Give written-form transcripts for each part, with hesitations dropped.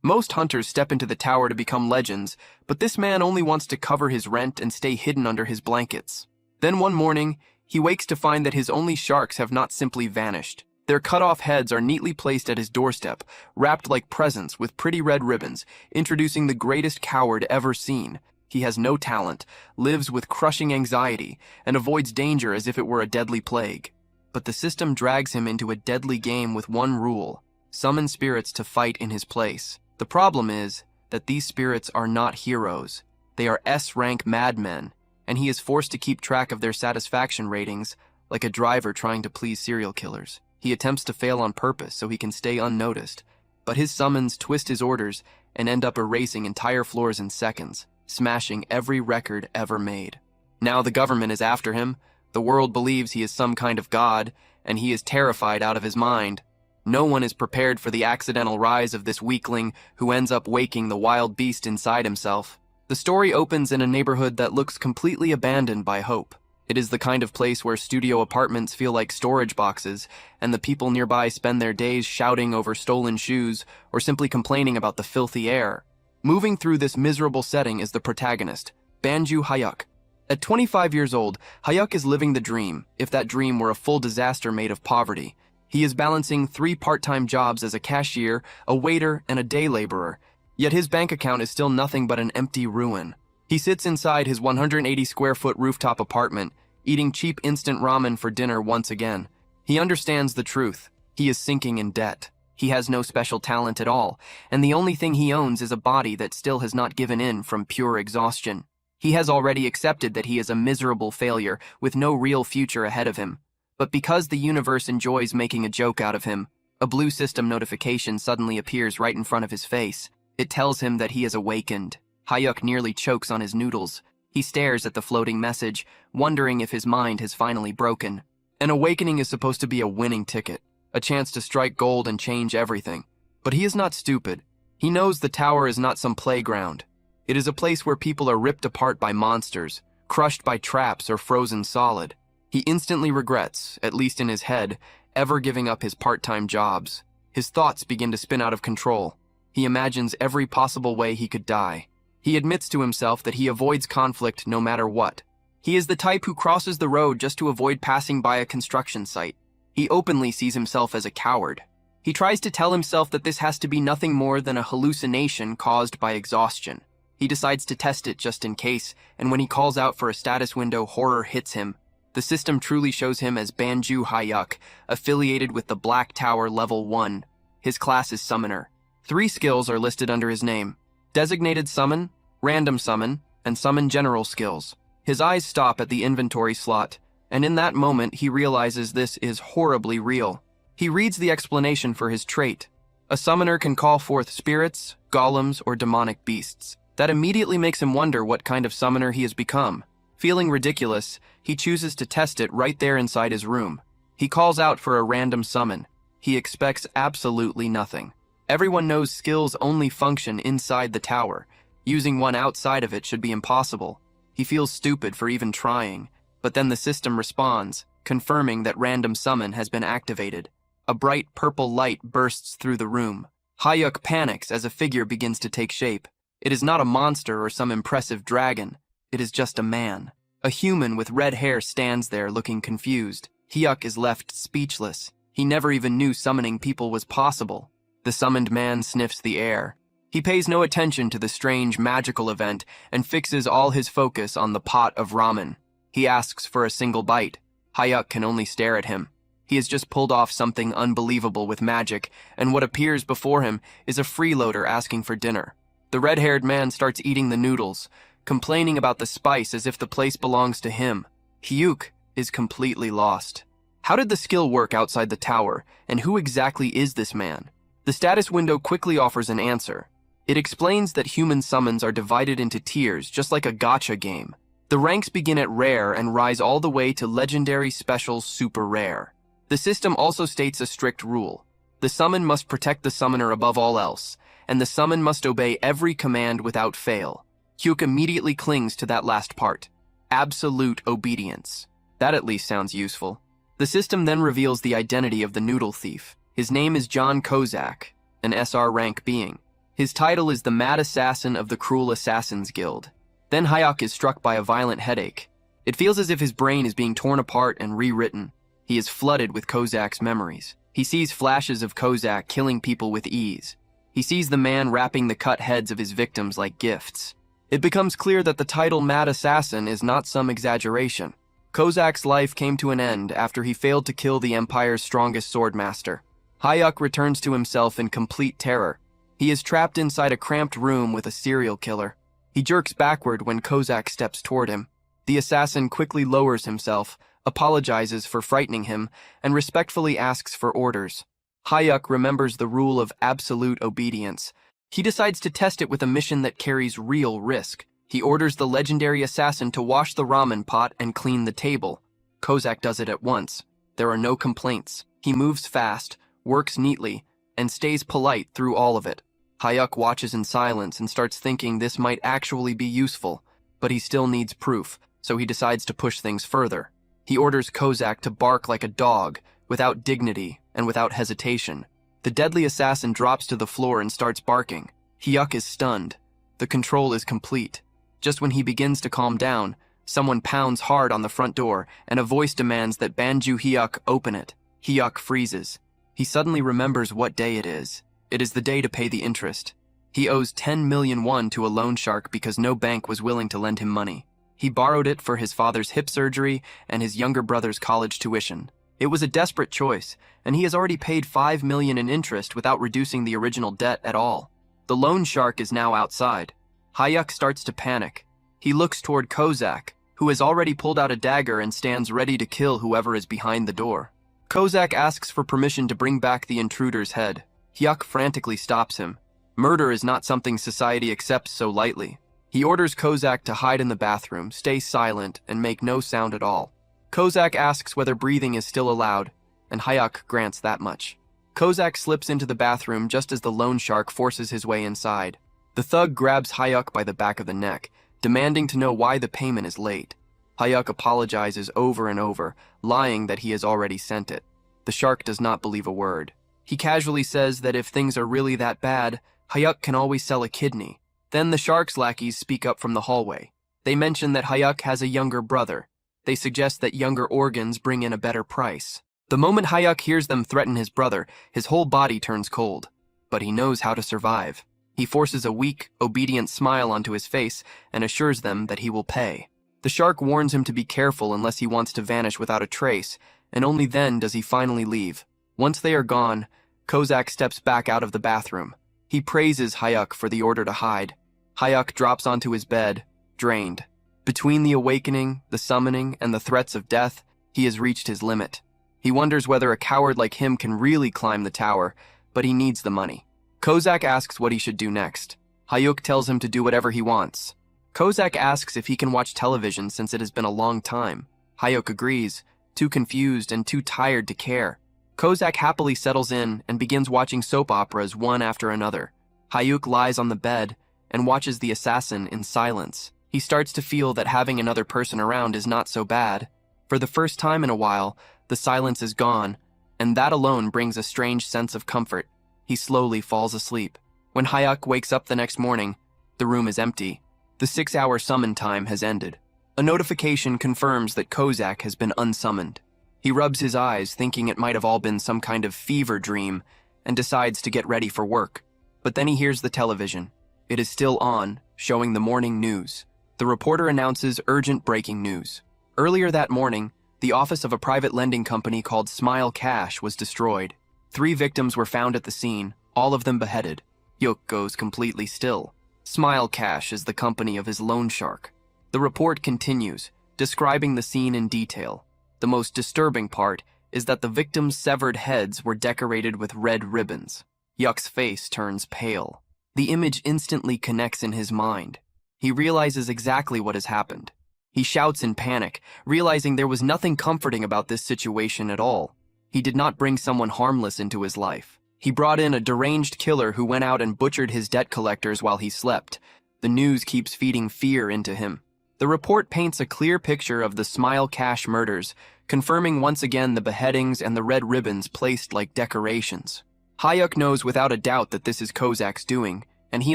Most hunters step into the tower to become legends, but this man only wants to cover his rent and stay hidden under his blankets. Then one morning, he wakes to find that his only sharks have not simply vanished. Their cut-off heads are neatly placed at his doorstep, wrapped like presents with pretty red ribbons, introducing the greatest coward ever seen. He has no talent, lives with crushing anxiety, and avoids danger as if it were a deadly plague. But the system drags him into a deadly game with one rule: summon spirits to fight in his place. The problem is that these spirits are not heroes. They are S-rank madmen, and he is forced to keep track of their satisfaction ratings like a driver trying to please serial killers. He attempts to fail on purpose so he can stay unnoticed, but his summons twist his orders and end up erasing entire floors in seconds, smashing every record ever made. Now the government is after him, the world believes he is some kind of god, and he is terrified out of his mind. No one is prepared for the accidental rise of this weakling who ends up waking the wild beast inside himself. The story opens in a neighborhood that looks completely abandoned by Hope. It is the kind of place where studio apartments feel like storage boxes, and the people nearby spend their days shouting over stolen shoes or simply complaining about the filthy air. Moving through this miserable setting is the protagonist, Banju Hyuk. At 25 years old, Hyuk is living the dream, if that dream were a full disaster made of poverty. He is balancing 3 part-time jobs as a cashier, a waiter, and a day laborer, yet his bank account is still nothing but an empty ruin. He sits inside his 180-square-foot rooftop apartment, eating cheap instant ramen for dinner once again. He understands the truth. He is sinking in debt. He has no special talent at all, and the only thing he owns is a body that still has not given in from pure exhaustion. He has already accepted that he is a miserable failure with no real future ahead of him. But because the universe enjoys making a joke out of him, a blue system notification suddenly appears right in front of his face. It tells him that he is awakened. Hyuk nearly chokes on his noodles. He stares at the floating message, wondering if his mind has finally broken. An awakening is supposed to be a winning ticket, a chance to strike gold and change everything. But he is not stupid. He knows the tower is not some playground. It is a place where people are ripped apart by monsters, crushed by traps or frozen solid. He instantly regrets, at least in his head, ever giving up his part-time jobs. His thoughts begin to spin out of control. He imagines every possible way he could die. He admits to himself that he avoids conflict no matter what. He is the type who crosses the road just to avoid passing by a construction site. He openly sees himself as a coward. He tries to tell himself that this has to be nothing more than a hallucination caused by exhaustion. He decides to test it just in case, and when he calls out for a status window, horror hits him. The system truly shows him as Banju Hyuk, affiliated with the Black Tower Level 1. His class is Summoner. 3 skills are listed under his name: Designated Summon, Random Summon, and Summon General skills. His eyes stop at the inventory slot, and in that moment he realizes this is horribly real. He reads the explanation for his trait. A summoner can call forth spirits, golems, or demonic beasts. That immediately makes him wonder what kind of summoner he has become. Feeling ridiculous, he chooses to test it right there inside his room. He calls out for a random summon. He expects absolutely nothing. Everyone knows skills only function inside the tower. Using one outside of it should be impossible. He feels stupid for even trying, but then the system responds, confirming that random summon has been activated. A bright purple light bursts through the room. Hyuk panics as a figure begins to take shape. It is not a monster or some impressive dragon. It is just a man. A human with red hair stands there looking confused. Hyuk is left speechless. He never even knew summoning people was possible. The summoned man sniffs the air. He pays no attention to the strange magical event and fixes all his focus on the pot of ramen. He asks for a single bite. Hyuk can only stare at him. He has just pulled off something unbelievable with magic, and what appears before him is a freeloader asking for dinner. The red-haired man starts eating the noodles, complaining about the spice as if the place belongs to him. Hyuk is completely lost. How did the skill work outside the tower, and who exactly is this man? The status window quickly offers an answer. It explains that human summons are divided into tiers, just like a gacha game. The ranks begin at rare and rise all the way to legendary, special, super rare. The system also states a strict rule. The summon must protect the summoner above all else, and the summon must obey every command without fail. Hyuk immediately clings to that last part. Absolute obedience. That at least sounds useful. The system then reveals the identity of the noodle thief. His name is John Kozak, an SR rank being. His title is the Mad Assassin of the Cruel Assassins Guild. Then Hayek is struck by a violent headache. It feels as if his brain is being torn apart and rewritten. He is flooded with Kozak's memories. He sees flashes of Kozak killing people with ease. He sees the man wrapping the cut heads of his victims like gifts. It becomes clear that the title Mad Assassin is not some exaggeration. Kozak's life came to an end after he failed to kill the Empire's strongest swordmaster. Hayek returns to himself in complete terror. He is trapped inside a cramped room with a serial killer. He jerks backward when Kozak steps toward him. The assassin quickly lowers himself, apologizes for frightening him, and respectfully asks for orders. Hayek remembers the rule of absolute obedience. He decides to test it with a mission that carries real risk. He orders the legendary assassin to wash the ramen pot and clean the table. Kozak does it at once. There are no complaints. He moves fast, works neatly, and stays polite through all of it. Hayek watches in silence and starts thinking this might actually be useful, but he still needs proof, so he decides to push things further. He orders Kozak to bark like a dog, without dignity and without hesitation. The deadly assassin drops to the floor and starts barking. Hyuk is stunned. The control is complete. Just when he begins to calm down, someone pounds hard on the front door, and a voice demands that Banju Hyuk open it. Hyuk freezes. He suddenly remembers what day it is. It is the day to pay the interest. He owes 10 million won to a loan shark because no bank was willing to lend him money. He borrowed it for his father's hip surgery and his younger brother's college tuition. It was a desperate choice, and he has already paid 5 million in interest without reducing the original debt at all. The loan shark is now outside. Hayek starts to panic. He looks toward Kozak, who has already pulled out a dagger and stands ready to kill whoever is behind the door. Kozak asks for permission to bring back the intruder's head. Hyuk frantically stops him. Murder is not something society accepts so lightly. He orders Kozak to hide in the bathroom, stay silent, and make no sound at all. Kozak asks whether breathing is still allowed, and Hayek grants that much. Kozak slips into the bathroom just as the loan shark forces his way inside. The thug grabs Hayek by the back of the neck, demanding to know why the payment is late. Hayek apologizes over and over, lying that he has already sent it. The shark does not believe a word. He casually says that if things are really that bad, Hayek can always sell a kidney. Then the shark's lackeys speak up from the hallway. They mention that Hayek has a younger brother. They suggest that younger organs bring in a better price. The moment Hayek hears them threaten his brother, his whole body turns cold. But he knows how to survive. He forces a weak, obedient smile onto his face and assures them that he will pay. The shark warns him to be careful unless he wants to vanish without a trace, and only then does he finally leave. Once they are gone, Kozak steps back out of the bathroom. He praises Hayek for the order to hide. Hayek drops onto his bed, drained. Between the awakening, the summoning, and the threats of death, he has reached his limit. He wonders whether a coward like him can really climb the tower, but he needs the money. Kozak asks what he should do next. Hayek tells him to do whatever he wants. Kozak asks if he can watch television since it has been a long time. Hayek agrees, too confused and too tired to care. Kozak happily settles in and begins watching soap operas one after another. Hayek lies on the bed and watches the assassin in silence. He starts to feel that having another person around is not so bad. For the first time in a while, the silence is gone, and that alone brings a strange sense of comfort. He slowly falls asleep. When Hayek wakes up the next morning, the room is empty. The 6-hour summon time has ended. A notification confirms that Kozak has been unsummoned. He rubs his eyes, thinking it might have all been some kind of fever dream, and decides to get ready for work. But then he hears the television. It is still on, showing the morning news. The reporter announces urgent breaking news. Earlier that morning, the office of a private lending company called Smile Cash was destroyed. 3 victims were found at the scene, all of them beheaded. Hyuk goes completely still. Smile Cash is the company of his loan shark. The report continues, describing the scene in detail. The most disturbing part is that the victims' severed heads were decorated with red ribbons. Hyuk's face turns pale. The image instantly connects in his mind. He realizes exactly what has happened. He shouts in panic, realizing there was nothing comforting about this situation at all. He did not bring someone harmless into his life. He brought in a deranged killer who went out and butchered his debt collectors while he slept. The news keeps feeding fear into him. The report paints a clear picture of the Smile Cash murders, confirming once again the beheadings and the red ribbons placed like decorations. Hayek knows without a doubt that this is Kozak's doing. and he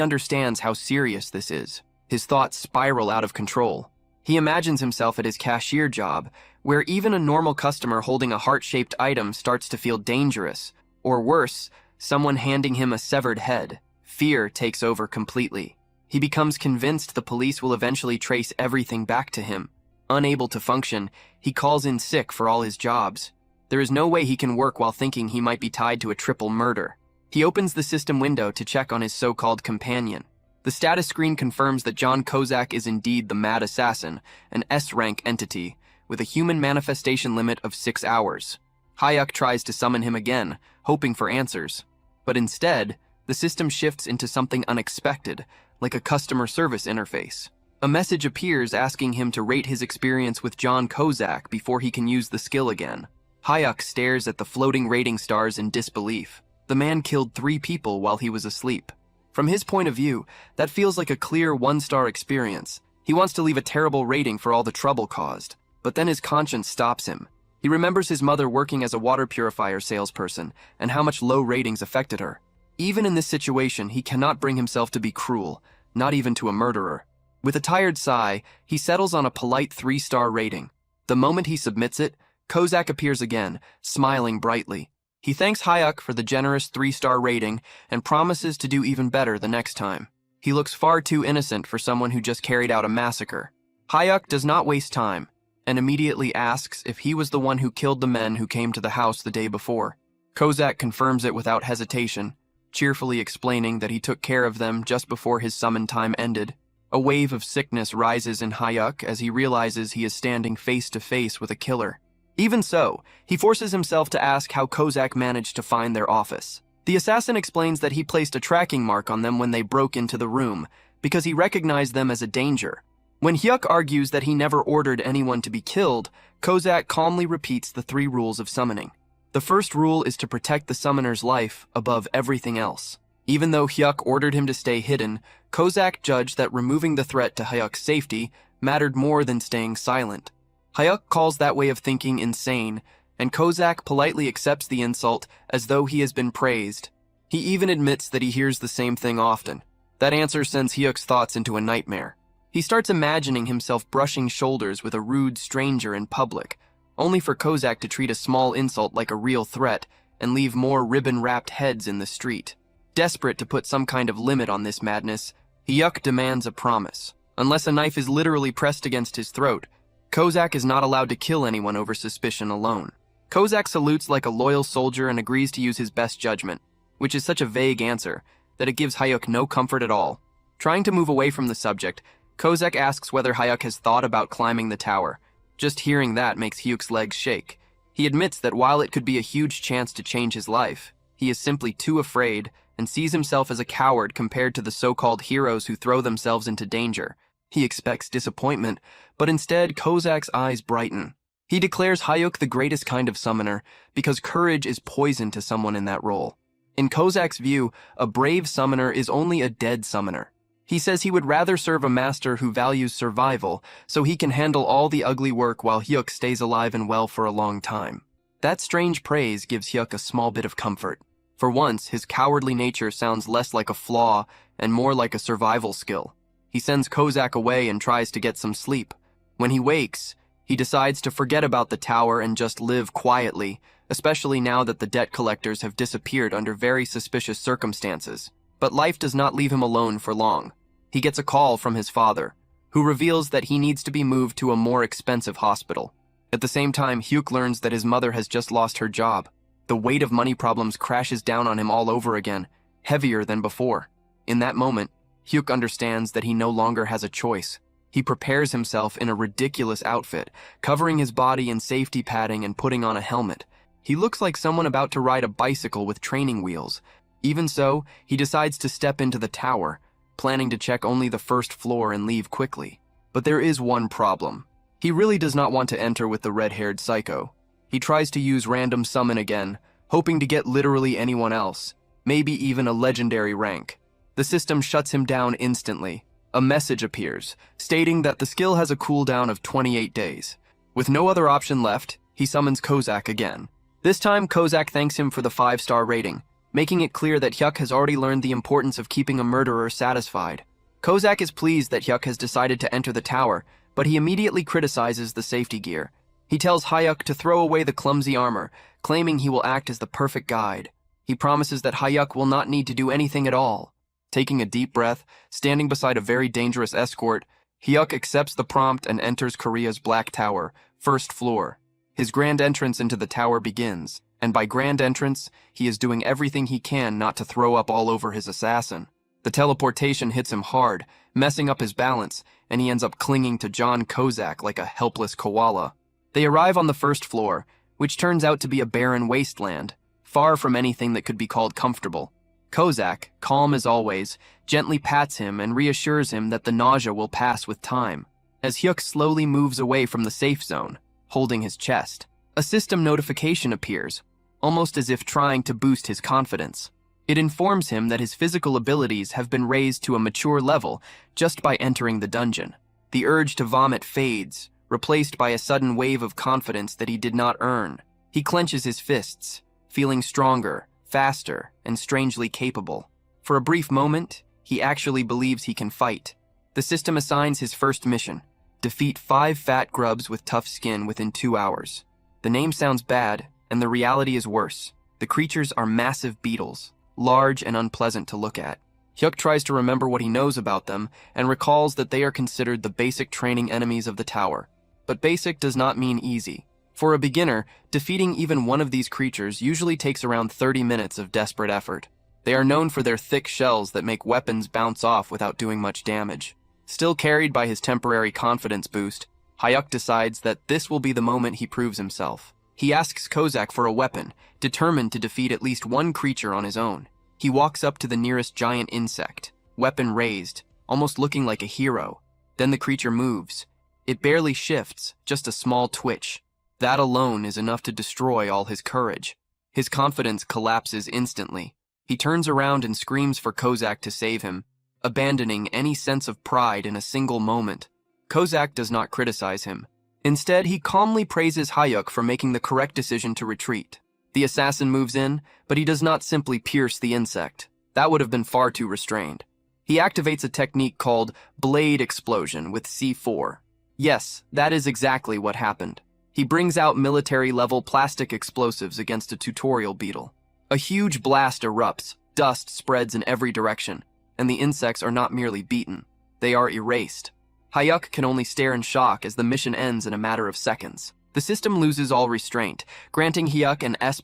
understands how serious this is. His thoughts spiral out of control. He imagines himself at his cashier job, where even a normal customer holding a heart-shaped item starts to feel dangerous, or worse, someone handing him a severed head. Fear takes over completely. He becomes convinced the police will eventually trace everything back to him. Unable to function, he calls in sick for all his jobs. There is no way he can work while thinking he might be tied to a triple murder. He opens the system window to check on his so-called companion. The status screen confirms that John Kozak is indeed the Mad Assassin, an S-rank entity, with a human manifestation limit of 6 hours. Hyuk tries to summon him again, hoping for answers. But instead, the system shifts into something unexpected, like a customer service interface. A message appears asking him to rate his experience with John Kozak before he can use the skill again. Hyuk stares at the floating rating stars in disbelief. The man killed 3 people while he was asleep. From his point of view, that feels like a clear 1-star experience. He wants to leave a terrible rating for all the trouble caused. But then his conscience stops him. He remembers his mother working as a water purifier salesperson and how much low ratings affected her. Even in this situation, he cannot bring himself to be cruel, not even to a murderer. With a tired sigh, he settles on a polite 3-star rating. The moment he submits it, Kozak appears again, smiling brightly. He thanks Hyuk for the generous 3-star rating and promises to do even better the next time. He looks far too innocent for someone who just carried out a massacre. Hyuk does not waste time and immediately asks if he was the one who killed the men who came to the house the day before. Kozak confirms it without hesitation, cheerfully explaining that he took care of them just before his summon time ended. A wave of sickness rises in Hyuk as he realizes he is standing face to face with a killer. Even so, he forces himself to ask how Kozak managed to find their office. The assassin explains that he placed a tracking mark on them when they broke into the room, because he recognized them as a danger. When Hyuk argues that he never ordered anyone to be killed, Kozak calmly repeats the 3 rules of summoning. The first rule is to protect the summoner's life above everything else. Even though Hyuk ordered him to stay hidden, Kozak judged that removing the threat to Hyuk's safety mattered more than staying silent. Hyuk calls that way of thinking insane, and Kozak politely accepts the insult as though he has been praised. He even admits that he hears the same thing often. That answer sends Hyuk's thoughts into a nightmare. He starts imagining himself brushing shoulders with a rude stranger in public, only for Kozak to treat a small insult like a real threat and leave more ribbon-wrapped heads in the street. Desperate to put some kind of limit on this madness, Hyuk demands a promise. Unless a knife is literally pressed against his throat, Kozak is not allowed to kill anyone over suspicion alone. Kozak salutes like a loyal soldier and agrees to use his best judgment, which is such a vague answer that it gives Hyuk no comfort at all. Trying to move away from the subject, Kozak asks whether Hyuk has thought about climbing the tower. Just hearing that makes Hyuk's legs shake. He admits that while it could be a huge chance to change his life, he is simply too afraid and sees himself as a coward compared to the so-called heroes who throw themselves into danger. He expects disappointment, but instead Kozak's eyes brighten. He declares Hyuk the greatest kind of summoner because courage is poison to someone in that role. In Kozak's view, a brave summoner is only a dead summoner. He says he would rather serve a master who values survival so he can handle all the ugly work while Hyuk stays alive and well for a long time. That strange praise gives Hyuk a small bit of comfort. For once, his cowardly nature sounds less like a flaw and more like a survival skill. He sends Kozak away and tries to get some sleep. When he wakes, he decides to forget about the tower and just live quietly, especially now that the debt collectors have disappeared under very suspicious circumstances. But life does not leave him alone for long. He gets a call from his father, who reveals that he needs to be moved to a more expensive hospital. At the same time, Hyuk learns that his mother has just lost her job. The weight of money problems crashes down on him all over again, heavier than before. In that moment, Hyuk understands that he no longer has a choice. He prepares himself in a ridiculous outfit, covering his body in safety padding and putting on a helmet. He looks like someone about to ride a bicycle with training wheels. Even so, he decides to step into the tower, planning to check only the first floor and leave quickly. But there is one problem. He really does not want to enter with the red-haired psycho. He tries to use random summon again, hoping to get literally anyone else, maybe even a legendary rank. The system shuts him down instantly. A message appears, stating that the skill has a cooldown of 28 days. With no other option left, he summons Kozak again. This time, Kozak thanks him for the 5-star rating, making it clear that Hyuk has already learned the importance of keeping a murderer satisfied. Kozak is pleased that Hyuk has decided to enter the tower, but he immediately criticizes the safety gear. He tells Hyuk to throw away the clumsy armor, claiming he will act as the perfect guide. He promises that Hyuk will not need to do anything at all. Taking a deep breath, standing beside a very dangerous escort, Hyuk accepts the prompt and enters Korea's Black Tower, first floor. His grand entrance into the tower begins, and by grand entrance, he is doing everything he can not to throw up all over his assassin. The teleportation hits him hard, messing up his balance, and he ends up clinging to John Kozak like a helpless koala. They arrive on the first floor, which turns out to be a barren wasteland, far from anything that could be called comfortable. Kozak, calm as always, gently pats him and reassures him that the nausea will pass with time. As Hyuk slowly moves away from the safe zone, holding his chest, a system notification appears, almost as if trying to boost his confidence. It informs him that his physical abilities have been raised to a mature level just by entering the dungeon. The urge to vomit fades, replaced by a sudden wave of confidence that he did not earn. He clenches his fists, feeling stronger, faster, and strangely capable. For a brief moment, he actually believes he can fight. The system assigns his first mission: defeat 5 fat grubs with tough skin within 2 hours. The name sounds bad, and the reality is worse. The creatures are massive beetles, large and unpleasant to look at. Hyuk tries to remember what he knows about them and recalls that they are considered the basic training enemies of the tower. But basic does not mean easy. For a beginner, defeating even one of these creatures usually takes around 30 minutes of desperate effort. They are known for their thick shells that make weapons bounce off without doing much damage. Still carried by his temporary confidence boost, Hyuk decides that this will be the moment he proves himself. He asks Kozak for a weapon, determined to defeat at least one creature on his own. He walks up to the nearest giant insect, weapon raised, almost looking like a hero. Then the creature moves. It barely shifts, just a small twitch. That alone is enough to destroy all his courage. His confidence collapses instantly. He turns around and screams for Kozak to save him, abandoning any sense of pride in a single moment. Kozak does not criticize him. Instead, he calmly praises Hyuk for making the correct decision to retreat. The assassin moves in, but he does not simply pierce the insect. That would have been far too restrained. He activates a technique called blade explosion with C4. Yes, that is exactly what happened. He brings out military-level plastic explosives against a tutorial beetle. A huge blast erupts, dust spreads in every direction, and the insects are not merely beaten, they are erased. Hyuk can only stare in shock as the mission ends in a matter of seconds. The system loses all restraint, granting Hyuk an S++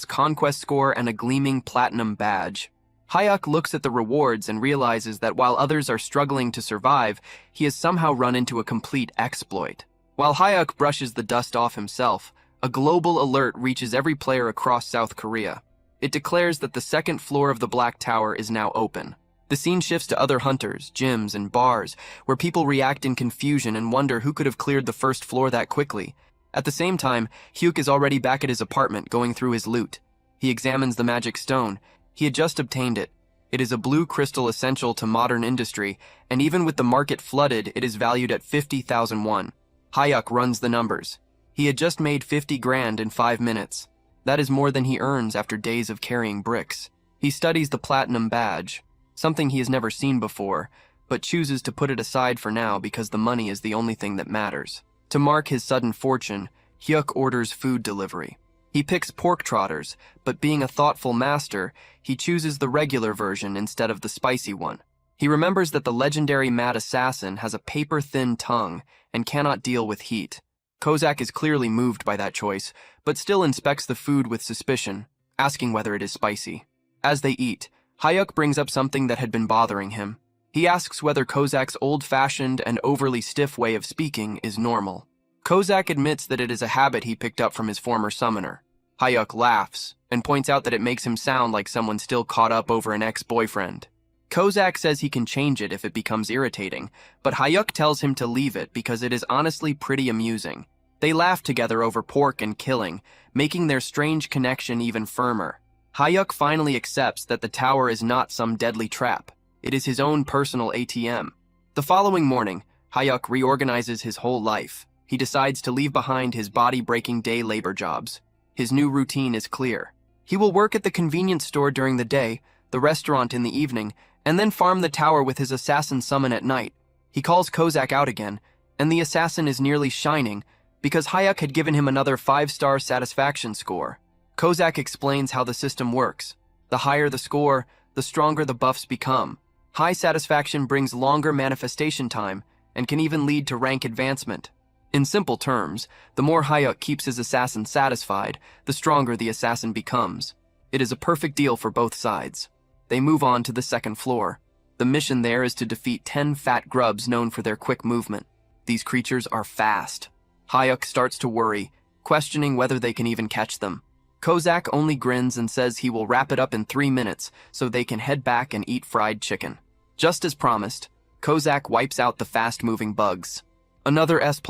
conquest score and a gleaming platinum badge. Hyuk looks at the rewards and realizes that while others are struggling to survive, he has somehow run into a complete exploit. While Hyuk brushes the dust off himself, a global alert reaches every player across South Korea. It declares that the second floor of the Black Tower is now open. The scene shifts to other hunters, gyms, and bars, where people react in confusion and wonder who could have cleared the first floor that quickly. At the same time, Hyuk is already back at his apartment going through his loot. He examines the magic stone. He had just obtained it. It is a blue crystal essential to modern industry, and even with the market flooded, it is valued at 50,000 won. Hyuk runs the numbers. He had just made 50 grand in 5 minutes. That is more than he earns after days of carrying bricks. He studies the platinum badge, something he has never seen before, but chooses to put it aside for now because the money is the only thing that matters. To mark his sudden fortune, Hyuk orders food delivery. He picks pork trotters, but being a thoughtful master, he chooses the regular version instead of the spicy one. He remembers that the legendary mad assassin has a paper-thin tongue and cannot deal with heat. Kozak is clearly moved by that choice, but still inspects the food with suspicion, asking whether it is spicy. As they eat, Hyuk brings up something that had been bothering him. He asks whether Kozak's old-fashioned and overly stiff way of speaking is normal. Kozak admits that it is a habit he picked up from his former summoner. Hyuk laughs and points out that it makes him sound like someone still caught up over an ex-boyfriend. Kozak says he can change it if it becomes irritating, but Hyuk tells him to leave it because it is honestly pretty amusing. They laugh together over pork and killing, making their strange connection even firmer. Hyuk finally accepts that the tower is not some deadly trap. It is his own personal ATM. The following morning, Hyuk reorganizes his whole life. He decides to leave behind his body-breaking day labor jobs. His new routine is clear. He will work at the convenience store during the day, the restaurant in the evening, and then farm the tower with his assassin summon at night. He calls Kozak out again, and the assassin is nearly shining because Hayuk had given him another 5-star satisfaction score. Kozak explains how the system works. The higher the score, the stronger the buffs become. High satisfaction brings longer manifestation time and can even lead to rank advancement. In simple terms, the more Hayuk keeps his assassin satisfied, the stronger the assassin becomes. It is a perfect deal for both sides. They move on to the second floor. The mission there is to defeat 10 fat grubs known for their quick movement. These creatures are fast. Hayuk starts to worry, questioning whether they can even catch them. Kozak only grins and says he will wrap it up in 3 minutes so they can head back and eat fried chicken. Just as promised, Kozak wipes out the fast-moving bugs. Another S++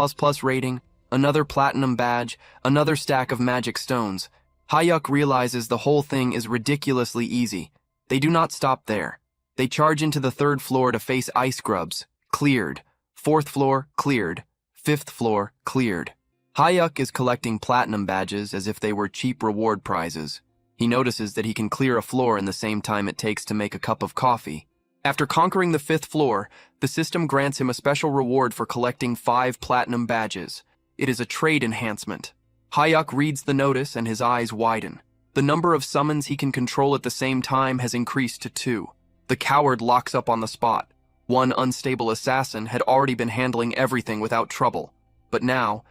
rating, another platinum badge, another stack of magic stones. Hayuk realizes the whole thing is ridiculously easy. They do not stop there. They charge into the 3rd floor to face ice grubs. Cleared. 4th floor, cleared. 5th floor, cleared. Hayuk is collecting platinum badges as if they were cheap reward prizes. He notices that he can clear a floor in the same time it takes to make a cup of coffee. After conquering the 5th floor, the system grants him a special reward for collecting 5 platinum badges. It is a trade enhancement. Hayuk reads the notice and his eyes widen. The number of summons he can control at the same time has increased to 2. The coward locks up on the spot. One unstable assassin had already been handling everything without trouble. But now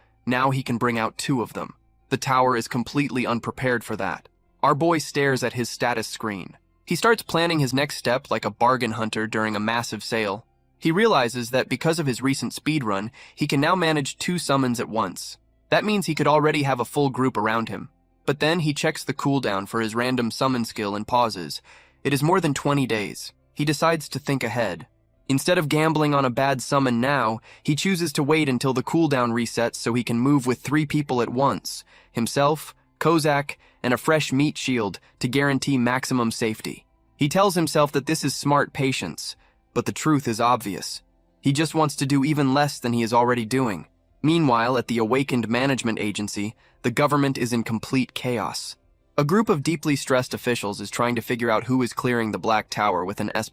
he can bring out 2 of them. The tower is completely unprepared for that. Our boy stares at his status screen. He starts planning his next step like a bargain hunter during a massive sale. He realizes that because of his recent speedrun, he can now manage 2 summons at once. That means he could already have a full group around him. But then he checks the cooldown for his random summon skill and pauses. It is more than 20 days. He decides to think ahead. Instead of gambling on a bad summon now, he chooses to wait until the cooldown resets so he can move with 3 people at once, himself, Kozak, and a fresh meat shield to guarantee maximum safety. He tells himself that this is smart patience, but the truth is obvious. He just wants to do even less than he is already doing. Meanwhile, at the awakened management agency, the government is in complete chaos. A group of deeply stressed officials is trying to figure out who is clearing the Black Tower with an S++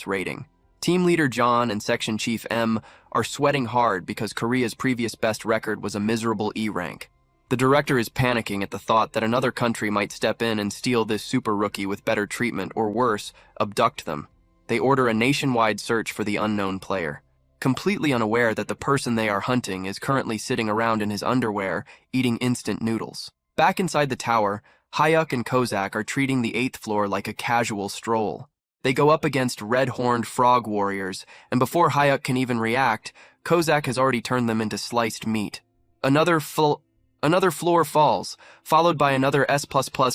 rating. Team Leader John and Section Chief M are sweating hard because Korea's previous best record was a miserable E rank. The director is panicking at the thought that another country might step in and steal this super rookie with better treatment or worse, abduct them. They order a nationwide search for the unknown player, completely unaware that the person they are hunting is currently sitting around in his underwear eating instant noodles. Back inside the tower, Hayuk and Kozak are treating the 8th floor like a casual stroll. They go up against red-horned frog warriors, and before Hayuk can even react, Kozak has already turned them into sliced meat. Another floor falls, followed by another S++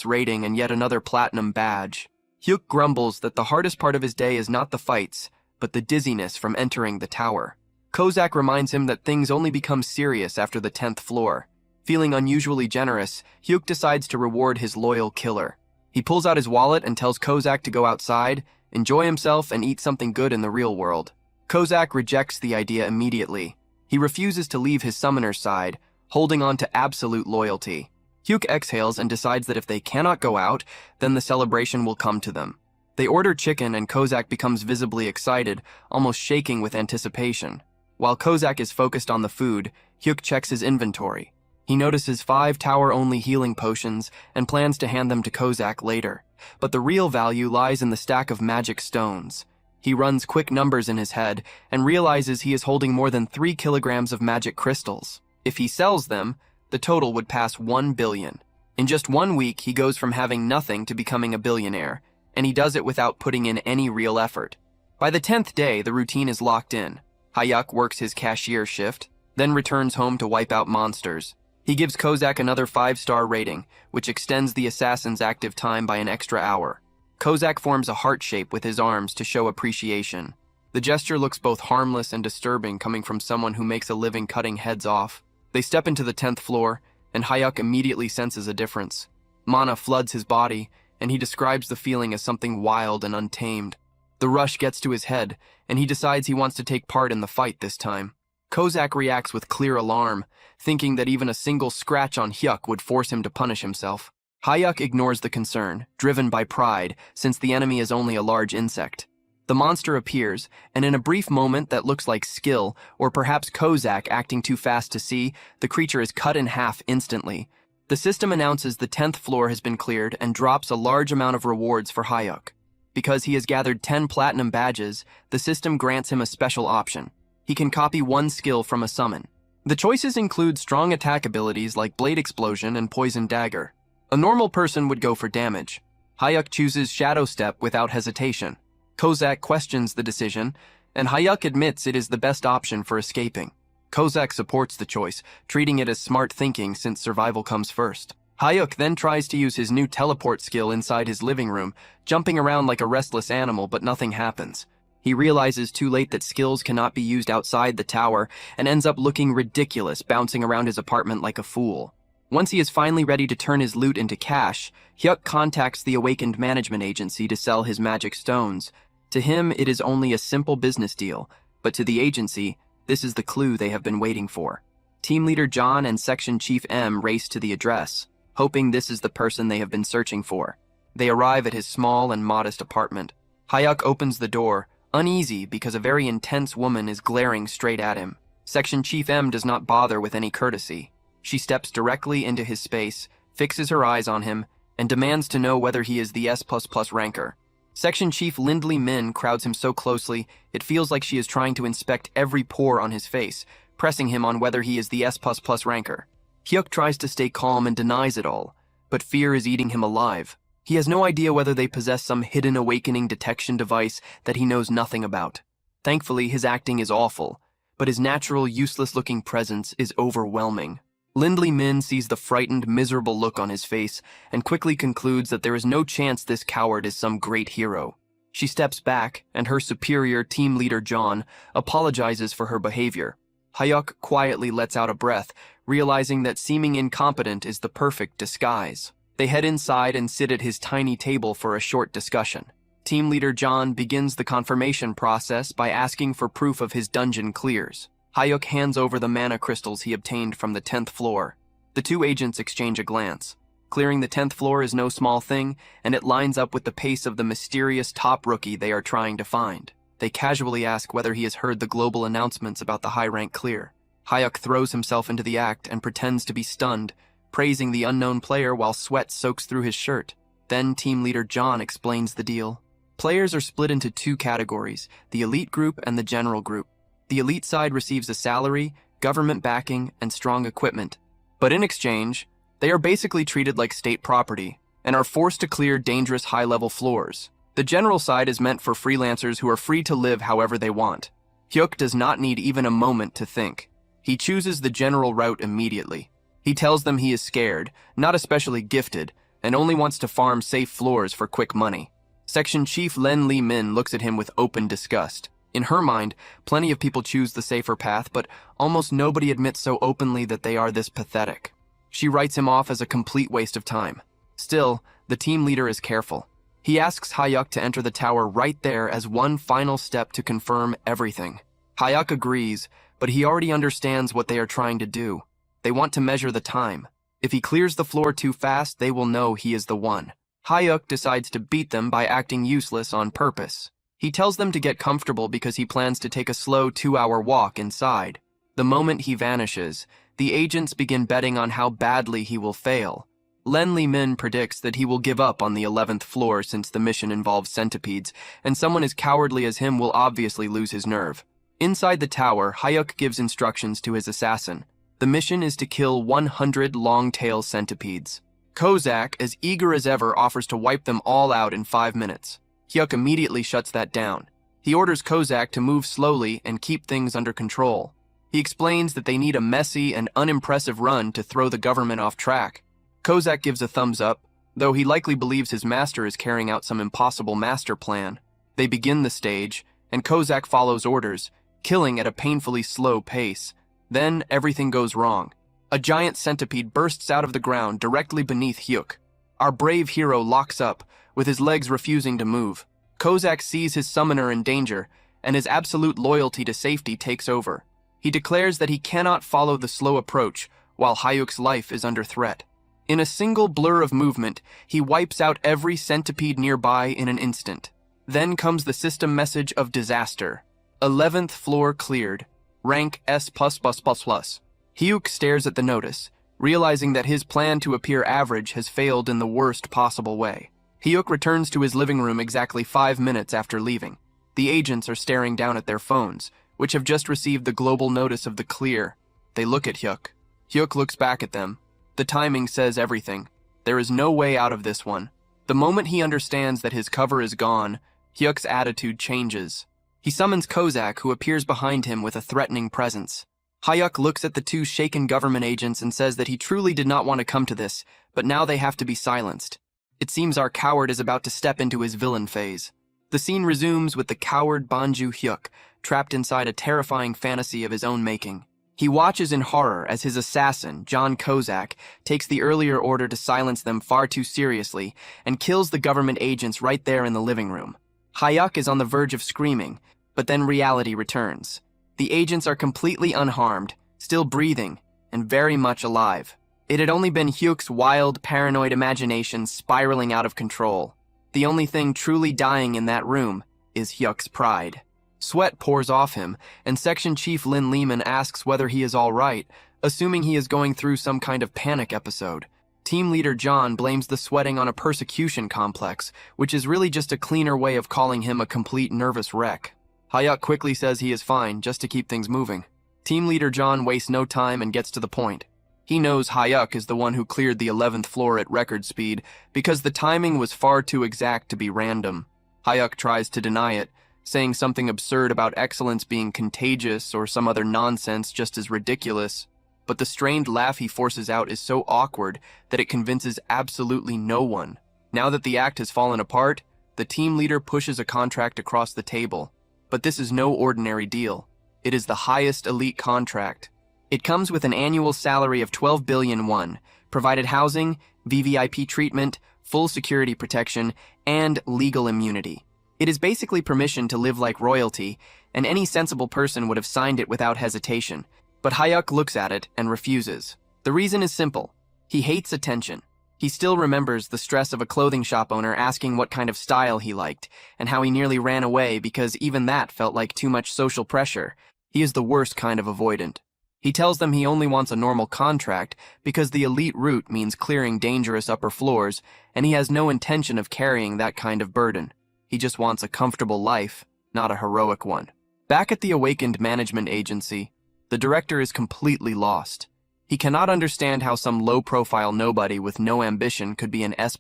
rating and yet another platinum badge. Hyuk grumbles that the hardest part of his day is not the fights, but the dizziness from entering the tower. Kozak reminds him that things only become serious after the 10th floor. Feeling unusually generous, Hyuk decides to reward his loyal killer. He pulls out his wallet and tells Kozak to go outside, enjoy himself, and eat something good in the real world. Kozak rejects the idea immediately. He refuses to leave his summoner's side, holding on to absolute loyalty. Hyuk exhales and decides that if they cannot go out, then the celebration will come to them. They order chicken and Kozak becomes visibly excited, almost shaking with anticipation. While Kozak is focused on the food, Hyuk checks his inventory. He notices 5 tower-only healing potions and plans to hand them to Kozak later. But the real value lies in the stack of magic stones. He runs quick numbers in his head and realizes he is holding more than 3 kilograms of magic crystals. If he sells them, the total would pass 1 billion. In just 1 week, he goes from having nothing to becoming a billionaire, and he does it without putting in any real effort. By the 10th day, the routine is locked in. Hayuk works his cashier shift, then returns home to wipe out monsters. He gives Kozak another 5-star rating, which extends the assassin's active time by an extra hour. Kozak forms a heart shape with his arms to show appreciation. The gesture looks both harmless and disturbing coming from someone who makes a living cutting heads off. They step into the 10th floor, and Hayuk immediately senses a difference. Mana floods his body, and he describes the feeling as something wild and untamed. The rush gets to his head, and he decides he wants to take part in the fight this time. Kozak reacts with clear alarm, thinking that even a single scratch on Hyuk would force him to punish himself. Hayuk ignores the concern, driven by pride, since the enemy is only a large insect. The monster appears, and in a brief moment that looks like skill, or perhaps Kozak acting too fast to see, the creature is cut in half instantly. The system announces the 10th floor has been cleared and drops a large amount of rewards for Hayuk. Because he has gathered 10 platinum badges, the system grants him a special option. He can copy one skill from a summon. The choices include strong attack abilities like Blade Explosion and Poison Dagger. A normal person would go for damage. Hayuk chooses Shadow Step without hesitation. Kozak questions the decision, and Hayuk admits it is the best option for escaping. Kozak supports the choice, treating it as smart thinking since survival comes first. Hayuk then tries to use his new teleport skill inside his living room, jumping around like a restless animal, but nothing happens. He realizes too late that skills cannot be used outside the tower and ends up looking ridiculous, bouncing around his apartment like a fool. Once he is finally ready to turn his loot into cash, Hyuk contacts the Awakened Management Agency to sell his magic stones. To him, it is only a simple business deal, but to the agency, this is the clue they have been waiting for. Team Leader John and Section Chief M race to the address, hoping this is the person they have been searching for. They arrive at his small and modest apartment. Hayuk opens the door, uneasy because a very intense woman is glaring straight at him. Section Chief M does not bother with any courtesy. She steps directly into his space, fixes her eyes on him, and demands to know whether he is the S++ ranker. Section Chief Lindley Min crowds him so closely, it feels like she is trying to inspect every pore on his face, pressing him on whether he is the S++ ranker. Hyuk tries to stay calm and denies it all, but fear is eating him alive. He has no idea whether they possess some hidden awakening detection device that he knows nothing about. Thankfully, his acting is awful, but his natural, useless-looking presence is overwhelming. Lindley Min sees the frightened, miserable look on his face and quickly concludes that there is no chance this coward is some great hero. She steps back, and her superior team leader John apologizes for her behavior. Hayuk quietly lets out a breath, realizing that seeming incompetent is the perfect disguise. They head inside and sit at his tiny table for a short discussion. Team leader John begins the confirmation process by asking for proof of his dungeon clears. Hayuk hands over the mana crystals he obtained from the 10th floor. The two agents exchange a glance. Clearing the 10th floor is no small thing, and it lines up with the pace of the mysterious top rookie they are trying to find. They casually ask whether he has heard the global announcements about the high-rank clear. Hayuk throws himself into the act and pretends to be stunned, praising the unknown player while sweat soaks through his shirt. Then team leader John explains the deal. Players are split into two categories, the elite group and the general group. The elite side receives a salary, government backing, and strong equipment. But in exchange, they are basically treated like state property and are forced to clear dangerous high-level floors. The general side is meant for freelancers who are free to live however they want. Hyuk does not need even a moment to think. He chooses the general route immediately. He tells them he is scared, not especially gifted, and only wants to farm safe floors for quick money. Section Chief Len Lee Min looks at him with open disgust. In her mind, plenty of people choose the safer path, but almost nobody admits so openly that they are this pathetic. She writes him off as a complete waste of time. Still, the team leader is careful. He asks Hayuk to enter the tower right there as one final step to confirm everything. Hayuk agrees, but he already understands what they are trying to do. They want to measure the time. If he clears the floor too fast, they will know he is the one. Hayuk decides to beat them by acting useless on purpose. He tells them to get comfortable because he plans to take a slow 2-hour walk inside. The moment he vanishes, the agents begin betting on how badly he will fail. Len Lee Min predicts that he will give up on the 11th floor since the mission involves centipedes, and someone as cowardly as him will obviously lose his nerve. Inside the tower, Hayuk gives instructions to his assassin. The mission is to kill 100 long-tail centipedes. Kozak, as eager as ever, offers to wipe them all out in 5 minutes. Hyuk immediately shuts that down. He orders Kozak to move slowly and keep things under control. He explains that they need a messy and unimpressive run to throw the government off track. Kozak gives a thumbs up, though he likely believes his master is carrying out some impossible master plan. They begin the stage, and Kozak follows orders, killing at a painfully slow pace. Then everything goes wrong. A giant centipede bursts out of the ground directly beneath Hyuk. Our brave hero locks up, with his legs refusing to move. Kozak sees his summoner in danger, and his absolute loyalty to safety takes over. He declares that he cannot follow the slow approach while Hyuk's life is under threat. In a single blur of movement, he wipes out every centipede nearby in an instant. Then comes the system message of disaster. 11th floor cleared. Rank S++++. Hyuk stares at the notice, realizing that his plan to appear average has failed in the worst possible way. Hyuk returns to his living room exactly 5 minutes after leaving. The agents are staring down at their phones, which have just received the global notice of the clear. They look at Hyuk. Hyuk looks back at them. The timing says everything. There is no way out of this one. The moment he understands that his cover is gone, Hyuk's attitude changes. He summons Kozak, who appears behind him with a threatening presence. Hyuk looks at the two shaken government agents and says that he truly did not want to come to this, but now they have to be silenced. It seems our coward is about to step into his villain phase. The scene resumes with the coward Banju Hyuk, trapped inside a terrifying fantasy of his own making. He watches in horror as his assassin, John Kozak, takes the earlier order to silence them far too seriously and kills the government agents right there in the living room. Hyuk is on the verge of screaming, but then reality returns. The agents are completely unharmed, still breathing, and very much alive. It had only been Hyuk's wild, paranoid imagination spiraling out of control. The only thing truly dying in that room is Hyuk's pride. Sweat pours off him, and Section Chief Lin Lehman asks whether he is all right, assuming he is going through some kind of panic episode. Team Leader John blames the sweating on a persecution complex, which is really just a cleaner way of calling him a complete nervous wreck. Hyuk quickly says he is fine, just to keep things moving. Team Leader John wastes no time and gets to the point. He knows Hyuk is the one who cleared the 11th floor at record speed, because the timing was far too exact to be random. Hyuk tries to deny it, saying something absurd about excellence being contagious or some other nonsense just as ridiculous, but the strained laugh he forces out is so awkward that it convinces absolutely no one. Now that the act has fallen apart, the team leader pushes a contract across the table. But this is no ordinary deal. It is the highest elite contract. It comes with an annual salary of 12 billion won, provided housing, VVIP treatment, full security protection, and legal immunity. It is basically permission to live like royalty, and any sensible person would have signed it without hesitation. But Hyuk looks at it and refuses. The reason is simple. He hates attention. He still remembers the stress of a clothing shop owner asking what kind of style he liked, and how he nearly ran away because even that felt like too much social pressure. He is the worst kind of avoidant. He tells them he only wants a normal contract because the elite route means clearing dangerous upper floors, and he has no intention of carrying that kind of burden. He just wants a comfortable life, not a heroic one. Back at the awakened management agency, the director is completely lost. He cannot understand how some low-profile nobody with no ambition could be an S++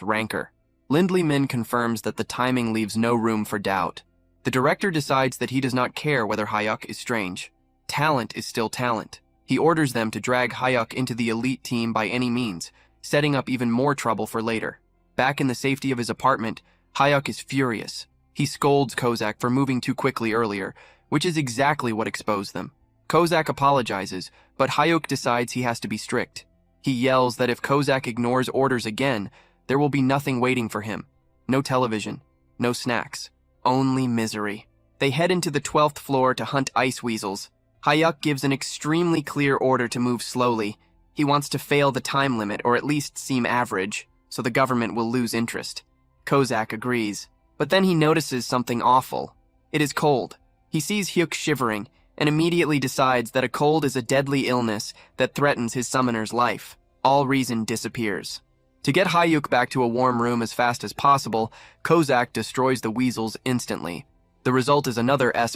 ranker. Lindley Min confirms that the timing leaves no room for doubt. The director decides that he does not care whether Hyuk is strange. Talent is still talent. He orders them to drag Hyuk into the elite team by any means, setting up even more trouble for later. Back in the safety of his apartment, Hyuk is furious. He scolds Kozak for moving too quickly earlier, which is exactly what exposed them. Kozak apologizes, but Hyuk decides he has to be strict. He yells that if Kozak ignores orders again, there will be nothing waiting for him. No television, no snacks, only misery. They head into the 12th floor to hunt ice weasels. Hyuk gives an extremely clear order to move slowly. He wants to fail the time limit or at least seem average, so the government will lose interest. Kozak agrees, but then he notices something awful. It is cold. He sees Hyuk shivering and immediately decides that a cold is a deadly illness that threatens his summoner's life. All reason disappears. To get Hyuk back to a warm room as fast as possible, Kozak destroys the weasels instantly. The result is another S++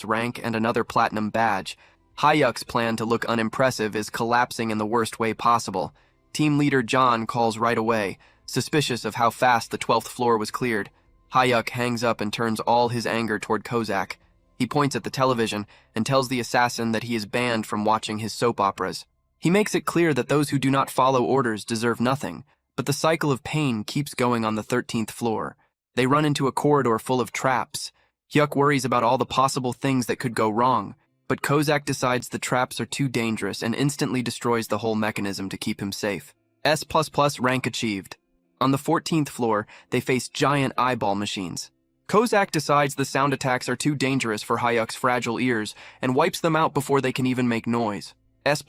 rank and another platinum badge. Hyuk's plan to look unimpressive is collapsing in the worst way possible. Team leader John calls right away, suspicious of how fast the 12th floor was cleared. Hyuk hangs up and turns all his anger toward Kozak. He points at the television and tells the assassin that he is banned from watching his soap operas. He makes it clear that those who do not follow orders deserve nothing, but the cycle of pain keeps going on the 13th floor. They run into a corridor full of traps. Hyuk worries about all the possible things that could go wrong, but Kozak decides the traps are too dangerous and instantly destroys the whole mechanism to keep him safe. S++ rank achieved. On the 14th floor, they face giant eyeball machines. Kozak decides the sound attacks are too dangerous for Hyuk's fragile ears and wipes them out before they can even make noise. S++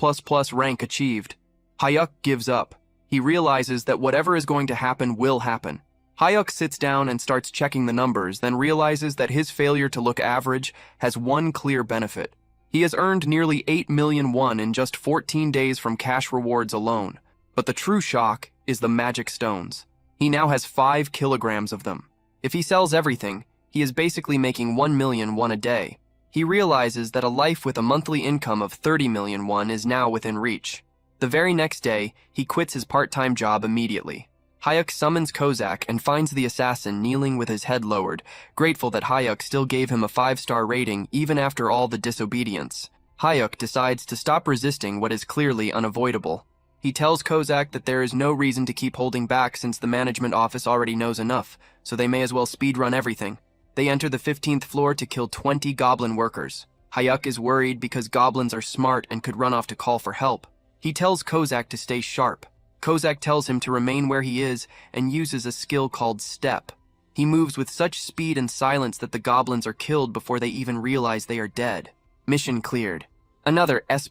rank achieved. Hyuk gives up. He realizes that whatever is going to happen will happen. Hyuk sits down and starts checking the numbers, then realizes that his failure to look average has one clear benefit. He has earned nearly 8 million won in just 14 days from cash rewards alone. But the true shock is the magic stones. He now has 5 kilograms of them. If he sells everything, he is basically making 1 million won a day. He realizes that a life with a monthly income of 30 million won is now within reach. The very next day, he quits his part-time job immediately. Hyuk summons Kozak and finds the assassin kneeling with his head lowered, grateful that Hyuk still gave him a 5-star rating even after all the disobedience. Hyuk decides to stop resisting what is clearly unavoidable. He tells Kozak that there is no reason to keep holding back since the management office already knows enough, so they may as well speedrun everything. They enter the 15th floor to kill 20 goblin workers. Hyuk is worried because goblins are smart and could run off to call for help. He tells Kozak to stay sharp. Kozak tells him to remain where he is and uses a skill called Step. He moves with such speed and silence that the goblins are killed before they even realize they are dead. Mission cleared. Another S++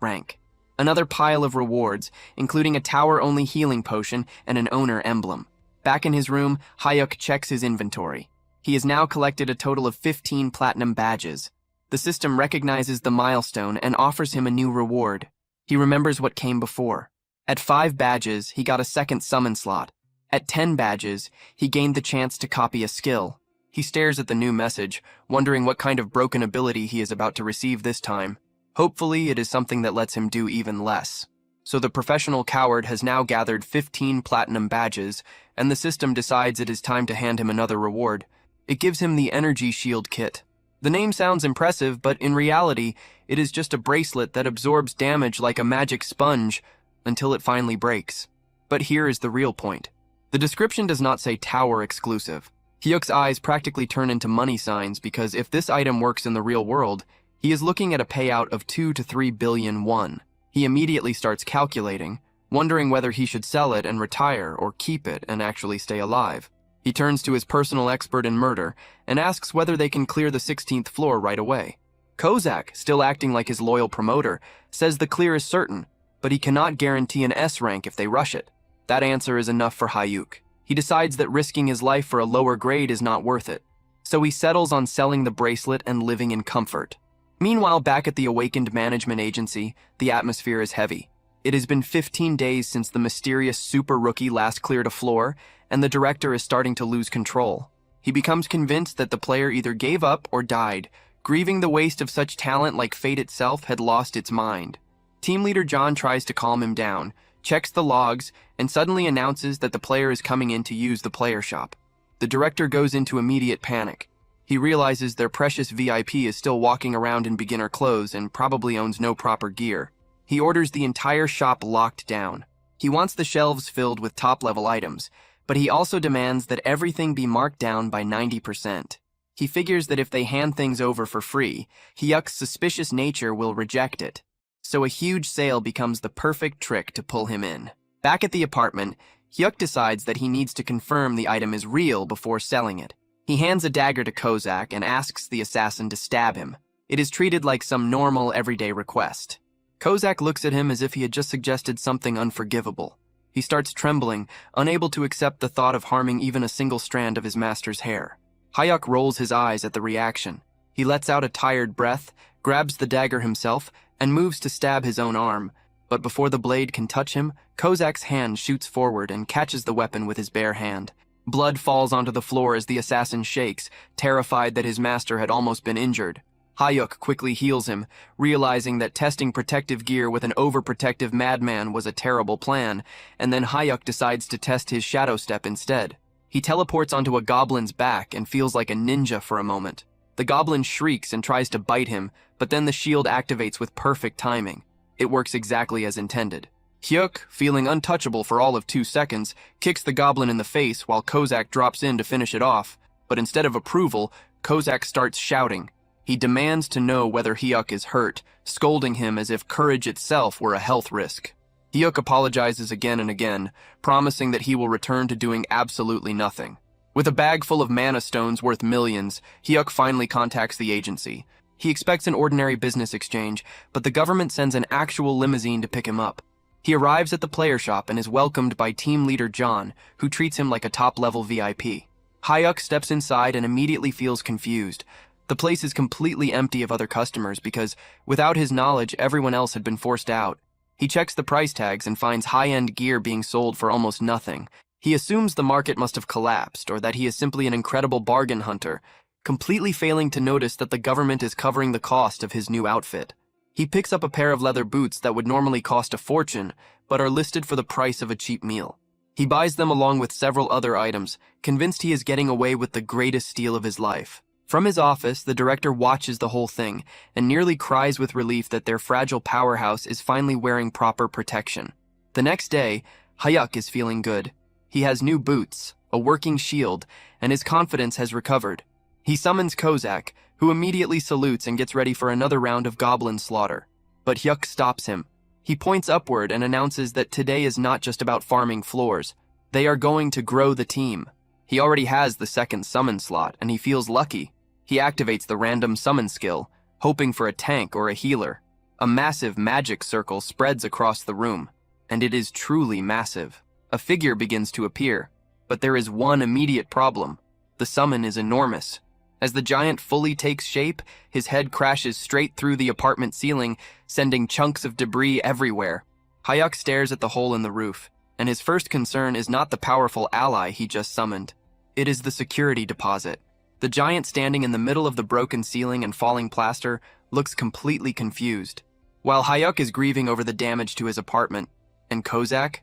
rank. Another pile of rewards, including a tower-only healing potion and an owner emblem. Back in his room, Hyuk checks his inventory. He has now collected a total of 15 platinum badges. The system recognizes the milestone and offers him a new reward. He remembers what came before. At 5 badges, he got a second summon slot. At 10 badges, he gained the chance to copy a skill. He stares at the new message, wondering what kind of broken ability he is about to receive this time. Hopefully, it is something that lets him do even less. So the professional coward has now gathered 15 platinum badges, and the system decides it is time to hand him another reward. It gives him the energy shield kit. The name sounds impressive, but in reality, it is just a bracelet that absorbs damage like a magic sponge until it finally breaks. But here is the real point. The description does not say tower exclusive. Hyuk's eyes practically turn into money signs because if this item works in the real world, he is looking at a payout of 2 to 3 billion won. He immediately starts calculating, wondering whether he should sell it and retire or keep it and actually stay alive. He turns to his personal expert in murder and asks whether they can clear the 16th floor right away. Kozak, still acting like his loyal promoter, says the clear is certain, but he cannot guarantee an S rank if they rush it. That answer is enough for Hyuk. He decides that risking his life for a lower grade is not worth it, so he settles on selling the bracelet and living in comfort. Meanwhile, back at the awakened management agency, the atmosphere is heavy. It has been 15 days since the mysterious super rookie last cleared a floor, and the director is starting to lose control. He becomes convinced that the player either gave up or died, grieving the waste of such talent like fate itself had lost its mind. Team leader John tries to calm him down, checks the logs, and suddenly announces that the player is coming in to use the player shop. The director goes into immediate panic. He realizes their precious VIP is still walking around in beginner clothes and probably owns no proper gear. He orders the entire shop locked down. He wants the shelves filled with top-level items, but he also demands that everything be marked down by 90%. He figures that if they hand things over for free, Hyuk's suspicious nature will reject it. So a huge sale becomes the perfect trick to pull him in. Back at the apartment, Hyuk decides that he needs to confirm the item is real before selling it. He hands a dagger to Kozak and asks the assassin to stab him. It is treated like some normal, everyday request. Kozak looks at him as if he had just suggested something unforgivable. He starts trembling, unable to accept the thought of harming even a single strand of his master's hair. Hyuk rolls his eyes at the reaction. He lets out a tired breath, grabs the dagger himself, and moves to stab his own arm. But before the blade can touch him, Kozak's hand shoots forward and catches the weapon with his bare hand. Blood falls onto the floor as the assassin shakes, terrified that his master had almost been injured. Hyuk quickly heals him, realizing that testing protective gear with an overprotective madman was a terrible plan, and then Hyuk decides to test his shadow step instead. He teleports onto a goblin's back and feels like a ninja for a moment. The goblin shrieks and tries to bite him, but then the shield activates with perfect timing. It works exactly as intended. Hyuk, feeling untouchable for all of 2 seconds, kicks the goblin in the face while Kozak drops in to finish it off, but instead of approval, Kozak starts shouting. He demands to know whether Hyuk is hurt, scolding him as if courage itself were a health risk. Hyuk apologizes again and again, promising that he will return to doing absolutely nothing. With a bag full of mana stones worth millions, Hyuk finally contacts the agency. He expects an ordinary business exchange, but the government sends an actual limousine to pick him up. He arrives at the player shop and is welcomed by team leader John, who treats him like a top-level VIP. Hyuk steps inside and immediately feels confused. The place is completely empty of other customers because, without his knowledge, everyone else had been forced out. He checks the price tags and finds high-end gear being sold for almost nothing. He assumes the market must have collapsed or that he is simply an incredible bargain hunter, completely failing to notice that the government is covering the cost of his new outfit. He picks up a pair of leather boots that would normally cost a fortune, but are listed for the price of a cheap meal. He buys them along with several other items, convinced he is getting away with the greatest steal of his life. From his office, the director watches the whole thing and nearly cries with relief that their fragile powerhouse is finally wearing proper protection. The next day, Hyuk is feeling good. He has new boots, a working shield, and his confidence has recovered. He summons Kozak, who immediately salutes and gets ready for another round of goblin slaughter. But Hyuk stops him. He points upward and announces that today is not just about farming floors. They are going to grow the team. He already has the second summon slot, and he feels lucky. He activates the random summon skill, hoping for a tank or a healer. A massive magic circle spreads across the room, and it is truly massive. A figure begins to appear, but there is one immediate problem. The summon is enormous. As the giant fully takes shape, his head crashes straight through the apartment ceiling, sending chunks of debris everywhere. Hyuk stares at the hole in the roof, and his first concern is not the powerful ally he just summoned. It is the security deposit. The giant standing in the middle of the broken ceiling and falling plaster looks completely confused. While Hyuk is grieving over the damage to his apartment, and Kozak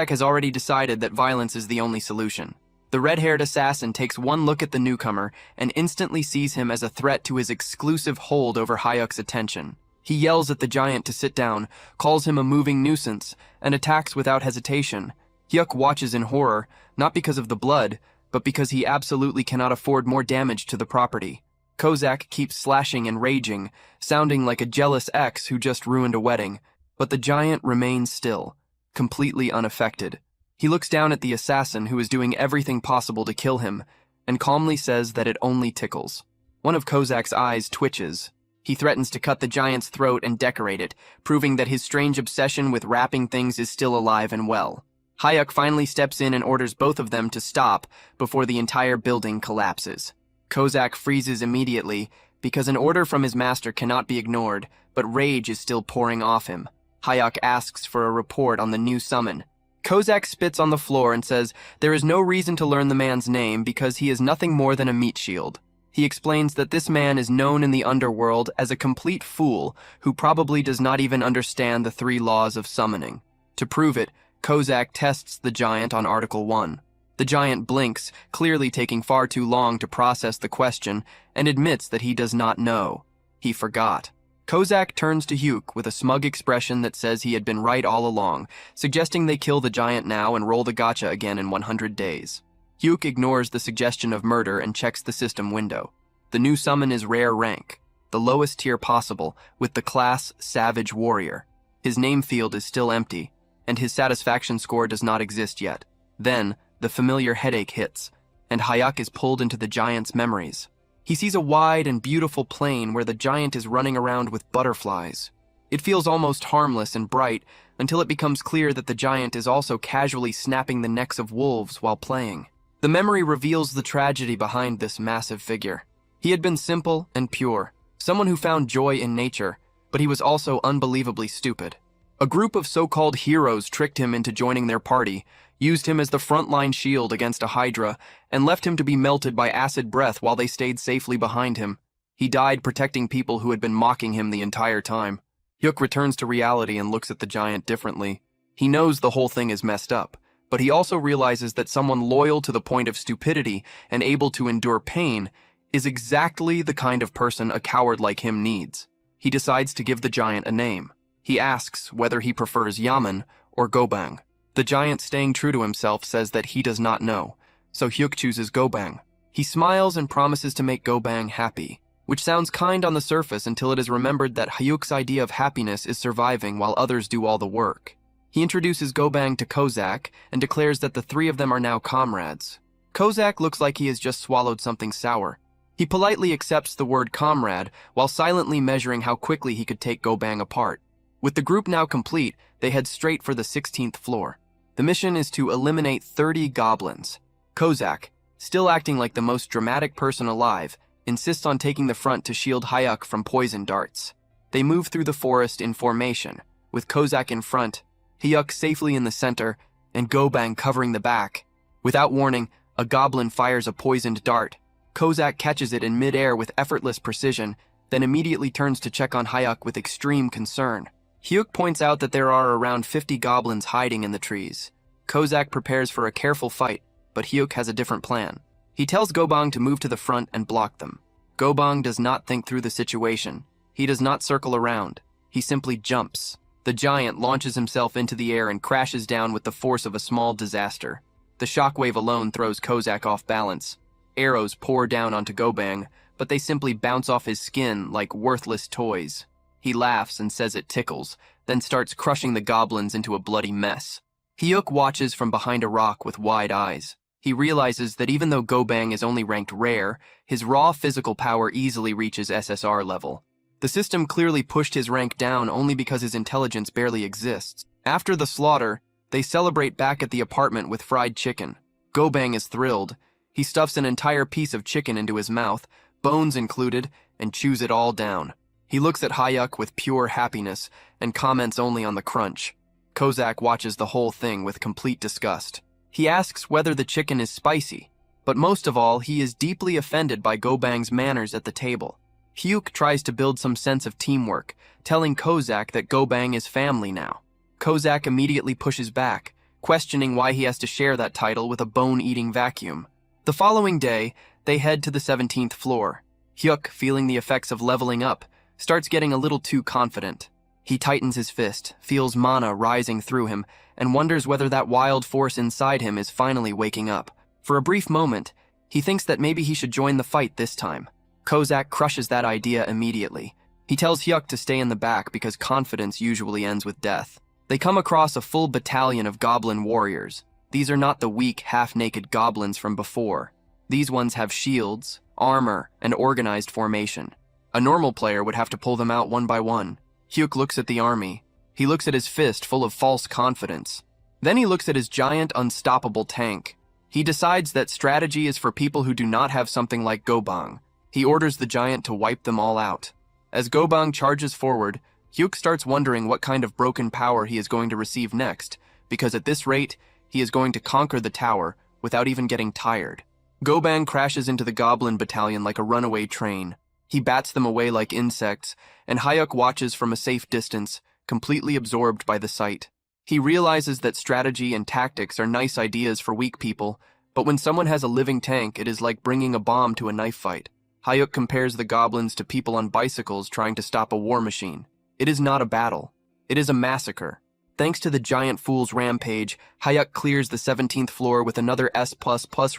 has already decided that violence is the only solution. The red-haired assassin takes one look at the newcomer and instantly sees him as a threat to his exclusive hold over Hyuk's attention. He yells at the giant to sit down, calls him a moving nuisance, and attacks without hesitation. Hyuk watches in horror, not because of the blood, but because he absolutely cannot afford more damage to the property. Kozak keeps slashing and raging, sounding like a jealous ex who just ruined a wedding, but the giant remains still, completely unaffected. He looks down at the assassin who is doing everything possible to kill him, and calmly says that it only tickles. One of Kozak's eyes twitches. He threatens to cut the giant's throat and decorate it, proving that his strange obsession with wrapping things is still alive and well. Hyuk finally steps in and orders both of them to stop before the entire building collapses. Kozak freezes immediately because an order from his master cannot be ignored, but rage is still pouring off him. Hyuk asks for a report on the new summon. Kozak spits on the floor and says there is no reason to learn the man's name because he is nothing more than a meat shield. He explains that this man is known in the underworld as a complete fool who probably does not even understand the 3 laws of summoning. To prove it, Kozak tests the giant on Article 1. The giant blinks, clearly taking far too long to process the question, and admits that he does not know. He forgot. Kozak turns to Hyuk with a smug expression that says he had been right all along, suggesting they kill the giant now and roll the gacha again in 100 days. Hyuk ignores the suggestion of murder and checks the system window. The new summon is rare rank, the lowest tier possible, with the class Savage Warrior. His name field is still empty, and his satisfaction score does not exist yet. Then, the familiar headache hits, and Hyuk is pulled into the giant's memories. He sees a wide and beautiful plain where the giant is running around with butterflies. It feels almost harmless and bright until it becomes clear that the giant is also casually snapping the necks of wolves while playing. The memory reveals the tragedy behind this massive figure. He had been simple and pure, someone who found joy in nature, but he was also unbelievably stupid. A group of so-called heroes tricked him into joining their party, used him as the frontline shield against a hydra, and left him to be melted by acid breath while they stayed safely behind him. He died protecting people who had been mocking him the entire time. Hyuk returns to reality and looks at the giant differently. He knows the whole thing is messed up, but he also realizes that someone loyal to the point of stupidity and able to endure pain is exactly the kind of person a coward like him needs. He decides to give the giant a name. He asks whether he prefers Yaman or Gobang. The giant, staying true to himself, says that he does not know, so Hyuk chooses Gobang. He smiles and promises to make Gobang happy, which sounds kind on the surface until it is remembered that Hyuk's idea of happiness is surviving while others do all the work. He introduces Gobang to Kozak and declares that the 3 of them are now comrades. Kozak looks like he has just swallowed something sour. He politely accepts the word comrade while silently measuring how quickly he could take Gobang apart. With the group now complete, They head straight for the 16th floor. The mission is to eliminate 30 goblins. Kozak, still acting like the most dramatic person alive, insists on taking the front to shield Hyuk from poison darts. They move through the forest in formation, with Kozak in front, Hyuk safely in the center, and Gobang covering the back. Without warning, a goblin fires a poisoned dart. Kozak catches it in midair with effortless precision, then immediately turns to check on Hyuk with extreme concern. Hyuk points out that there are around 50 goblins hiding in the trees. Kozak prepares for a careful fight, but Hyuk has a different plan. He tells Gobang to move to the front and block them. Gobang does not think through the situation. He does not circle around. He simply jumps. The giant launches himself into the air and crashes down with the force of a small disaster. The shockwave alone throws Kozak off balance. Arrows pour down onto Gobang, but they simply bounce off his skin like worthless toys. He laughs and says it tickles, then starts crushing the goblins into a bloody mess. Hyuk watches from behind a rock with wide eyes. He realizes that even though Gobang is only ranked rare, his raw physical power easily reaches SSR level. The system clearly pushed his rank down only because his intelligence barely exists. After the slaughter, they celebrate back at the apartment with fried chicken. Gobang is thrilled. He stuffs an entire piece of chicken into his mouth, bones included, and chews it all down. He looks at Hyuk with pure happiness and comments only on the crunch. Kozak watches the whole thing with complete disgust. He asks whether the chicken is spicy, but most of all, he is deeply offended by Gobang's manners at the table. Hyuk tries to build some sense of teamwork, telling Kozak that Gobang is family now. Kozak immediately pushes back, questioning why he has to share that title with a bone-eating vacuum. The following day, they head to the 17th floor. Hyuk, feeling the effects of leveling up, starts getting a little too confident. He tightens his fist, feels mana rising through him, and wonders whether that wild force inside him is finally waking up. For a brief moment, he thinks that maybe he should join the fight this time. Kozak crushes that idea immediately. He tells Hyuk to stay in the back because confidence usually ends with death. They come across a full battalion of goblin warriors. These are not the weak, half-naked goblins from before. These ones have shields, armor, and organized formation. A normal player would have to pull them out one by one. Hyuk looks at the army. He looks at his fist full of false confidence. Then he looks at his giant, unstoppable tank. He decides that strategy is for people who do not have something like Gobang. He orders the giant to wipe them all out. As Gobang charges forward, Hyuk starts wondering what kind of broken power he is going to receive next, because at this rate, he is going to conquer the tower without even getting tired. Gobang crashes into the goblin battalion like a runaway train. He bats them away like insects, and Hyuk watches from a safe distance, completely absorbed by the sight. He realizes that strategy and tactics are nice ideas for weak people, but when someone has a living tank, it is like bringing a bomb to a knife fight. Hyuk compares the goblins to people on bicycles trying to stop a war machine. It is not a battle. It is a massacre. Thanks to the giant fool's rampage, Hyuk clears the 17th floor with another S++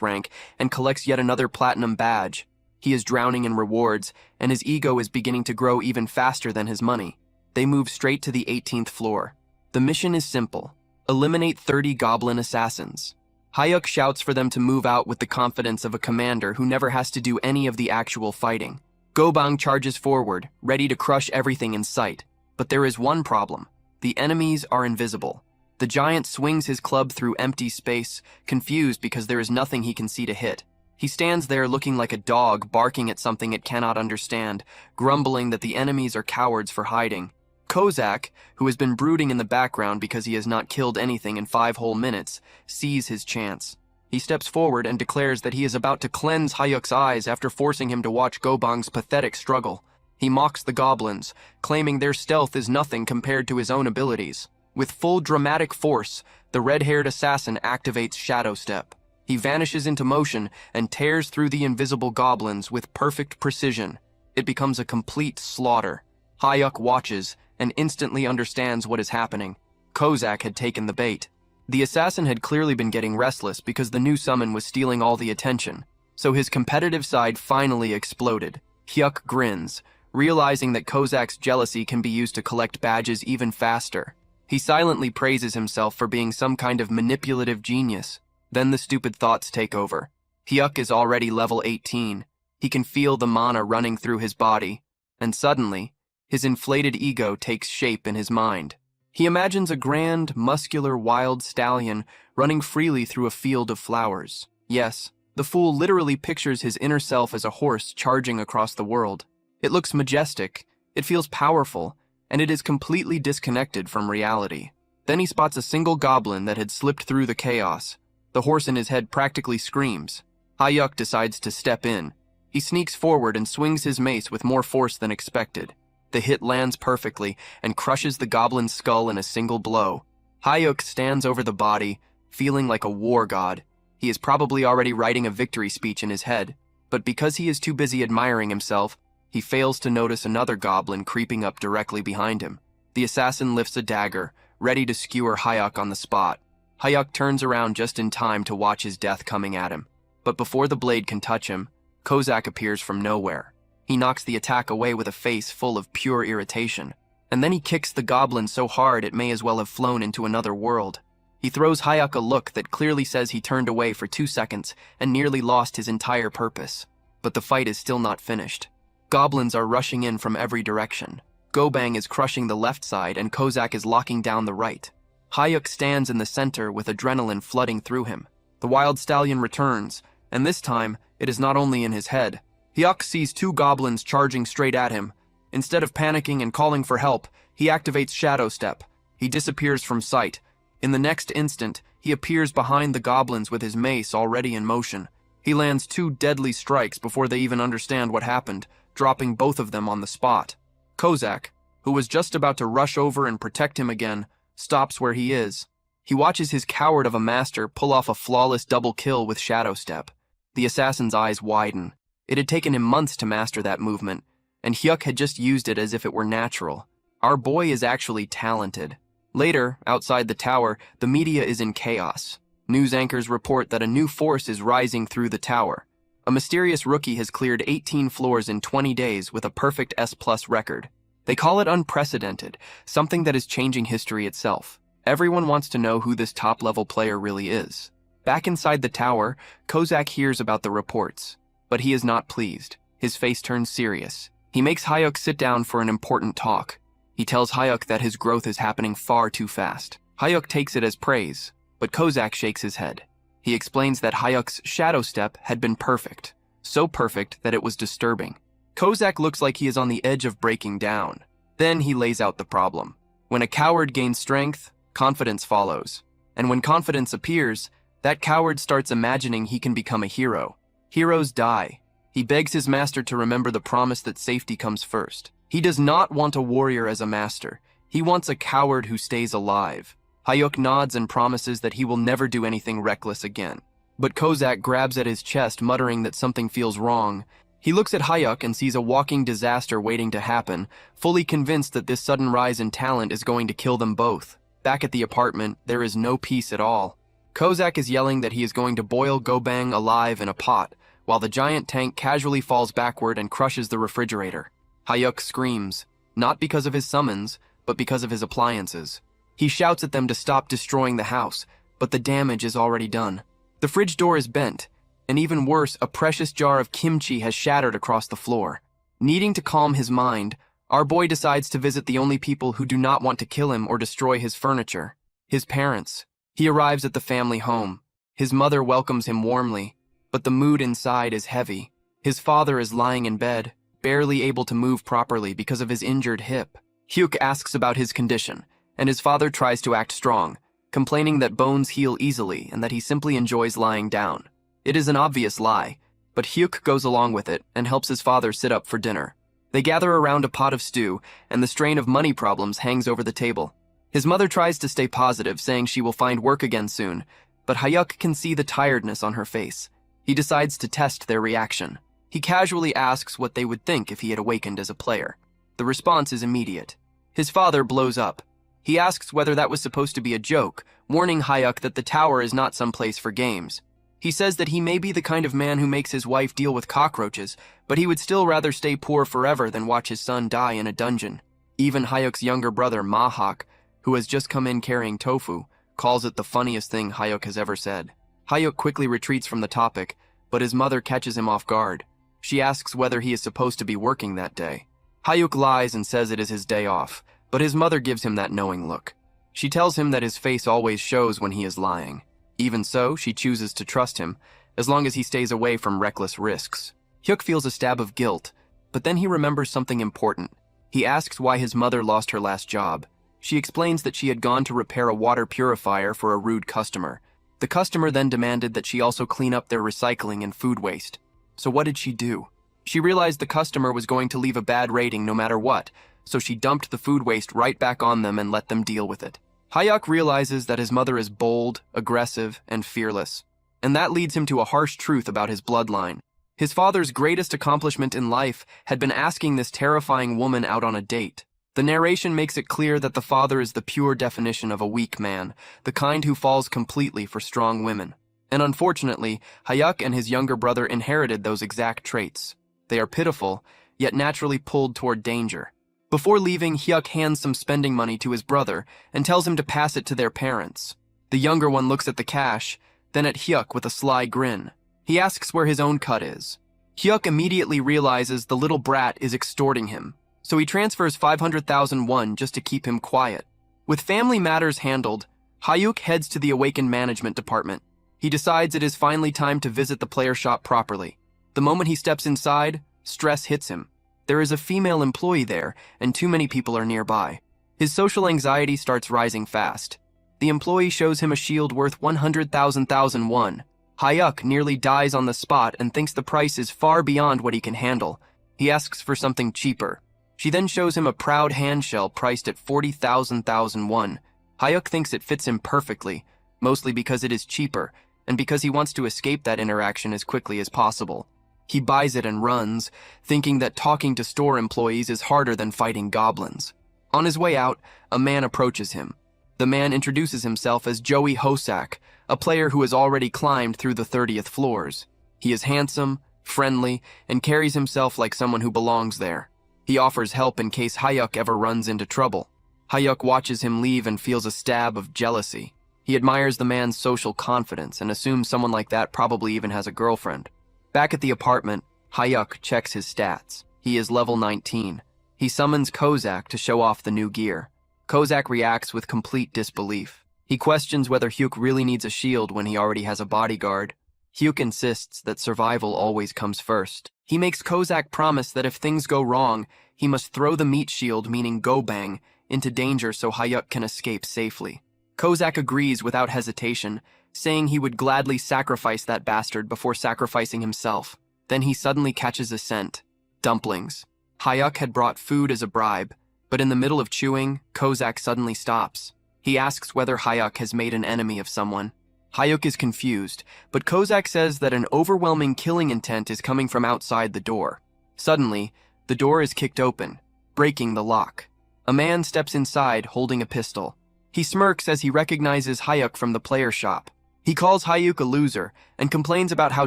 rank and collects yet another platinum badge. He is drowning in rewards, and his ego is beginning to grow even faster than his money. They move straight to the 18th floor. The mission is simple. Eliminate 30 goblin assassins. Hyuk shouts for them to move out with the confidence of a commander who never has to do any of the actual fighting. Gobang charges forward, ready to crush everything in sight. But there is one problem. The enemies are invisible. The giant swings his club through empty space, confused because there is nothing he can see to hit. He stands there looking like a dog barking at something it cannot understand, grumbling that the enemies are cowards for hiding. Kozak, who has been brooding in the background because he has not killed anything in 5 whole minutes, sees his chance. He steps forward and declares that he is about to cleanse Hyuk's eyes after forcing him to watch Gobang's pathetic struggle. He mocks the goblins, claiming their stealth is nothing compared to his own abilities. With full dramatic force, the red-haired assassin activates Shadow Step. He vanishes into motion and tears through the invisible goblins with perfect precision. It becomes a complete slaughter. Hyuk watches and instantly understands what is happening. Kozak had taken the bait. The assassin had clearly been getting restless because the new summon was stealing all the attention, so his competitive side finally exploded. Hyuk grins, realizing that Kozak's jealousy can be used to collect badges even faster. He silently praises himself for being some kind of manipulative genius. Then the stupid thoughts take over. Hyuk is already level 18. He can feel the mana running through his body, and suddenly, his inflated ego takes shape in his mind. He imagines a grand, muscular, wild stallion running freely through a field of flowers. Yes, the fool literally pictures his inner self as a horse charging across the world. It looks majestic, it feels powerful, and it is completely disconnected from reality. Then he spots a single goblin that had slipped through the chaos. The horse in his head practically screams. Hyuk decides to step in. He sneaks forward and swings his mace with more force than expected. The hit lands perfectly and crushes the goblin's skull in a single blow. Hyuk stands over the body, feeling like a war god. He is probably already writing a victory speech in his head, but because he is too busy admiring himself, he fails to notice another goblin creeping up directly behind him. The assassin lifts a dagger, ready to skewer Hyuk on the spot. Hyuk turns around just in time to watch his death coming at him. But before the blade can touch him, Kozak appears from nowhere. He knocks the attack away with a face full of pure irritation, and then he kicks the goblin so hard it may as well have flown into another world. He throws Hyuk a look that clearly says he turned away for 2 seconds and nearly lost his entire purpose. But the fight is still not finished. Goblins are rushing in from every direction. Gobang is crushing the left side and Kozak is locking down the right. Hyuk stands in the center with adrenaline flooding through him. The wild stallion returns, and this time, it is not only in his head. Hyuk sees 2 goblins charging straight at him. Instead of panicking and calling for help, he activates Shadow Step. He disappears from sight. In the next instant, he appears behind the goblins with his mace already in motion. He lands 2 deadly strikes before they even understand what happened, dropping both of them on the spot. Kozak, who was just about to rush over and protect him again, stops where he is. He watches his coward of a master pull off a flawless double kill with Shadow Step. The assassin's eyes widen. It had taken him months to master that movement, and Hyuk had just used it as if it were natural. Our boy is actually talented. Later, outside the tower, the media is in chaos. News anchors report that a new force is rising through the tower. A mysterious rookie has cleared 18 floors in 20 days with a perfect S+ record. They call it unprecedented, something that is changing history itself. Everyone wants to know who this top-level player really is. Back inside the tower, Kozak hears about the reports, but he is not pleased. His face turns serious. He makes Hyuk sit down for an important talk. He tells Hyuk that his growth is happening far too fast. Hyuk takes it as praise, but Kozak shakes his head. He explains that Hyuk's Shadow Step had been perfect, so perfect that it was disturbing. Kozak looks like he is on the edge of breaking down. Then he lays out the problem. When a coward gains strength, confidence follows. And when confidence appears, that coward starts imagining he can become a hero. Heroes die. He begs his master to remember the promise that safety comes first. He does not want a warrior as a master. He wants a coward who stays alive. Hyuk nods and promises that he will never do anything reckless again. But Kozak grabs at his chest, muttering that something feels wrong. He looks at Hyuk and sees a walking disaster waiting to happen, fully convinced that this sudden rise in talent is going to kill them both. Back at the apartment, there is no peace at all. Kozak is yelling that he is going to boil Gobang alive in a pot, while the giant tank casually falls backward and crushes the refrigerator. Hyuk screams, not because of his summons, but because of his appliances. He shouts at them to stop destroying the house, but the damage is already done. The fridge door is bent, and even worse, a precious jar of kimchi has shattered across the floor. Needing to calm his mind, our boy decides to visit the only people who do not want to kill him or destroy his furniture: his parents. He arrives at the family home. His mother welcomes him warmly, but the mood inside is heavy. His father is lying in bed, barely able to move properly because of his injured hip. Hyuk asks about his condition, and his father tries to act strong, complaining that bones heal easily and that he simply enjoys lying down. It is an obvious lie, but Hyuk goes along with it and helps his father sit up for dinner. They gather around a pot of stew, and the strain of money problems hangs over the table. His mother tries to stay positive, saying she will find work again soon, but Hyuk can see the tiredness on her face. He decides to test their reaction. He casually asks what they would think if he had awakened as a player. The response is immediate. His father blows up. He asks whether that was supposed to be a joke, warning Hyuk that the tower is not some place for games. He says that he may be the kind of man who makes his wife deal with cockroaches, but he would still rather stay poor forever than watch his son die in a dungeon. Even Hyuk's younger brother, Mahak, who has just come in carrying tofu, calls it the funniest thing Hyuk has ever said. Hyuk quickly retreats from the topic, but his mother catches him off guard. She asks whether he is supposed to be working that day. Hyuk lies and says it is his day off, but his mother gives him that knowing look. She tells him that his face always shows when he is lying. Even so, she chooses to trust him, as long as he stays away from reckless risks. Hyuk feels a stab of guilt, but then he remembers something important. He asks why his mother lost her last job. She explains that she had gone to repair a water purifier for a rude customer. The customer then demanded that she also clean up their recycling and food waste. So what did she do? She realized the customer was going to leave a bad rating no matter what, so she dumped the food waste right back on them and let them deal with it. Hyuk realizes that his mother is bold, aggressive, and fearless, and that leads him to a harsh truth about his bloodline. His father's greatest accomplishment in life had been asking this terrifying woman out on a date. The narration makes it clear that the father is the pure definition of a weak man, the kind who falls completely for strong women. And unfortunately, Hyuk and his younger brother inherited those exact traits. They are pitiful, yet naturally pulled toward danger. Before leaving, Hyuk hands some spending money to his brother and tells him to pass it to their parents. The younger one looks at the cash, then at Hyuk with a sly grin. He asks where his own cut is. Hyuk immediately realizes the little brat is extorting him, so he transfers 500,000 won just to keep him quiet. With family matters handled, Hyuk heads to the awakened management department. He decides it is finally time to visit the player shop properly. The moment he steps inside, stress hits him. There is a female employee there, and too many people are nearby. His social anxiety starts rising fast. The employee shows him a shield worth 100,000 won. Hyuk nearly dies on the spot and thinks the price is far beyond what he can handle. He asks for something cheaper. She then shows him a proud handshell priced at 40,000 won. Hyuk thinks it fits him perfectly, mostly because it is cheaper, and because he wants to escape that interaction as quickly as possible. He buys it and runs, thinking that talking to store employees is harder than fighting goblins. On his way out, a man approaches him. The man introduces himself as Joey Hosak, a player who has already climbed through the 30th floors. He is handsome, friendly, and carries himself like someone who belongs there. He offers help in case Hyuk ever runs into trouble. Hyuk watches him leave and feels a stab of jealousy. He admires the man's social confidence and assumes someone like that probably even has a girlfriend. Back at the apartment, Hyuk checks his stats. He is level 19. He summons Kozak to show off the new gear. Kozak reacts with complete disbelief. He questions whether Hyuk really needs a shield when he already has a bodyguard. Hyuk insists that survival always comes first. He makes Kozak promise that if things go wrong, he must throw the meat shield, meaning go bang, into danger so Hyuk can escape safely. Kozak agrees without hesitation, saying he would gladly sacrifice that bastard before sacrificing himself. Then he suddenly catches a scent. Dumplings. Hyuk had brought food as a bribe, but in the middle of chewing, Kozak suddenly stops. He asks whether Hyuk has made an enemy of someone. Hyuk is confused, but Kozak says that an overwhelming killing intent is coming from outside the door. Suddenly, the door is kicked open, breaking the lock. A man steps inside holding a pistol. He smirks as he recognizes Hyuk from the player shop. He calls Hyuk a loser and complains about how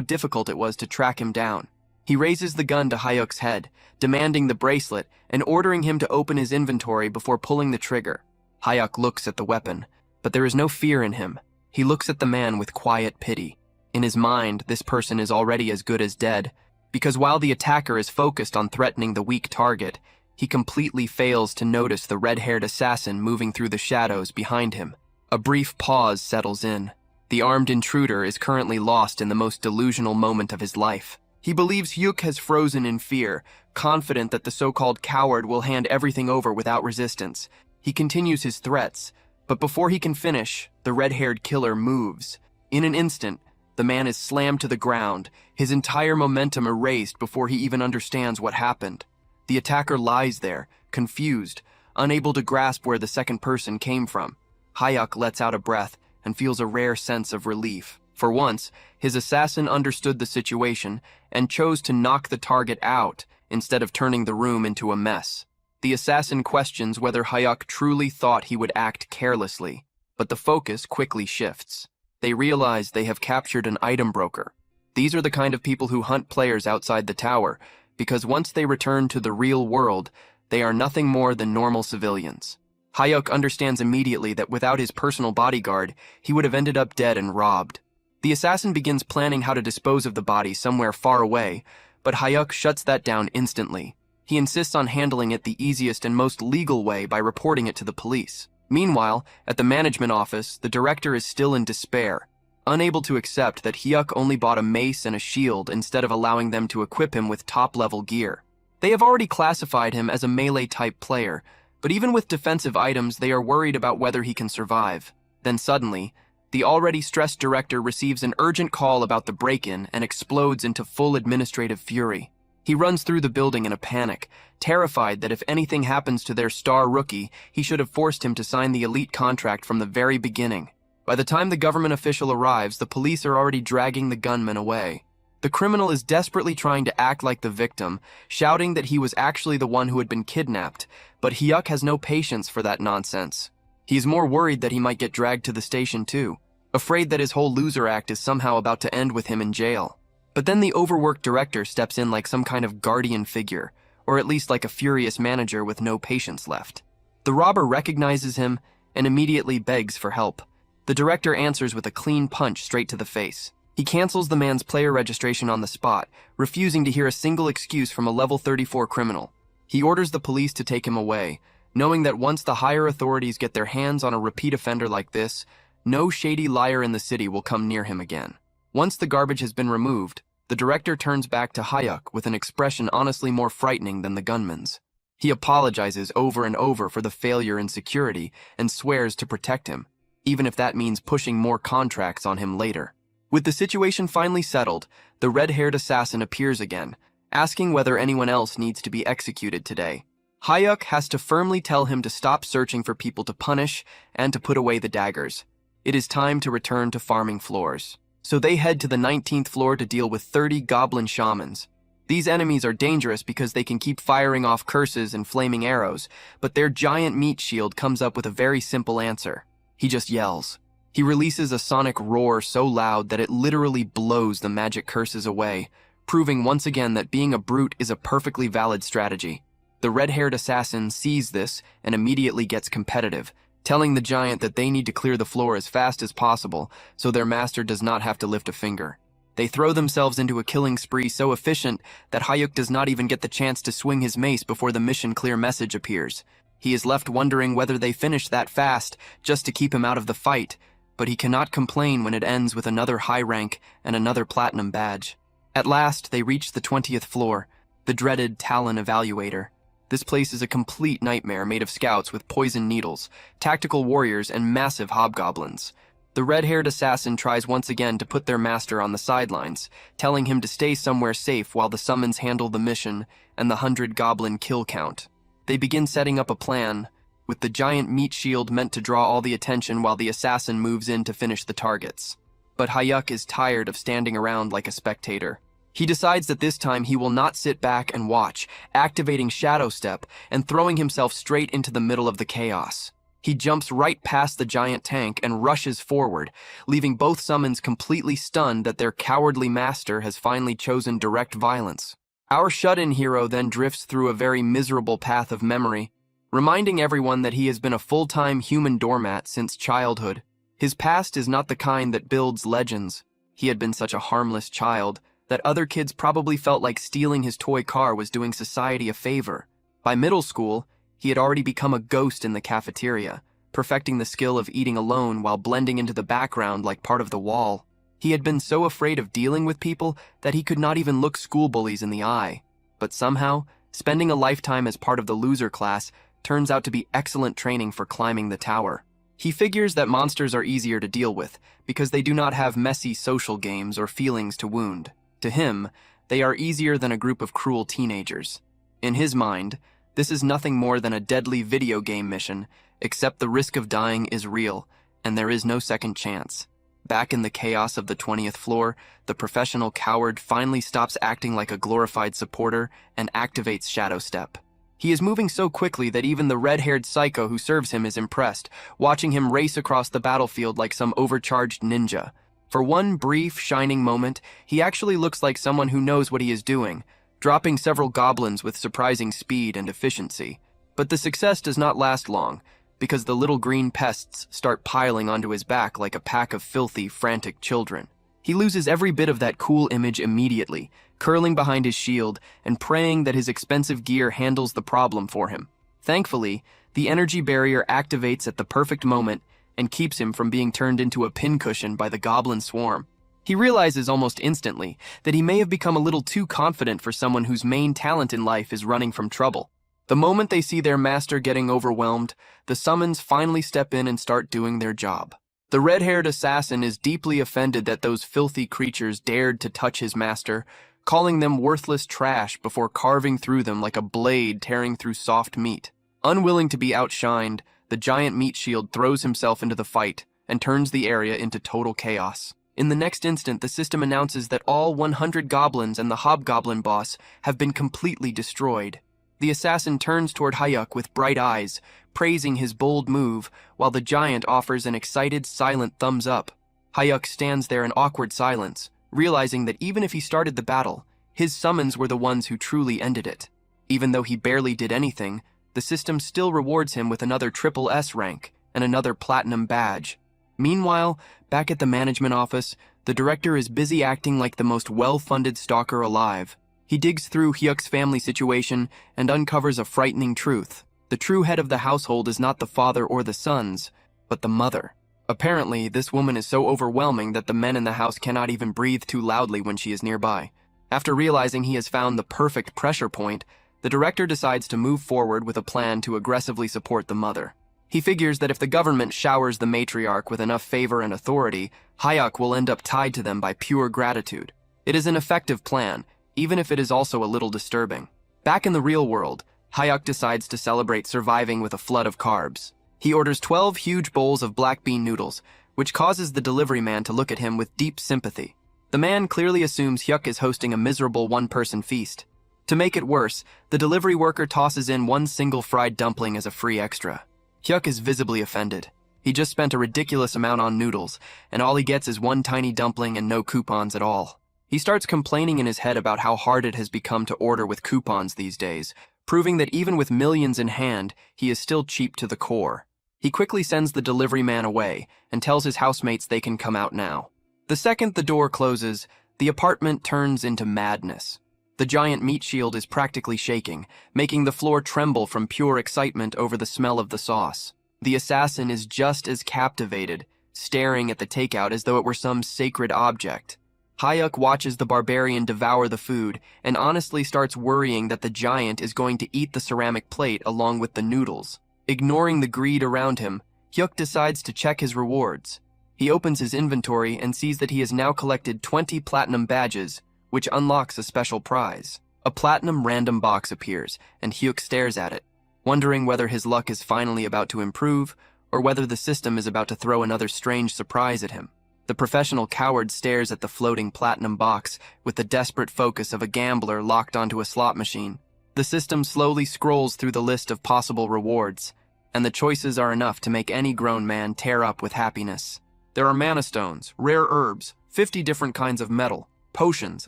difficult it was to track him down. He raises the gun to Hyuk's head, demanding the bracelet and ordering him to open his inventory before pulling the trigger. Hyuk looks at the weapon, but there is no fear in him. He looks at the man with quiet pity. In his mind, this person is already as good as dead, because while the attacker is focused on threatening the weak target, he completely fails to notice the red-haired assassin moving through the shadows behind him. A brief pause settles in. The armed intruder is currently lost in the most delusional moment of his life. He believes Hyuk has frozen in fear, confident that the so-called coward will hand everything over without resistance. He continues his threats, but before he can finish, the red-haired killer moves. In an instant, the man is slammed to the ground, his entire momentum erased before he even understands what happened. The attacker lies there, confused, unable to grasp where the second person came from. Hyuk lets out a breath and feels a rare sense of relief. For once, his assassin understood the situation and chose to knock the target out instead of turning the room into a mess. The assassin questions whether Hyuk truly thought he would act carelessly, but the focus quickly shifts. They realize they have captured an item broker. These are the kind of people who hunt players outside the tower, because once they return to the real world, they are nothing more than normal civilians. Hyuk understands immediately that without his personal bodyguard, he would have ended up dead and robbed. The assassin begins planning how to dispose of the body somewhere far away, but Hyuk shuts that down instantly. He insists on handling it the easiest and most legal way by reporting it to the police. Meanwhile, at the management office, the director is still in despair, unable to accept that Hyuk only bought a mace and a shield instead of allowing them to equip him with top-level gear. They have already classified him as a melee-type player, but even with defensive items, they are worried about whether he can survive. Then suddenly, the already stressed director receives an urgent call about the break-in and explodes into full administrative fury. He runs through the building in a panic, terrified that if anything happens to their star rookie, he should have forced him to sign the elite contract from the very beginning. By the time the government official arrives, the police are already dragging the gunman away. The criminal is desperately trying to act like the victim, shouting that he was actually the one who had been kidnapped, but Hyuk has no patience for that nonsense. He is more worried that he might get dragged to the station too, afraid that his whole loser act is somehow about to end with him in jail. But then the overworked director steps in like some kind of guardian figure, or at least like a furious manager with no patience left. The robber recognizes him and immediately begs for help. The director answers with a clean punch straight to the face. He cancels the man's player registration on the spot, refusing to hear a single excuse from a level 34 criminal. He orders the police to take him away, knowing that once the higher authorities get their hands on a repeat offender like this, no shady liar in the city will come near him again. Once the garbage has been removed, the director turns back to Hyuk with an expression honestly more frightening than the gunman's. He apologizes over and over for the failure in security and swears to protect him, even if that means pushing more contracts on him later. With the situation finally settled, the red-haired assassin appears again, asking whether anyone else needs to be executed today. Hyuk has to firmly tell him to stop searching for people to punish and to put away the daggers. It is time to return to farming floors. So they head to the 19th floor to deal with 30 goblin shamans. These enemies are dangerous because they can keep firing off curses and flaming arrows, but their giant meat shield comes up with a very simple answer. He just yells. He releases a sonic roar so loud that it literally blows the magic curses away, proving once again that being a brute is a perfectly valid strategy. The red-haired assassin sees this and immediately gets competitive, telling the giant that they need to clear the floor as fast as possible so their master does not have to lift a finger. They throw themselves into a killing spree so efficient that Hyuk does not even get the chance to swing his mace before the mission clear message appears. He is left wondering whether they finished that fast just to keep him out of the fight, but he cannot complain when it ends with another high rank and another platinum badge. At last, they reach the 20th floor, the dreaded Talon Evaluator. This place is a complete nightmare made of scouts with poison needles, tactical warriors, and massive hobgoblins. The red-haired assassin tries once again to put their master on the sidelines, telling him to stay somewhere safe while the summons handle the mission and the 100 goblin kill count. They begin setting up a plan, with the giant meat shield meant to draw all the attention while the assassin moves in to finish the targets. But Hyuk is tired of standing around like a spectator. He decides that this time he will not sit back and watch, activating Shadow Step and throwing himself straight into the middle of the chaos. He jumps right past the giant tank and rushes forward, leaving both summons completely stunned that their cowardly master has finally chosen direct violence. Our shut-in hero then drifts through a very miserable path of memory, reminding everyone that he has been a full-time human doormat since childhood. His past is not the kind that builds legends. He had been such a harmless child that other kids probably felt like stealing his toy car was doing society a favor. By middle school, he had already become a ghost in the cafeteria, perfecting the skill of eating alone while blending into the background like part of the wall. He had been so afraid of dealing with people that he could not even look school bullies in the eye. But somehow, spending a lifetime as part of the loser class turns out to be excellent training for climbing the tower. He figures that monsters are easier to deal with because they do not have messy social games or feelings to wound. To him, they are easier than a group of cruel teenagers. In his mind, this is nothing more than a deadly video game mission, except the risk of dying is real, and there is no second chance. Back in the chaos of the 20th floor, the professional coward finally stops acting like a glorified supporter and activates Shadow Step. He is moving so quickly that even the red-haired psycho who serves him is impressed, watching him race across the battlefield like some overcharged ninja. For one brief, shining moment, he actually looks like someone who knows what he is doing, dropping several goblins with surprising speed and efficiency. But the success does not last long, because the little green pests start piling onto his back like a pack of filthy, frantic children. He loses every bit of that cool image immediately, curling behind his shield and praying that his expensive gear handles the problem for him. Thankfully, the energy barrier activates at the perfect moment and keeps him from being turned into a pincushion by the goblin swarm. He realizes almost instantly that he may have become a little too confident for someone whose main talent in life is running from trouble. The moment they see their master getting overwhelmed, the summons finally step in and start doing their job. The red-haired assassin is deeply offended that those filthy creatures dared to touch his master, calling them worthless trash before carving through them like a blade tearing through soft meat. Unwilling to be outshined, the giant meat shield throws himself into the fight and turns the area into total chaos. In the next instant, the system announces that all 100 goblins and the hobgoblin boss have been completely destroyed. The assassin turns toward Hayuk with bright eyes, praising his bold move, while the giant offers an excited, silent thumbs up. Hayuk stands there in awkward silence, realizing that even if he started the battle, his summons were the ones who truly ended it. Even though he barely did anything, the system still rewards him with another triple S rank and another platinum badge. Meanwhile, back at the management office, the director is busy acting like the most well-funded stalker alive. He digs through Hyuk's family situation and uncovers a frightening truth. The true head of the household is not the father or the sons, but the mother. Apparently, this woman is so overwhelming that the men in the house cannot even breathe too loudly when she is nearby. After realizing he has found the perfect pressure point, the director decides to move forward with a plan to aggressively support the mother. He figures that if the government showers the matriarch with enough favor and authority, Hayuk will end up tied to them by pure gratitude. It is an effective plan, even if it is also a little disturbing. Back in the real world, Hayuk decides to celebrate surviving with a flood of carbs. He orders 12 huge bowls of black bean noodles, which causes the delivery man to look at him with deep sympathy. The man clearly assumes Hyuk is hosting a miserable one-person feast. To make it worse, the delivery worker tosses in one single fried dumpling as a free extra. Hyuk is visibly offended. He just spent a ridiculous amount on noodles, and all he gets is one tiny dumpling and no coupons at all. He starts complaining in his head about how hard it has become to order with coupons these days, proving that even with millions in hand, he is still cheap to the core. He quickly sends the delivery man away and tells his housemates they can come out now. The second the door closes, the apartment turns into madness. The giant meat shield is practically shaking, making the floor tremble from pure excitement over the smell of the sauce. The assassin is just as captivated, staring at the takeout as though it were some sacred object. Hayuk watches the barbarian devour the food and honestly starts worrying that the giant is going to eat the ceramic plate along with the noodles. Ignoring the greed around him, Hyuk decides to check his rewards. He opens his inventory and sees that he has now collected 20 platinum badges, which unlocks a special prize. A platinum random box appears, and Hyuk stares at it, wondering whether his luck is finally about to improve or whether the system is about to throw another strange surprise at him. The professional coward stares at the floating platinum box with the desperate focus of a gambler locked onto a slot machine. The system slowly scrolls through the list of possible rewards, and the choices are enough to make any grown man tear up with happiness. There are mana stones, rare herbs, 50 different kinds of metal, potions,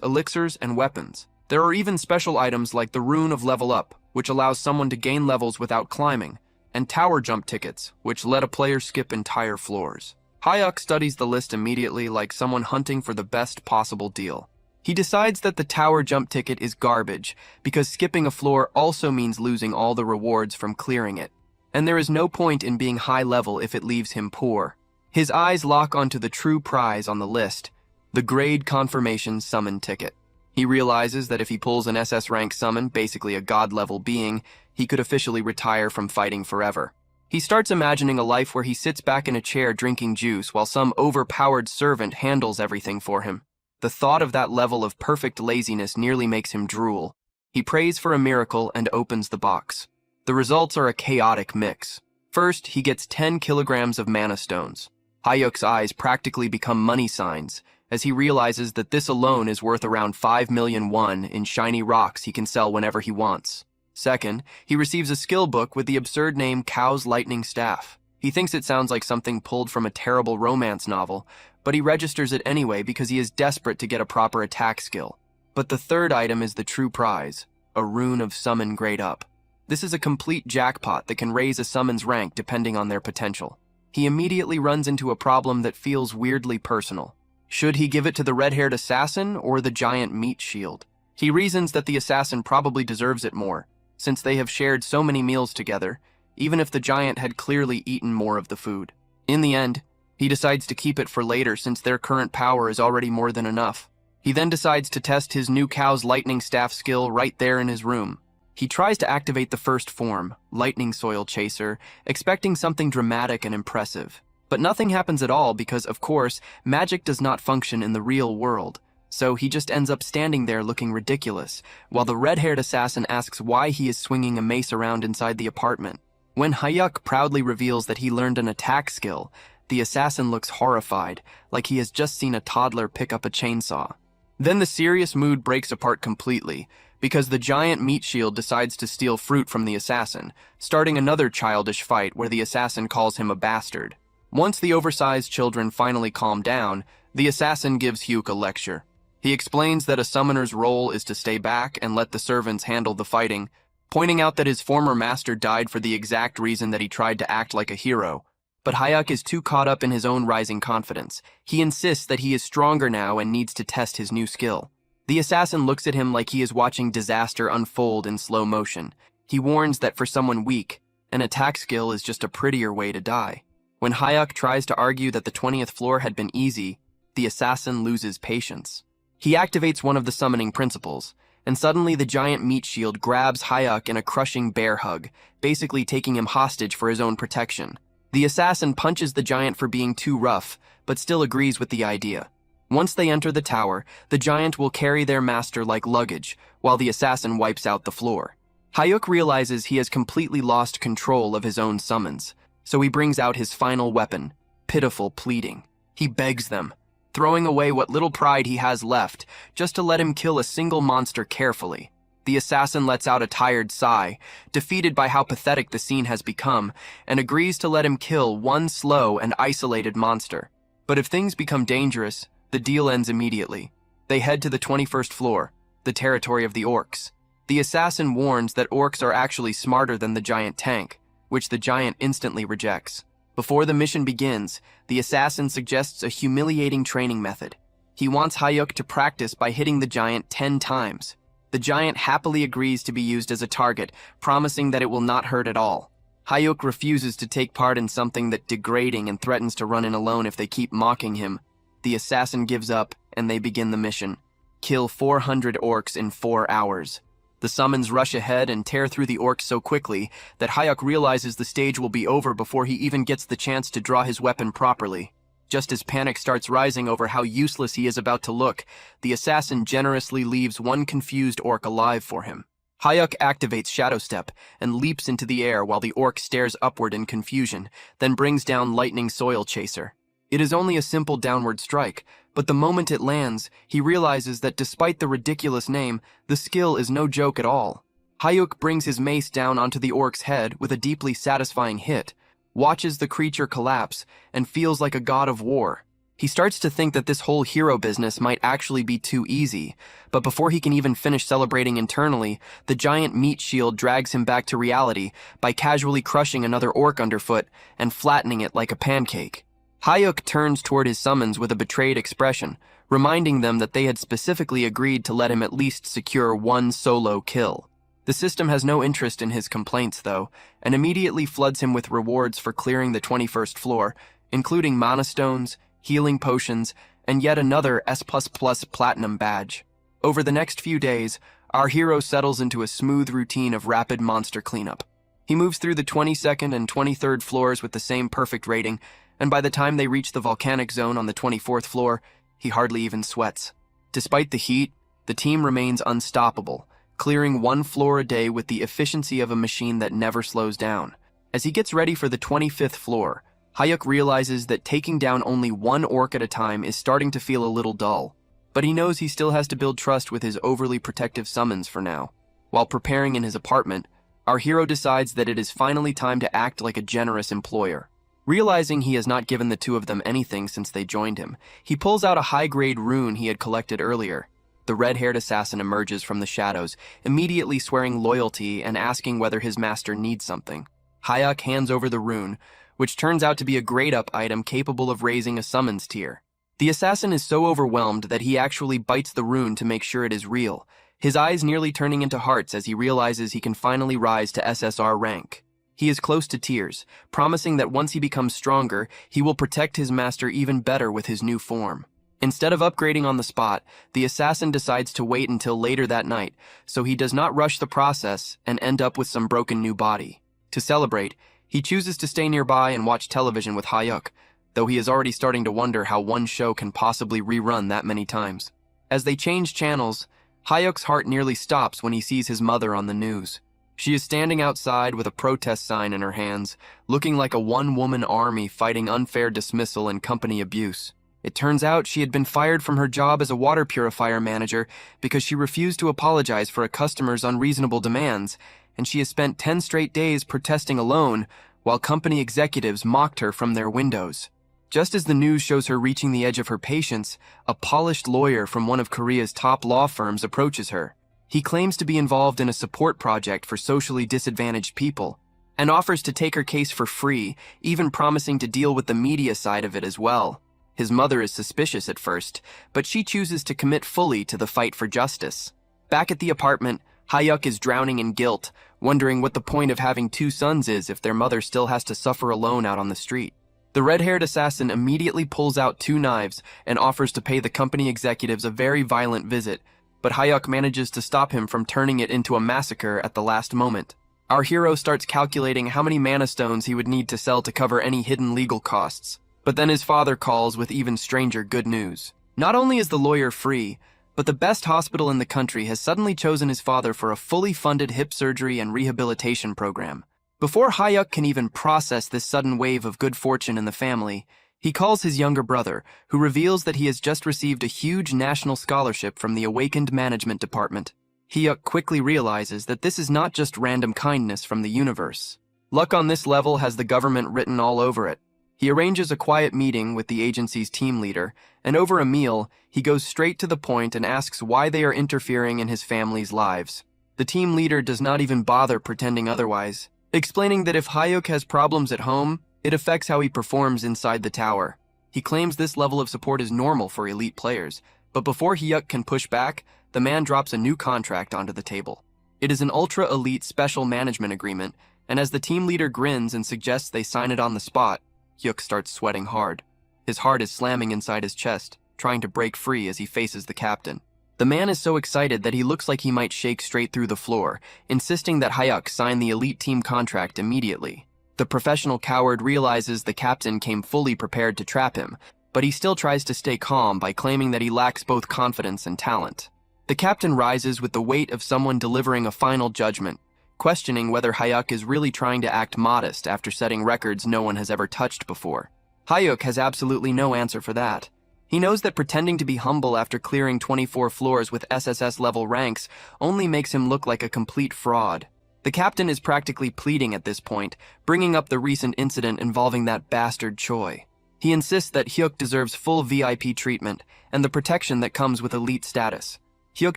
elixirs, and weapons. There are even special items like the Rune of Level Up, which allows someone to gain levels without climbing, and tower jump tickets, which let a player skip entire floors. Hayuk studies the list immediately like someone hunting for the best possible deal. He decides that the tower jump ticket is garbage, because skipping a floor also means losing all the rewards from clearing it. And there is no point in being high level if it leaves him poor. His eyes lock onto the true prize on the list, the Grade Confirmation Summon ticket. He realizes that if he pulls an SS rank summon, basically a god-level being, he could officially retire from fighting forever. He starts imagining a life where he sits back in a chair drinking juice while some overpowered servant handles everything for him. The thought of that level of perfect laziness nearly makes him drool. He prays for a miracle and opens the box. The results are a chaotic mix. First, he gets 10 kilograms of mana stones. Hayuk's eyes practically become money signs, as he realizes that this alone is worth around 5 million won in shiny rocks he can sell whenever he wants. Second, he receives a skill book with the absurd name Cow's Lightning Staff. He thinks it sounds like something pulled from a terrible romance novel, but he registers it anyway because he is desperate to get a proper attack skill. But the third item is the true prize, a Rune of Summon Grade Up. This is a complete jackpot that can raise a summon's rank depending on their potential. He immediately runs into a problem that feels weirdly personal. Should he give it to the red-haired assassin or the giant meat shield? He reasons that the assassin probably deserves it more, since they have shared so many meals together, even if the giant had clearly eaten more of the food. In the end, he decides to keep it for later since their current power is already more than enough. He then decides to test his new cow's lightning staff skill right there in his room. He tries to activate the first form, Lightning Soil Chaser, expecting something dramatic and impressive. But nothing happens at all because, of course, magic does not function in the real world. So he just ends up standing there looking ridiculous, while the red-haired assassin asks why he is swinging a mace around inside the apartment. When Hayuk proudly reveals that he learned an attack skill, the assassin looks horrified, like he has just seen a toddler pick up a chainsaw. Then the serious mood breaks apart completely, because the giant meat shield decides to steal fruit from the assassin, starting another childish fight where the assassin calls him a bastard. Once the oversized children finally calm down, the assassin gives Hyuk a lecture. He explains that a summoner's role is to stay back and let the servants handle the fighting, pointing out that his former master died for the exact reason that he tried to act like a hero. But Hayuk is too caught up in his own rising confidence. He insists that he is stronger now and needs to test his new skill. The assassin looks at him like he is watching disaster unfold in slow motion. He warns that for someone weak, an attack skill is just a prettier way to die. When Hayuk tries to argue that the 20th floor had been easy, the assassin loses patience. He activates one of the summoning principles, and suddenly the giant meat shield grabs Hayuk in a crushing bear hug, basically taking him hostage for his own protection. The assassin punches the giant for being too rough, but still agrees with the idea. Once they enter the tower, the giant will carry their master like luggage, while the assassin wipes out the floor. Hayuk realizes he has completely lost control of his own summons, so he brings out his final weapon, pitiful pleading. He begs them, throwing away what little pride he has left, just to let him kill a single monster carefully. The assassin lets out a tired sigh, defeated by how pathetic the scene has become, and agrees to let him kill one slow and isolated monster. But if things become dangerous, the deal ends immediately. They head to the 21st floor, the territory of the orcs. The assassin warns that orcs are actually smarter than the giant tank, which the giant instantly rejects. Before the mission begins, the assassin suggests a humiliating training method. He wants Hayuk to practice by hitting the giant 10 times. The giant happily agrees to be used as a target, promising that it will not hurt at all. Hayuk refuses to take part in something that's degrading and threatens to run in alone if they keep mocking him. The assassin gives up, and they begin the mission. Kill 400 orcs in 4 hours. The summons rush ahead and tear through the orcs so quickly that Hayuk realizes the stage will be over before he even gets the chance to draw his weapon properly. Just as panic starts rising over how useless he is about to look, the assassin generously leaves one confused orc alive for him. Hayuk activates Shadow Step and leaps into the air while the orc stares upward in confusion, then brings down Lightning Soil Chaser. It is only a simple downward strike, but the moment it lands, he realizes that despite the ridiculous name, the skill is no joke at all. Hayuk brings his mace down onto the orc's head with a deeply satisfying hit, watches the creature collapse, and feels like a god of war. He starts to think that this whole hero business might actually be too easy, but before he can even finish celebrating internally, the giant meat shield drags him back to reality by casually crushing another orc underfoot and flattening it like a pancake. Hayuk turns toward his summons with a betrayed expression, reminding them that they had specifically agreed to let him at least secure one solo kill. The system has no interest in his complaints, though, and immediately floods him with rewards for clearing the 21st floor, including mana stones, healing potions, and yet another S++ platinum badge. Over the next few days, our hero settles into a smooth routine of rapid monster cleanup. He moves through the 22nd and 23rd floors with the same perfect rating, and by the time they reach the volcanic zone on the 24th floor, he hardly even sweats. Despite the heat, the team remains unstoppable, clearing one floor a day with the efficiency of a machine that never slows down. As he gets ready for the 25th floor, Hayuk realizes that taking down only one orc at a time is starting to feel a little dull, but he knows he still has to build trust with his overly protective summons for now. While preparing in his apartment, our hero decides that it is finally time to act like a generous employer. Realizing he has not given the two of them anything since they joined him, he pulls out a high-grade rune he had collected earlier. The red-haired assassin emerges from the shadows, immediately swearing loyalty and asking whether his master needs something. Hayuk hands over the rune, which turns out to be a grade-up item capable of raising a summons tier. The assassin is so overwhelmed that he actually bites the rune to make sure it is real, his eyes nearly turning into hearts as he realizes he can finally rise to SSR rank. He is close to tears, promising that once he becomes stronger, he will protect his master even better with his new form. Instead of upgrading on the spot, the assassin decides to wait until later that night, so he does not rush the process and end up with some broken new body. To celebrate, he chooses to stay nearby and watch television with Hyuk, though he is already starting to wonder how one show can possibly rerun that many times. As they change channels, Hyuk's heart nearly stops when he sees his mother on the news. She is standing outside with a protest sign in her hands, looking like a one-woman army fighting unfair dismissal and company abuse. It turns out she had been fired from her job as a water purifier manager because she refused to apologize for a customer's unreasonable demands, and she has spent 10 straight days protesting alone while company executives mocked her from their windows. Just as the news shows her reaching the edge of her patience, a polished lawyer from one of Korea's top law firms approaches her. He claims to be involved in a support project for socially disadvantaged people and offers to take her case for free, even promising to deal with the media side of it as well. His mother is suspicious at first, but she chooses to commit fully to the fight for justice. Back at the apartment, Hyuk is drowning in guilt, wondering what the point of having two sons is if their mother still has to suffer alone out on the street. The red-haired assassin immediately pulls out 2 knives and offers to pay the company executives a very violent visit, but Hyuk manages to stop him from turning it into a massacre at the last moment. Our hero starts calculating how many mana stones he would need to sell to cover any hidden legal costs. But then his father calls with even stranger good news. Not only is the lawyer free, but the best hospital in the country has suddenly chosen his father for a fully funded hip surgery and rehabilitation program. Before Hyuk can even process this sudden wave of good fortune in the family, he calls his younger brother, who reveals that he has just received a huge national scholarship from the Awakened Management Department. Hyuk quickly realizes that this is not just random kindness from the universe. Luck on this level has the government written all over it. He arranges a quiet meeting with the agency's team leader, and over a meal, he goes straight to the point and asks why they are interfering in his family's lives. The team leader does not even bother pretending otherwise, explaining that if Hyuk has problems at home, it affects how he performs inside the tower. He claims this level of support is normal for elite players, but before Hyuk can push back, the man drops a new contract onto the table. It is an ultra-elite special management agreement, and as the team leader grins and suggests they sign it on the spot, Hyuk starts sweating hard. His heart is slamming inside his chest, trying to break free as he faces the captain. The man is so excited that he looks like he might shake straight through the floor, insisting that Hyuk sign the elite team contract immediately. The professional coward realizes the captain came fully prepared to trap him, but he still tries to stay calm by claiming that he lacks both confidence and talent. The captain rises with the weight of someone delivering a final judgment, questioning whether Hyuk is really trying to act modest after setting records no one has ever touched before. Hyuk has absolutely no answer for that. He knows that pretending to be humble after clearing 24 floors with SSS-level ranks only makes him look like a complete fraud. The captain is practically pleading at this point, bringing up the recent incident involving that bastard Choi. He insists that Hyuk deserves full VIP treatment and the protection that comes with elite status. Hyuk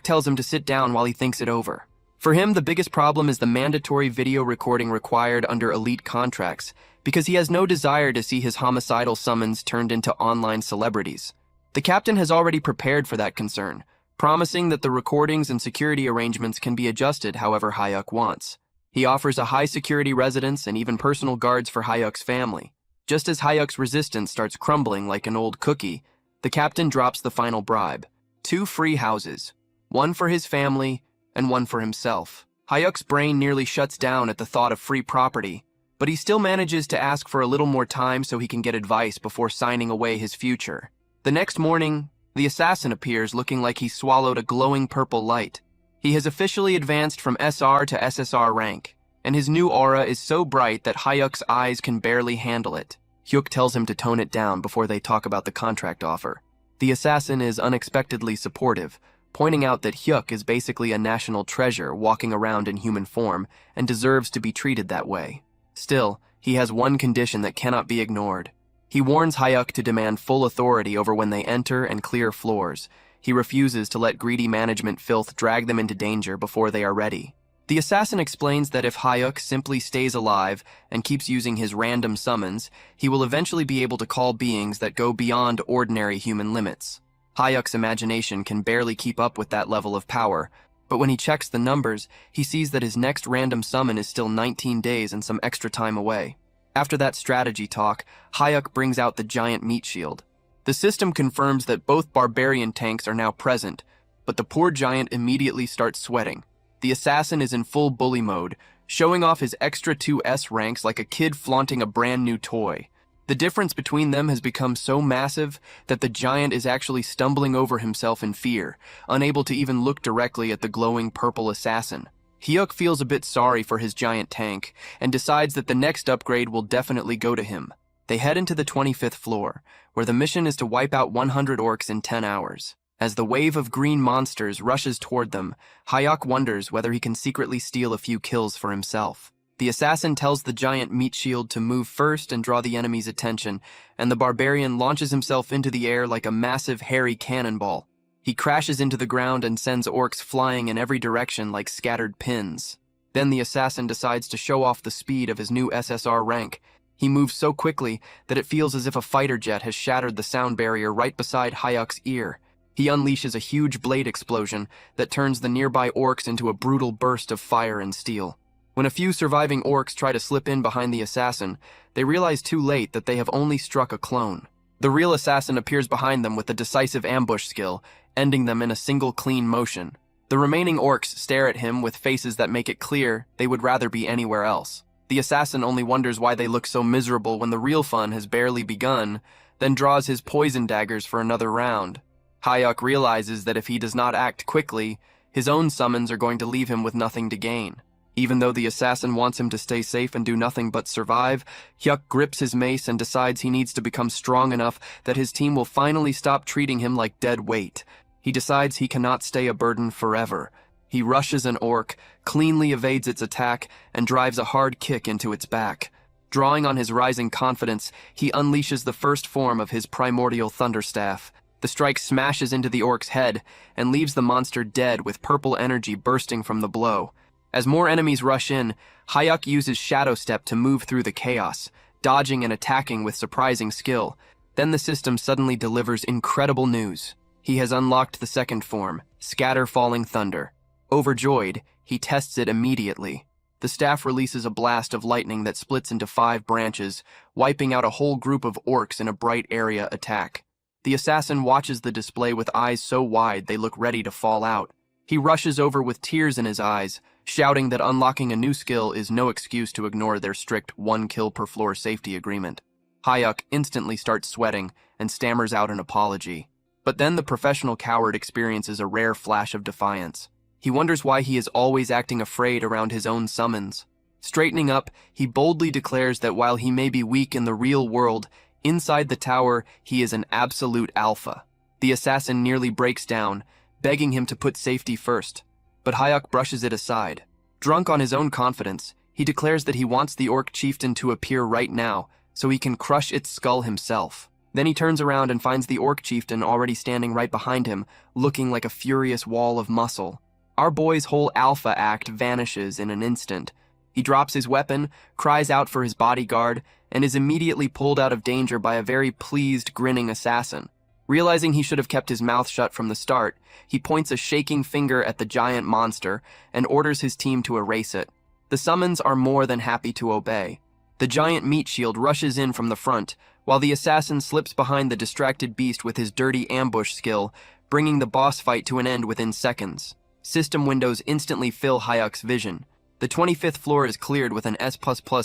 tells him to sit down while he thinks it over. For him, the biggest problem is the mandatory video recording required under elite contracts, because he has no desire to see his homicidal summons turned into online celebrities. The captain has already prepared for that concern, promising that the recordings and security arrangements can be adjusted however Hyuk wants. He offers a high-security residence and even personal guards for Hyuk's family. Just as Hyuk's resistance starts crumbling like an old cookie, the captain drops the final bribe. 2 free houses, one for his family and one for himself. Hyuk's brain nearly shuts down at the thought of free property, but he still manages to ask for a little more time so he can get advice before signing away his future. The next morning, the assassin appears looking like he swallowed a glowing purple light. He has officially advanced from SR to SSR rank, and his new aura is so bright that Hyuk's eyes can barely handle it. Hyuk tells him to tone it down before they talk about the contract offer. The assassin is unexpectedly supportive, pointing out that Hyuk is basically a national treasure walking around in human form and deserves to be treated that way. Still, he has one condition that cannot be ignored. He warns Hyuk to demand full authority over when they enter and clear floors. He refuses to let greedy management filth drag them into danger before they are ready. The assassin explains that if Hyuk simply stays alive and keeps using his random summons, he will eventually be able to call beings that go beyond ordinary human limits. Hyuk's imagination can barely keep up with that level of power, But when he checks the numbers, he sees that his next random summon is still 19 days and some extra time away. After that strategy talk, Hyuk brings out the giant meat shield. The system confirms that both barbarian tanks are now present, but the poor giant immediately starts sweating. The assassin is in full bully mode, showing off his extra 2S ranks like a kid flaunting a brand new toy. The difference between them has become so massive that the giant is actually stumbling over himself in fear, unable to even look directly at the glowing purple assassin. Hyuk feels a bit sorry for his giant tank and decides that the next upgrade will definitely go to him. They head into the 25th floor, where the mission is to wipe out 100 orcs in 10 hours. As the wave of green monsters rushes toward them, Hyuk wonders whether he can secretly steal a few kills for himself. The assassin tells the giant meat shield to move first and draw the enemy's attention, and the barbarian launches himself into the air like a massive hairy cannonball. He crashes into the ground and sends orcs flying in every direction like scattered pins. Then the assassin decides to show off the speed of his new SSR rank. He moves so quickly that it feels as if a fighter jet has shattered the sound barrier right beside Hyuk's ear. He unleashes a huge blade explosion that turns the nearby orcs into a brutal burst of fire and steel. When a few surviving orcs try to slip in behind the assassin, they realize too late that they have only struck a clone. The real assassin appears behind them with a decisive ambush skill, ending them in a single clean motion. The remaining orcs stare at him with faces that make it clear they would rather be anywhere else. The assassin only wonders why they look so miserable when the real fun has barely begun, then draws his poison daggers for another round. Hyuk realizes that if he does not act quickly, his own summons are going to leave him with nothing to gain. Even though the assassin wants him to stay safe and do nothing but survive, Hyuk grips his mace and decides he needs to become strong enough that his team will finally stop treating him like dead weight. He decides he cannot stay a burden forever. He rushes an orc, cleanly evades its attack, and drives a hard kick into its back. Drawing on his rising confidence, he unleashes the first form of his primordial thunderstaff. The strike smashes into the orc's head and leaves the monster dead with purple energy bursting from the blow. As more enemies rush in, Hyuk uses Shadow Step to move through the chaos, dodging and attacking with surprising skill. Then the system suddenly delivers incredible news. He has unlocked the second form, Scatter Falling Thunder. Overjoyed, he tests it immediately. The staff releases a blast of lightning that splits into 5 branches, wiping out a whole group of orcs in a bright area attack. The assassin watches the display with eyes so wide they look ready to fall out. He rushes over with tears in his eyes, shouting that unlocking a new skill is no excuse to ignore their strict 1 kill per floor safety agreement. Hyuk instantly starts sweating and stammers out an apology. But then the professional coward experiences a rare flash of defiance. He wonders why he is always acting afraid around his own summons. Straightening up, he boldly declares that while he may be weak in the real world, inside the tower he is an absolute alpha. The assassin nearly breaks down, begging him to put safety first. But Hyuk brushes it aside. Drunk on his own confidence, he declares that he wants the orc chieftain to appear right now so he can crush its skull himself. Then he turns around and finds the orc chieftain already standing right behind him, looking like a furious wall of muscle. Our boy's whole alpha act vanishes in an instant. He drops his weapon, cries out for his bodyguard, and is immediately pulled out of danger by a very pleased, grinning assassin. Realizing he should have kept his mouth shut from the start, he points a shaking finger at the giant monster and orders his team to erase it. The summons are more than happy to obey. The giant meat shield rushes in from the front, while the assassin slips behind the distracted beast with his dirty ambush skill, bringing the boss fight to an end within seconds. System windows instantly fill Hyuk's vision. The 25th floor is cleared with an S++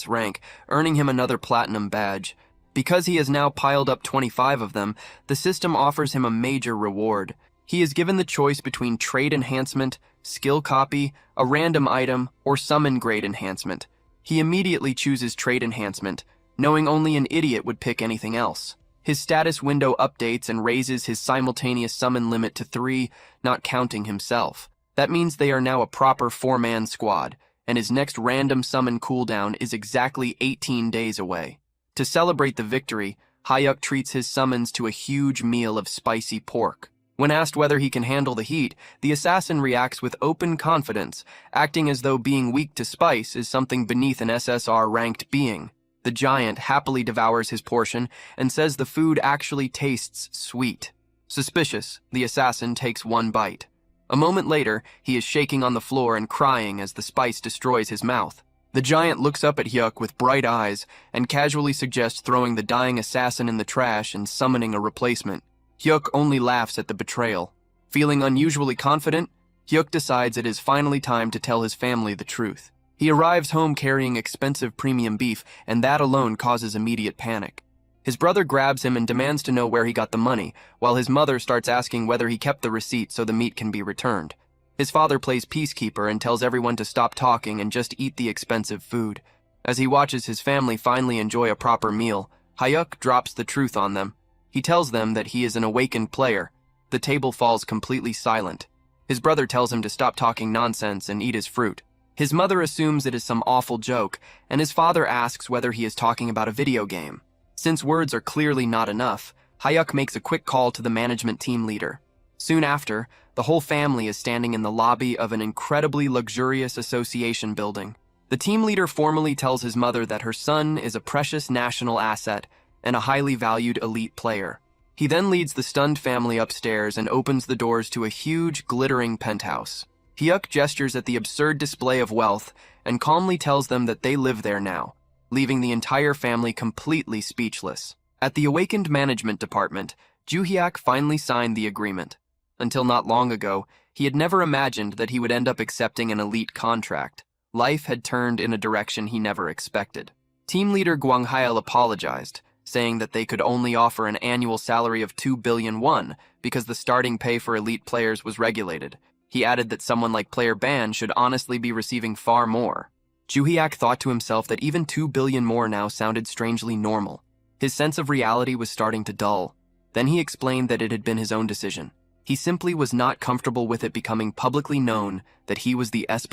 rank, earning him another platinum badge. Because he has now piled up 25 of them, the system offers him a major reward. He is given the choice between trade enhancement, skill copy, a random item, or summon grade enhancement. He immediately chooses trade enhancement, knowing only an idiot would pick anything else. His status window updates and raises his simultaneous summon limit to 3, not counting himself. That means they are now a proper 4-man squad, and his next random summon cooldown is exactly 18 days away. To celebrate the victory, Hyuk treats his summons to a huge meal of spicy pork. When asked whether he can handle the heat, the assassin reacts with open confidence, acting as though being weak to spice is something beneath an SSR-ranked being. The giant happily devours his portion and says the food actually tastes sweet. Suspicious, the assassin takes one bite. A moment later, he is shaking on the floor and crying as the spice destroys his mouth. The giant looks up at Hyuk with bright eyes and casually suggests throwing the dying assassin in the trash and summoning a replacement. Hyuk only laughs at the betrayal. Feeling unusually confident, Hyuk decides it is finally time to tell his family the truth. He arrives home carrying expensive premium beef, and that alone causes immediate panic. His brother grabs him and demands to know where he got the money, while his mother starts asking whether he kept the receipt so the meat can be returned. His father plays peacekeeper and tells everyone to stop talking and just eat the expensive food. As he watches his family finally enjoy a proper meal, Hyuk drops the truth on them. He tells them that he is an awakened player. The table falls completely silent. His brother tells him to stop talking nonsense and eat his fruit. His mother assumes it is some awful joke, and his father asks whether he is talking about a video game. Since words are clearly not enough, Hyuk makes a quick call to the management team leader. Soon after, the whole family is standing in the lobby of an incredibly luxurious association building. The team leader formally tells his mother that her son is a precious national asset and a highly valued elite player. He then leads the stunned family upstairs and opens the doors to a huge, glittering penthouse. Hyuk gestures at the absurd display of wealth and calmly tells them that they live there now, leaving the entire family completely speechless. At the awakened management department, Joo-hyuk finally signed the agreement. Until not long ago, he had never imagined that he would end up accepting an elite contract. Life had turned in a direction he never expected. Team leader Gwang-hail apologized, saying that they could only offer an annual salary of 2 billion won because the starting pay for elite players was regulated. He added that someone like Player Ban should honestly be receiving far more. Joo-hyuk thought to himself that even 2 billion more now sounded strangely normal. His sense of reality was starting to dull. Then he explained that it had been his own decision. He simply was not comfortable with it becoming publicly known that he was the S++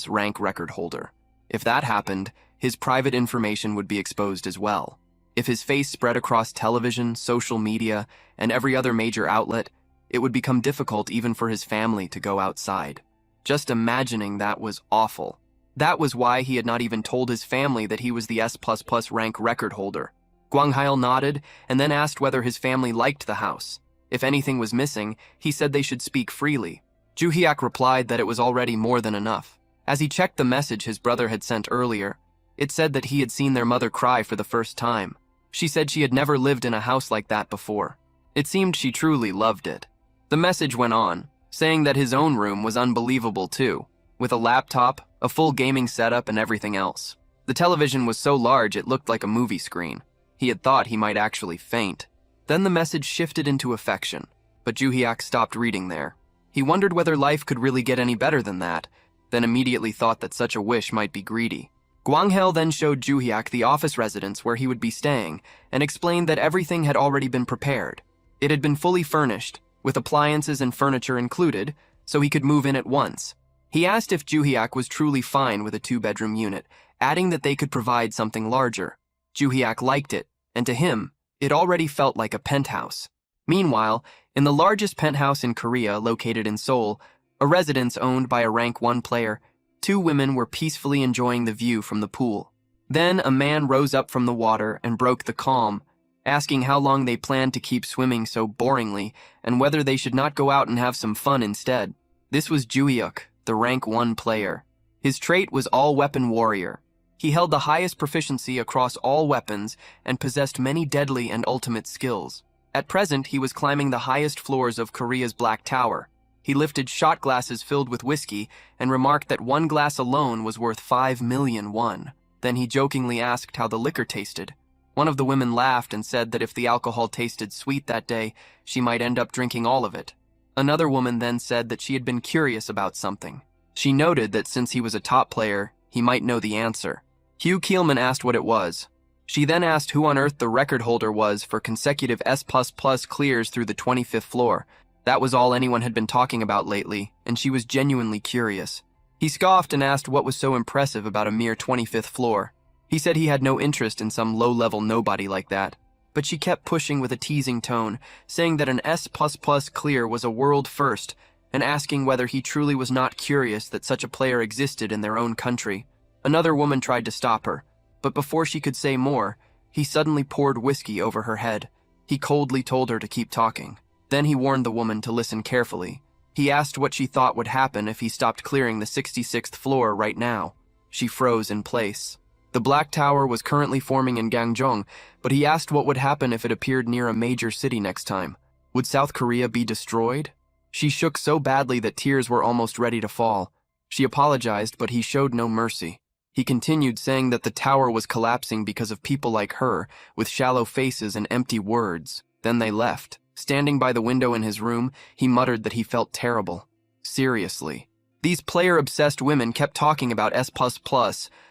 rank record holder. If that happened, his private information would be exposed as well. If his face spread across television, social media, and every other major outlet, it would become difficult even for his family to go outside. Just imagining that was awful. That was why he had not even told his family that he was the S++ rank record holder. Gwang-hail nodded and then asked whether his family liked the house. If anything was missing, he said they should speak freely. Joo-hyuk replied that it was already more than enough. As he checked the message his brother had sent earlier, it said that he had seen their mother cry for the first time. She said she had never lived in a house like that before. It seemed she truly loved it. The message went on, saying that his own room was unbelievable too, with a laptop, a full gaming setup, and everything else. The television was so large it looked like a movie screen. He had thought he might actually faint. Then the message shifted into affection, but Joo-hyuk stopped reading there. He wondered whether life could really get any better than that, then immediately thought that such a wish might be greedy. Gwang-hail then showed Joo-hyuk the office residence where he would be staying and explained that everything had already been prepared. It had been fully furnished, with appliances and furniture included, so he could move in at once. He asked if Joo-hyuk was truly fine with a 2-bedroom unit, adding that they could provide something larger. Joo-hyuk liked it, and to him, it already felt like a penthouse. Meanwhile, in the largest penthouse in Korea, located in Seoul, a residence owned by a rank 1 player, 2 women were peacefully enjoying the view from the pool. Then a man rose up from the water and broke the calm, asking how long they planned to keep swimming so boringly and whether they should not go out and have some fun instead. This was Joo-hyuk, the rank 1 player. His trait was all-weapon warrior. He held the highest proficiency across all weapons and possessed many deadly and ultimate skills. At present, he was climbing the highest floors of Korea's Black Tower. He lifted shot glasses filled with whiskey and remarked that 1 glass alone was worth 5 million won. Then he jokingly asked how the liquor tasted. One of the women laughed and said that if the alcohol tasted sweet that day, she might end up drinking all of it. Another woman then said that she had been curious about something. She noted that since he was a top player, he might know the answer. Hugh Keelman asked what it was. She then asked who on earth the record holder was for consecutive S++ clears through the 25th floor. That was all anyone had been talking about lately, and she was genuinely curious. He scoffed and asked what was so impressive about a mere 25th floor. He said he had no interest in some low-level nobody like that. But she kept pushing with a teasing tone, saying that an S++ clear was a world first, and asking whether he truly was not curious that such a player existed in their own country. Another woman tried to stop her, but before she could say more, he suddenly poured whiskey over her head. He coldly told her to keep talking. Then he warned the woman to listen carefully. He asked what she thought would happen if he stopped clearing the 66th floor right now. She froze in place. The Black Tower was currently forming in Gangjeong, but he asked what would happen if it appeared near a major city next time. Would South Korea be destroyed? She shook so badly that tears were almost ready to fall. She apologized, but he showed no mercy. He continued saying that the tower was collapsing because of people like her, with shallow faces and empty words. Then they left. Standing by the window in his room, he muttered that he felt terrible. Seriously. These player-obsessed women kept talking about S++,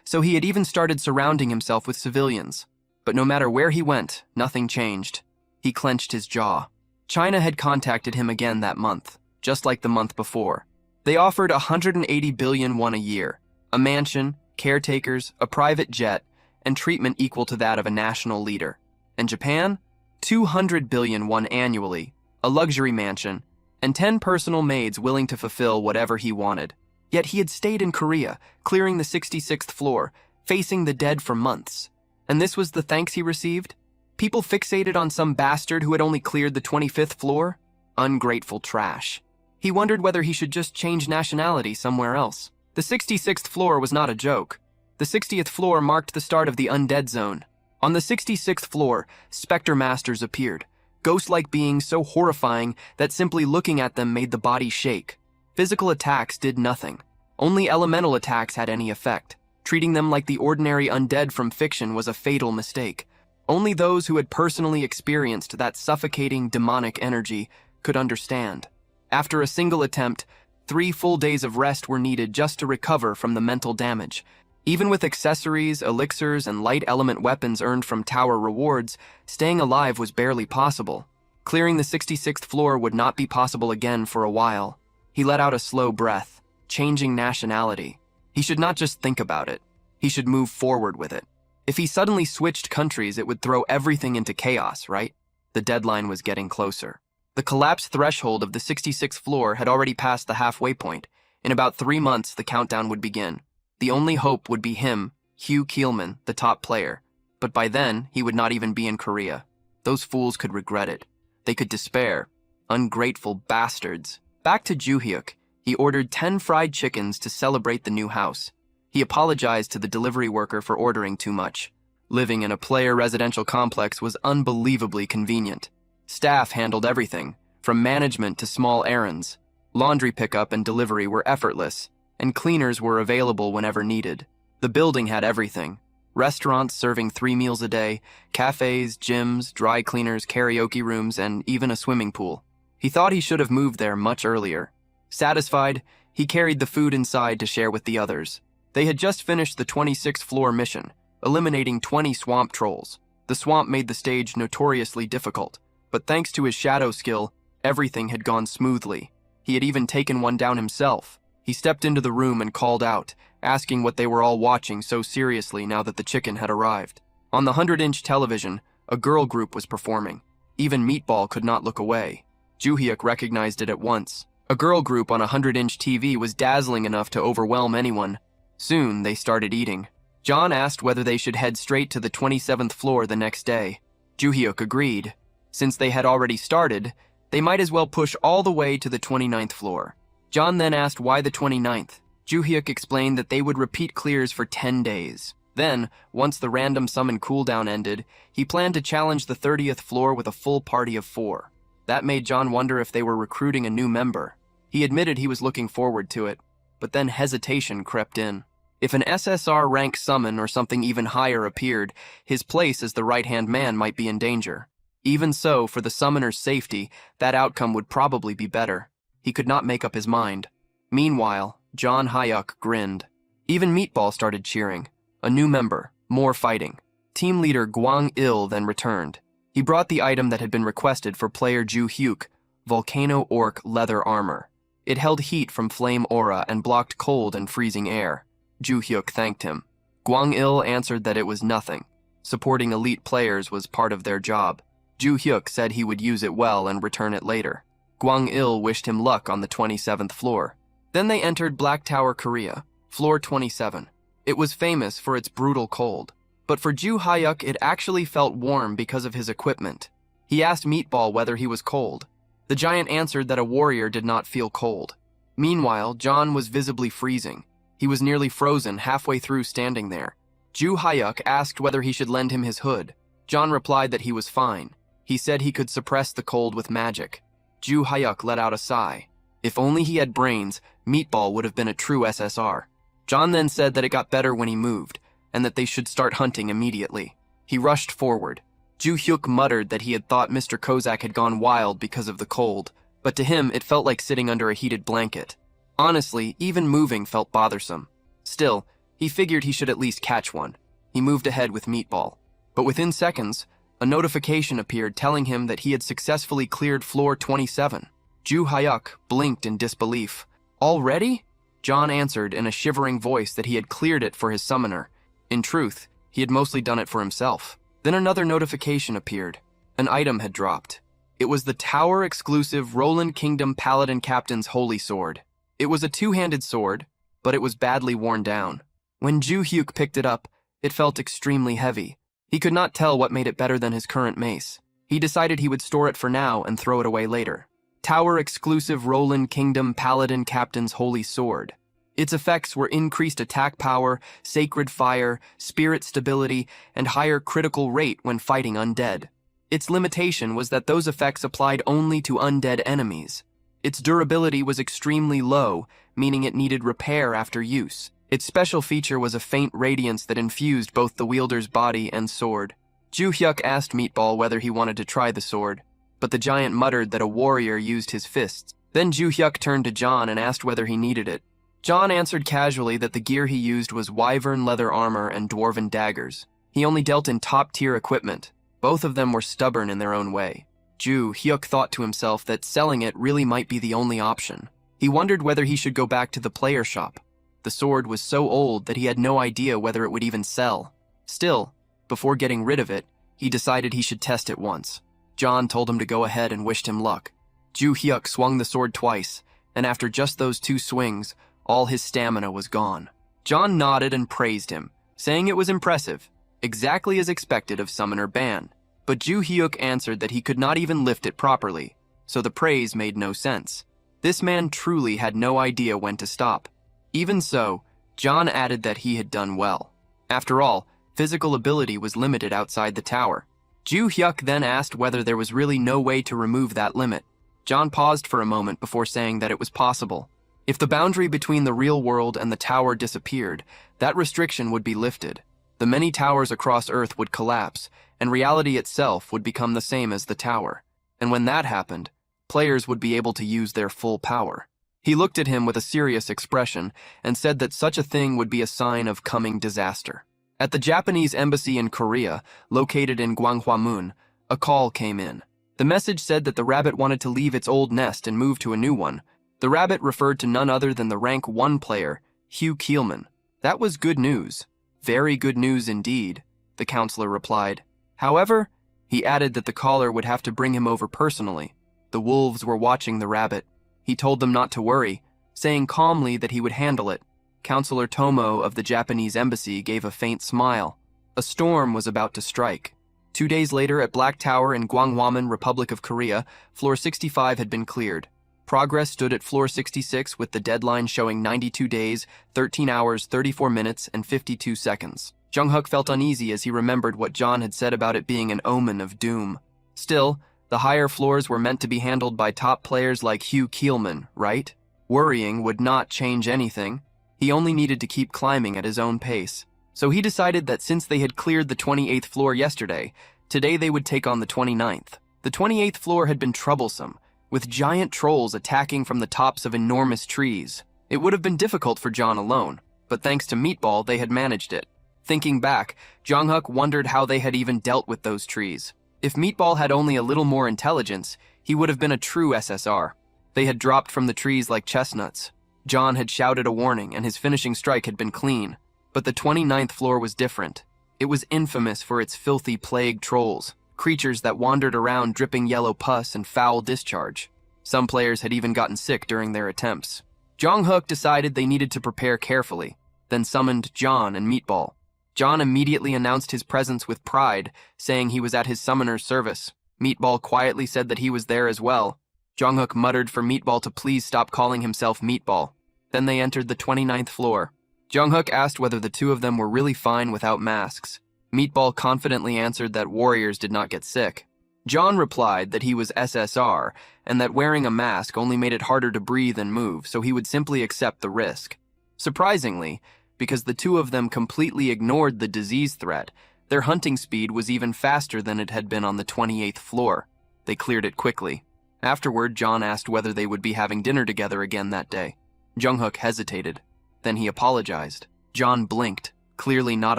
so he had even started surrounding himself with civilians. But no matter where he went, nothing changed. He clenched his jaw. China had contacted him again that month, just like the month before. They offered 180 billion won a year, a mansion, caretakers, a private jet, and treatment equal to that of a national leader. And Japan? 200 billion won annually, a luxury mansion, and 10 personal maids willing to fulfill whatever he wanted. Yet he had stayed in Korea, clearing the 66th floor, facing the dead for months. And this was the thanks he received? People fixated on some bastard who had only cleared the 25th floor? Ungrateful trash. He wondered whether he should just change nationality somewhere else. The 66th floor was not a joke. The 60th floor marked the start of the undead zone. On the 66th floor, specter masters appeared, ghost-like beings so horrifying that simply looking at them made the body shake. Physical attacks did nothing. Only elemental attacks had any effect. Treating them like the ordinary undead from fiction was a fatal mistake. Only those who had personally experienced that suffocating demonic energy could understand. After a single attempt, 3 full days of rest were needed just to recover from the mental damage. Even with accessories, elixirs, and light element weapons earned from tower rewards, staying alive was barely possible. Clearing the 66th floor would not be possible again for a while. He let out a slow breath, changing nationality. He should not just think about it. He should move forward with it. If he suddenly switched countries, it would throw everything into chaos, right? The deadline was getting closer. The collapse threshold of the 66th floor had already passed the halfway point. In about 3 months, the countdown would begin. The only hope would be him, Hugh Keelman, the top player. But by then, he would not even be in Korea. Those fools could regret it. They could despair. Ungrateful bastards. Back to Juhyuk, he ordered 10 fried chickens to celebrate the new house. He apologized to the delivery worker for ordering too much. Living in a player residential complex was unbelievably convenient. Staff handled everything, from management to small errands. Laundry pickup and delivery were effortless, and cleaners were available whenever needed. The building had everything. Restaurants serving 3 meals a day, cafes, gyms, dry cleaners, karaoke rooms, and even a swimming pool. He thought he should have moved there much earlier. Satisfied, he carried the food inside to share with the others. They had just finished the 26th floor mission, eliminating 20 swamp trolls. The swamp made the stage notoriously difficult, but thanks to his shadow skill, everything had gone smoothly. He had even taken one down himself. He stepped into the room and called out, asking what they were all watching so seriously now that the chicken had arrived. On the 100-inch television, a girl group was performing. Even Meatball could not look away. Juhyuk recognized it at once. A girl group on a 100-inch TV was dazzling enough to overwhelm anyone. Soon, they started eating. John asked whether they should head straight to the 27th floor the next day. Juhyuk agreed. Since they had already started, they might as well push all the way to the 29th floor. John then asked why the 29th. Juhyuk explained that they would repeat clears for 10 days. Then, once the random summon cooldown ended, he planned to challenge the 30th floor with a full party of 4. That made John wonder if they were recruiting a new member. He admitted he was looking forward to it, but then hesitation crept in. If an SSR rank summon or something even higher appeared, his place as the right-hand man might be in danger. Even so, for the summoner's safety, that outcome would probably be better. He could not make up his mind. Meanwhile, John Hyuk grinned. Even Meatball started cheering. A new member, more fighting. Team leader Gwang-il then returned. He brought the item that had been requested for player Juhyuk, Volcano Orc leather armor. It held heat from flame aura and blocked cold and freezing air. Juhyuk thanked him. Gwang-il answered that it was nothing. Supporting elite players was part of their job. Juhyuk said he would use it well and return it later. Gwang-il wished him luck on the 27th floor. Then they entered Black Tower, Korea, floor 27. It was famous for its brutal cold. But for Ju Hyuk, it actually felt warm because of his equipment. He asked Meatball whether he was cold. The giant answered that a warrior did not feel cold. Meanwhile, John was visibly freezing. He was nearly frozen halfway through standing there. Ju Hyuk asked whether he should lend him his hood. John replied that he was fine. He said he could suppress the cold with magic. Ju Hyuk let out a sigh. If only he had brains, Meatball would have been a true SSR. John then said that it got better when he moved, and that they should start hunting immediately. He rushed forward. Ju Hyuk muttered that he had thought Mr. Kozak had gone wild because of the cold, but to him it felt like sitting under a heated blanket. Honestly, even moving felt bothersome. Still, he figured he should at least catch one. He moved ahead with Meatball. But within seconds, a notification appeared telling him that he had successfully cleared floor 27. Ju Hyuk blinked in disbelief. Already? John answered in a shivering voice that he had cleared it for his summoner. In truth, he had mostly done it for himself. Then another notification appeared. An item had dropped. It was the Tower-exclusive Roland Kingdom Paladin Captain's Holy Sword. It was a two-handed sword, but it was badly worn down. When Ju Hyuk picked it up, it felt extremely heavy. He could not tell what made it better than his current mace. He decided he would store it for now and throw it away later. Tower-exclusive Roland Kingdom Paladin Captain's Holy Sword. Its effects were increased attack power, sacred fire, spirit stability, and higher critical rate when fighting undead. Its limitation was that those effects applied only to undead enemies. Its durability was extremely low, meaning it needed repair after use. Its special feature was a faint radiance that infused both the wielder's body and sword. Ju Hyuk asked Meatball whether he wanted to try the sword, but the giant muttered that a warrior used his fists. Then Ju Hyuk turned to John and asked whether he needed it. John answered casually that the gear he used was wyvern leather armor and dwarven daggers. He only dealt in top-tier equipment. Both of them were stubborn in their own way. Ju Hyuk thought to himself that selling it really might be the only option. He wondered whether he should go back to the player shop. The sword was so old that he had no idea whether it would even sell. Still, before getting rid of it, he decided he should test it once. John told him to go ahead and wished him luck. Ju Hyuk swung the sword twice, and after just those 2 swings, all his stamina was gone. John nodded and praised him, saying it was impressive, exactly as expected of Summoner Ban. But Ju Hyuk answered that he could not even lift it properly, so the praise made no sense. This man truly had no idea when to stop. Even so, John added that he had done well. After all, physical ability was limited outside the tower. Ju Hyuk then asked whether there was really no way to remove that limit. John paused for a moment before saying that it was possible. If the boundary between the real world and the tower disappeared, that restriction would be lifted. The many towers across Earth would collapse, and reality itself would become the same as the tower. And when that happened, players would be able to use their full power. He looked at him with a serious expression and said that such a thing would be a sign of coming disaster. At the Japanese embassy in Korea, located in Gwanghwamun, a call came in. The message said that the rabbit wanted to leave its old nest and move to a new one. The rabbit referred to none other than the rank 1 player, Hugh Keelman. That was good news. Very good news indeed, the counselor replied. However, he added that the caller would have to bring him over personally. The wolves were watching the rabbit. He told them not to worry, saying calmly that he would handle it. Counselor Tomo of the Japanese embassy gave a faint smile. A storm was about to strike. 2 days later at Black Tower in Gwanghwamun, Republic of Korea, floor 65 had been cleared. Progress stood at floor 66 with the deadline showing 92 days, 13 hours, 34 minutes, and 52 seconds. Jung-Hook felt uneasy as he remembered what John had said about it being an omen of doom. Still, the higher floors were meant to be handled by top players like Hugh Keelman, right? Worrying would not change anything. He only needed to keep climbing at his own pace. So he decided that since they had cleared the 28th floor yesterday, today they would take on the 29th. The 28th floor had been troublesome, with giant trolls attacking from the tops of enormous trees. It would have been difficult for John alone, but thanks to Meatball, they had managed it. Thinking back, Jung-Hook wondered how they had even dealt with those trees. If Meatball had only a little more intelligence, he would have been a true SSR. They had dropped from the trees like chestnuts. John had shouted a warning, and his finishing strike had been clean. But the 29th floor was different. It was infamous for its filthy plague trolls, creatures that wandered around dripping yellow pus and foul discharge. Some players had even gotten sick during their attempts. Jung-Hook decided they needed to prepare carefully, then summoned John and Meatball. John immediately announced his presence with pride, saying he was at his summoner's service. Meatball quietly said that he was there as well. Jong-hook muttered for Meatball to please stop calling himself Meatball. Then they entered the 29th floor. Jong-hook asked whether the two of them were really fine without masks. Meatball confidently answered that warriors did not get sick. John replied that he was SSR and that wearing a mask only made it harder to breathe and move, so he would simply accept the risk. Surprisingly, because the two of them completely ignored the disease threat, their hunting speed was even faster than it had been on the 28th floor. They cleared it quickly. Afterward, John asked whether they would be having dinner together again that day. Jong-hook hesitated. Then he apologized. John blinked, clearly not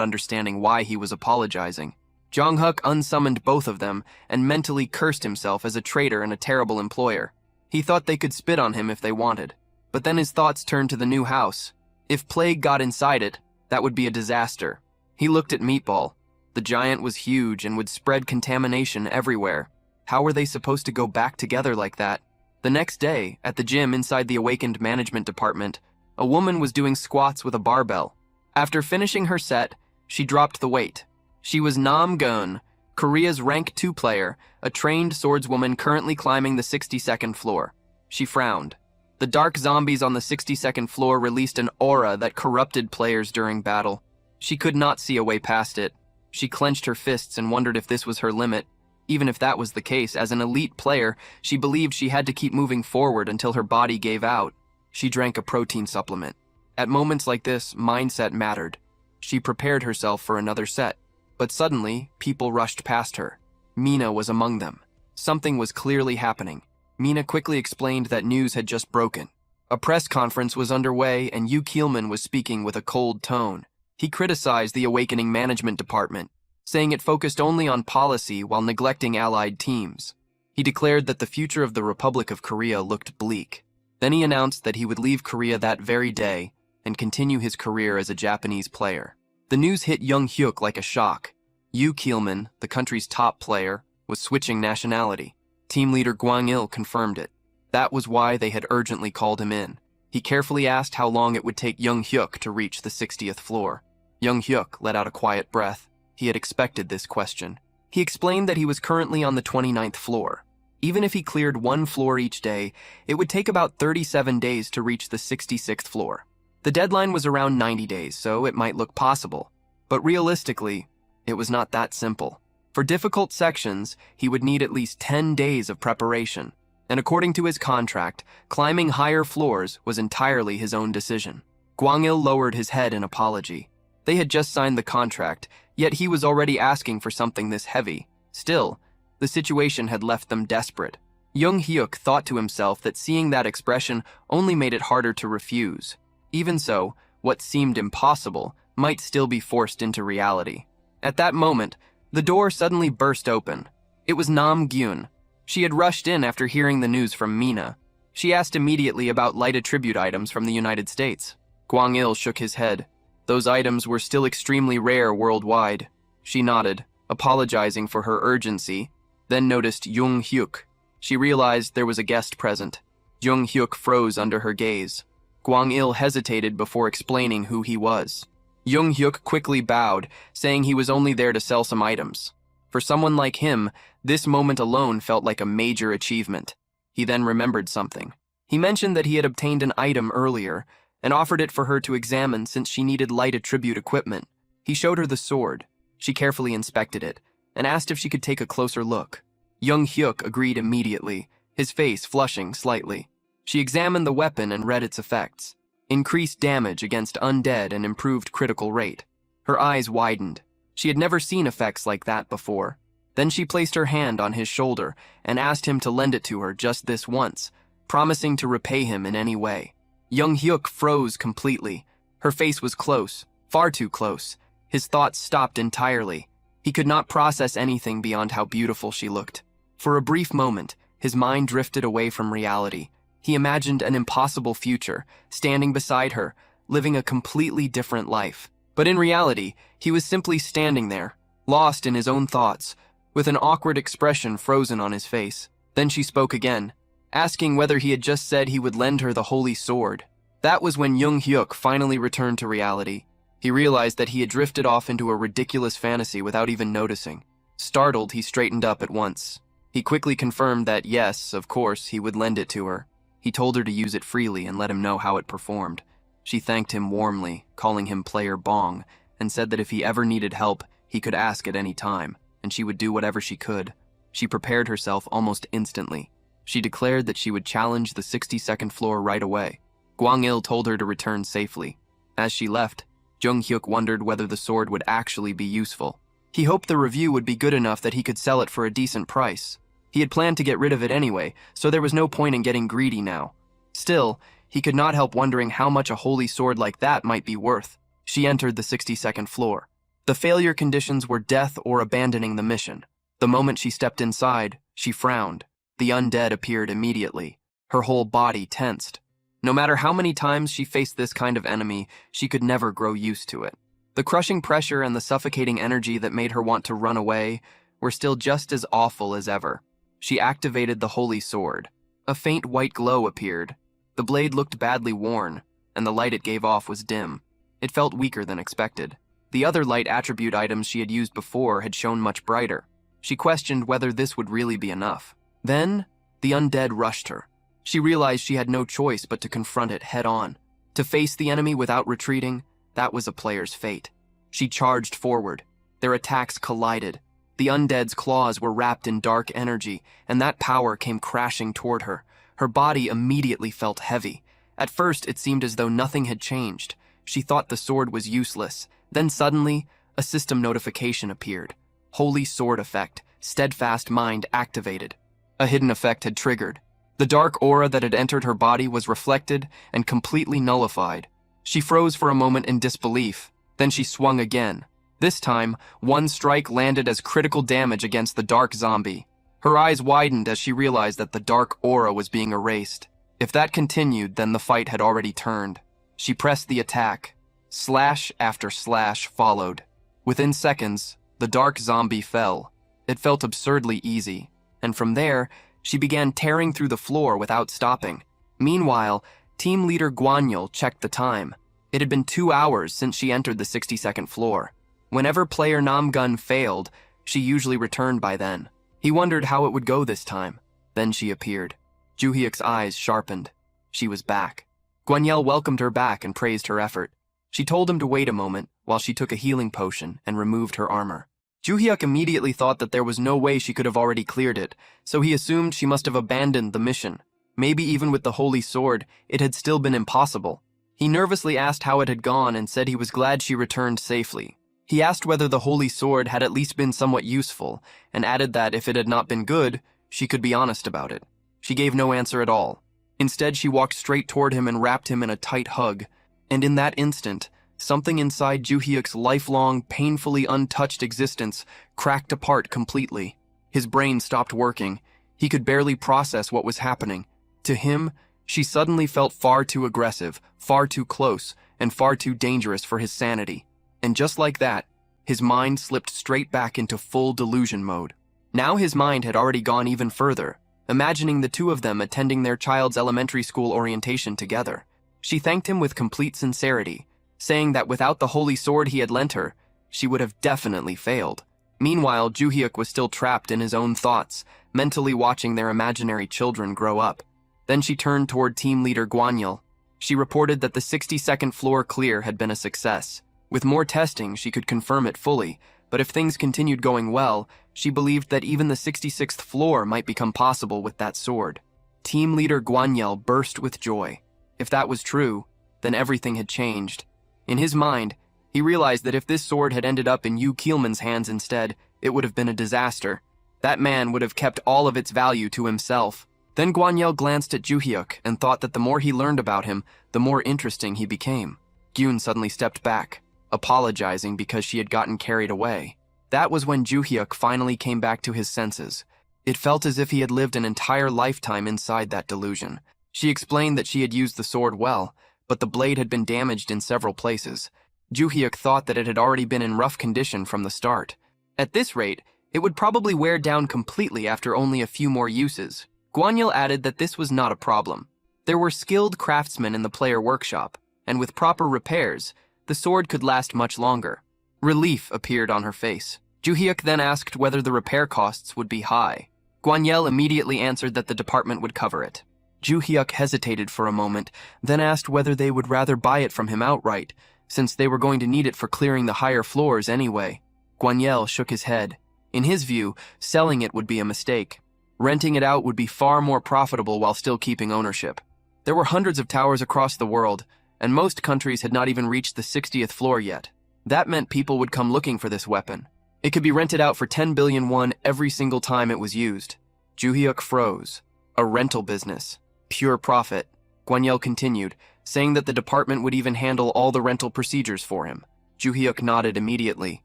understanding why he was apologizing. Jong-hook unsummoned both of them and mentally cursed himself as a traitor and a terrible employer. He thought they could spit on him if they wanted. But then his thoughts turned to the new house. If plague got inside it, that would be a disaster. He looked at Meatball. The giant was huge and would spread contamination everywhere. How were they supposed to go back together like that? The next day, at the gym inside the awakened management department, a woman was doing squats with a barbell. After finishing her set, she dropped the weight. She was Nam Gun, Korea's rank 2 player, a trained swordswoman currently climbing the 62nd floor. She frowned. The dark zombies on the 62nd floor released an aura that corrupted players during battle. She could not see a way past it. She clenched her fists and wondered if this was her limit. Even if that was the case, as an elite player, she believed she had to keep moving forward until her body gave out. She drank a protein supplement. At moments like this, mindset mattered. She prepared herself for another set. But suddenly, people rushed past her. Mina was among them. Something was clearly happening. Mina quickly explained that news had just broken. A press conference was underway and Yu Keelman was speaking with a cold tone. He criticized the awakening management department, saying it focused only on policy while neglecting allied teams. He declared that the future of the Republic of Korea looked bleak. Then he announced that he would leave Korea that very day and continue his career as a Japanese player. The news hit Jung-hyuk like a shock. Yu Keelman, the country's top player, was switching nationality. Team leader Gwang-il confirmed it. That was why they had urgently called him in. He carefully asked how long it would take Jung-hyuk to reach the 60th floor. Jung-hyuk let out a quiet breath. He had expected this question. He explained that he was currently on the 29th floor. Even if he cleared one floor each day, it would take about 37 days to reach the 66th floor. The deadline was around 90 days, so it might look possible. But realistically, it was not that simple. For difficult sections, he would need at least 10 days of preparation. And according to his contract, climbing higher floors was entirely his own decision. Gwang-il lowered his head in apology. They had just signed the contract, yet he was already asking for something this heavy. Still, the situation had left them desperate. Jung-hyuk thought to himself that seeing that expression only made it harder to refuse. Even so, what seemed impossible might still be forced into reality. At that moment, the door suddenly burst open. It was Nam Gyun. She had rushed in after hearing the news from Mina. She asked immediately about light attribute items from the United States. Gwang-il shook his head. Those items were still extremely rare worldwide. She nodded, apologizing for her urgency, then noticed Jung-hyuk. She realized there was a guest present. Jung-hyuk froze under her gaze. Gwang-il hesitated before explaining who he was. Jung-hyuk quickly bowed, saying he was only there to sell some items. For someone like him, this moment alone felt like a major achievement. He then remembered something. He mentioned that he had obtained an item earlier and offered it for her to examine since she needed light attribute equipment. He showed her the sword. She carefully inspected it and asked if she could take a closer look. Jung-hyuk agreed immediately, his face flushing slightly. She examined the weapon and read its effects. Increased damage against undead and improved critical rate. Her eyes widened. She had never seen effects like that before. Then she placed her hand on his shoulder and asked him to lend it to her just this once, promising to repay him in any way. Jung-hyuk froze completely. Her face was close, far too close. His thoughts stopped entirely. He could not process anything beyond how beautiful she looked. For a brief moment, his mind drifted away from reality. He imagined an impossible future, standing beside her, living a completely different life. But in reality, he was simply standing there, lost in his own thoughts, with an awkward expression frozen on his face. Then she spoke again, asking whether he had just said he would lend her the holy sword. That was when Jung-hyuk finally returned to reality. He realized that he had drifted off into a ridiculous fantasy without even noticing. Startled, he straightened up at once. He quickly confirmed that yes, of course, he would lend it to her. He told her to use it freely and let him know how it performed. She thanked him warmly, calling him Player Bong, and said that if he ever needed help, he could ask at any time, and she would do whatever she could. She prepared herself almost instantly. She declared that she would challenge the 62nd floor right away. Gwang-il told her to return safely. As she left, Jung-hyuk wondered whether the sword would actually be useful. He hoped the review would be good enough that he could sell it for a decent price. He had planned to get rid of it anyway, so there was no point in getting greedy now. Still, he could not help wondering how much a holy sword like that might be worth. She entered the 62nd floor. The failure conditions were death or abandoning the mission. The moment she stepped inside, she frowned. The undead appeared immediately. Her whole body tensed. No matter how many times she faced this kind of enemy, she could never grow used to it. The crushing pressure and the suffocating energy that made her want to run away were still just as awful as ever. She activated the holy sword. A faint white glow appeared. The blade looked badly worn, and the light it gave off was dim. It felt weaker than expected. The other light attribute items she had used before had shone much brighter. She questioned whether this would really be enough. Then, the undead rushed her. She realized she had no choice but to confront it head-on. To face the enemy without retreating, that was a player's fate. She charged forward. Their attacks collided. The undead's claws were wrapped in dark energy, and that power came crashing toward her. Her body immediately felt heavy. At first, it seemed as though nothing had changed. She thought the sword was useless. Then suddenly, a system notification appeared. Holy Sword Effect, Steadfast Mind activated. A hidden effect had triggered. The dark aura that had entered her body was reflected and completely nullified. She froze for a moment in disbelief. Then she swung again. This time, one strike landed as critical damage against the dark zombie. Her eyes widened as she realized that the dark aura was being erased. If that continued, then the fight had already turned. She pressed the attack. Slash after slash followed. Within seconds, the dark zombie fell. It felt absurdly easy, and from there, she began tearing through the floor without stopping. Meanwhile, team leader Gwanyul checked the time. It had been 2 hours since she entered the 62nd floor. Whenever player Namgun failed, she usually returned by then. He wondered how it would go this time. Then she appeared. Juhyuk's eyes sharpened. She was back. Gwanyul welcomed her back and praised her effort. She told him to wait a moment while she took a healing potion and removed her armor. Juhyuk immediately thought that there was no way she could have already cleared it, so he assumed she must have abandoned the mission. Maybe even with the holy sword, it had still been impossible. He nervously asked how it had gone and said he was glad she returned safely. He asked whether the holy sword had at least been somewhat useful, and added that if it had not been good, she could be honest about it. She gave no answer at all. Instead, she walked straight toward him and wrapped him in a tight hug. And in that instant, something inside Juhyuk's lifelong, painfully untouched existence cracked apart completely. His brain stopped working. He could barely process what was happening. To him, she suddenly felt far too aggressive, far too close, and far too dangerous for his sanity. And just like that, his mind slipped straight back into full delusion mode. Now his mind had already gone even further, imagining the two of them attending their child's elementary school orientation together. She thanked him with complete sincerity, saying that without the holy sword he had lent her, she would have definitely failed. Meanwhile, Juhyuk was still trapped in his own thoughts, mentally watching their imaginary children grow up. Then she turned toward team leader Gwanyul. She reported that the 62nd floor clear had been a success. With more testing, she could confirm it fully, but if things continued going well, she believed that even the 66th floor might become possible with that sword. Team leader Gwanyul burst with joy. If that was true, then everything had changed. In his mind, he realized that if this sword had ended up in Yu Keelman's hands instead, it would have been a disaster. That man would have kept all of its value to himself. Then Gwanyul glanced at Juhyuk and thought that the more he learned about him, the more interesting he became. Gyun suddenly stepped back, apologizing because she had gotten carried away. That was when Juhyuk finally came back to his senses. It felt as if he had lived an entire lifetime inside that delusion. She explained that she had used the sword well, but the blade had been damaged in several places. Juhyuk thought that it had already been in rough condition from the start. At this rate, it would probably wear down completely after only a few more uses. Gwanyul added that this was not a problem. There were skilled craftsmen in the player workshop, and with proper repairs, the sword could last much longer. Relief appeared on her face. Juhyuk then asked whether the repair costs would be high. Guanyel immediately answered that the department would cover it. Ju Hyuk hesitated for a moment, then asked whether they would rather buy it from him outright, since they were going to need it for clearing the higher floors anyway. Guanyel shook his head. In his view, selling it would be a mistake. Renting it out would be far more profitable while still keeping ownership. There were hundreds of towers across the world, and most countries had not even reached the 60th floor yet. That meant people would come looking for this weapon. It could be rented out for 10 billion won every single time it was used. Ju Hyuk froze. A rental business. Pure profit. Guanyel continued, saying that the department would even handle all the rental procedures for him. Ju Hyuk nodded immediately.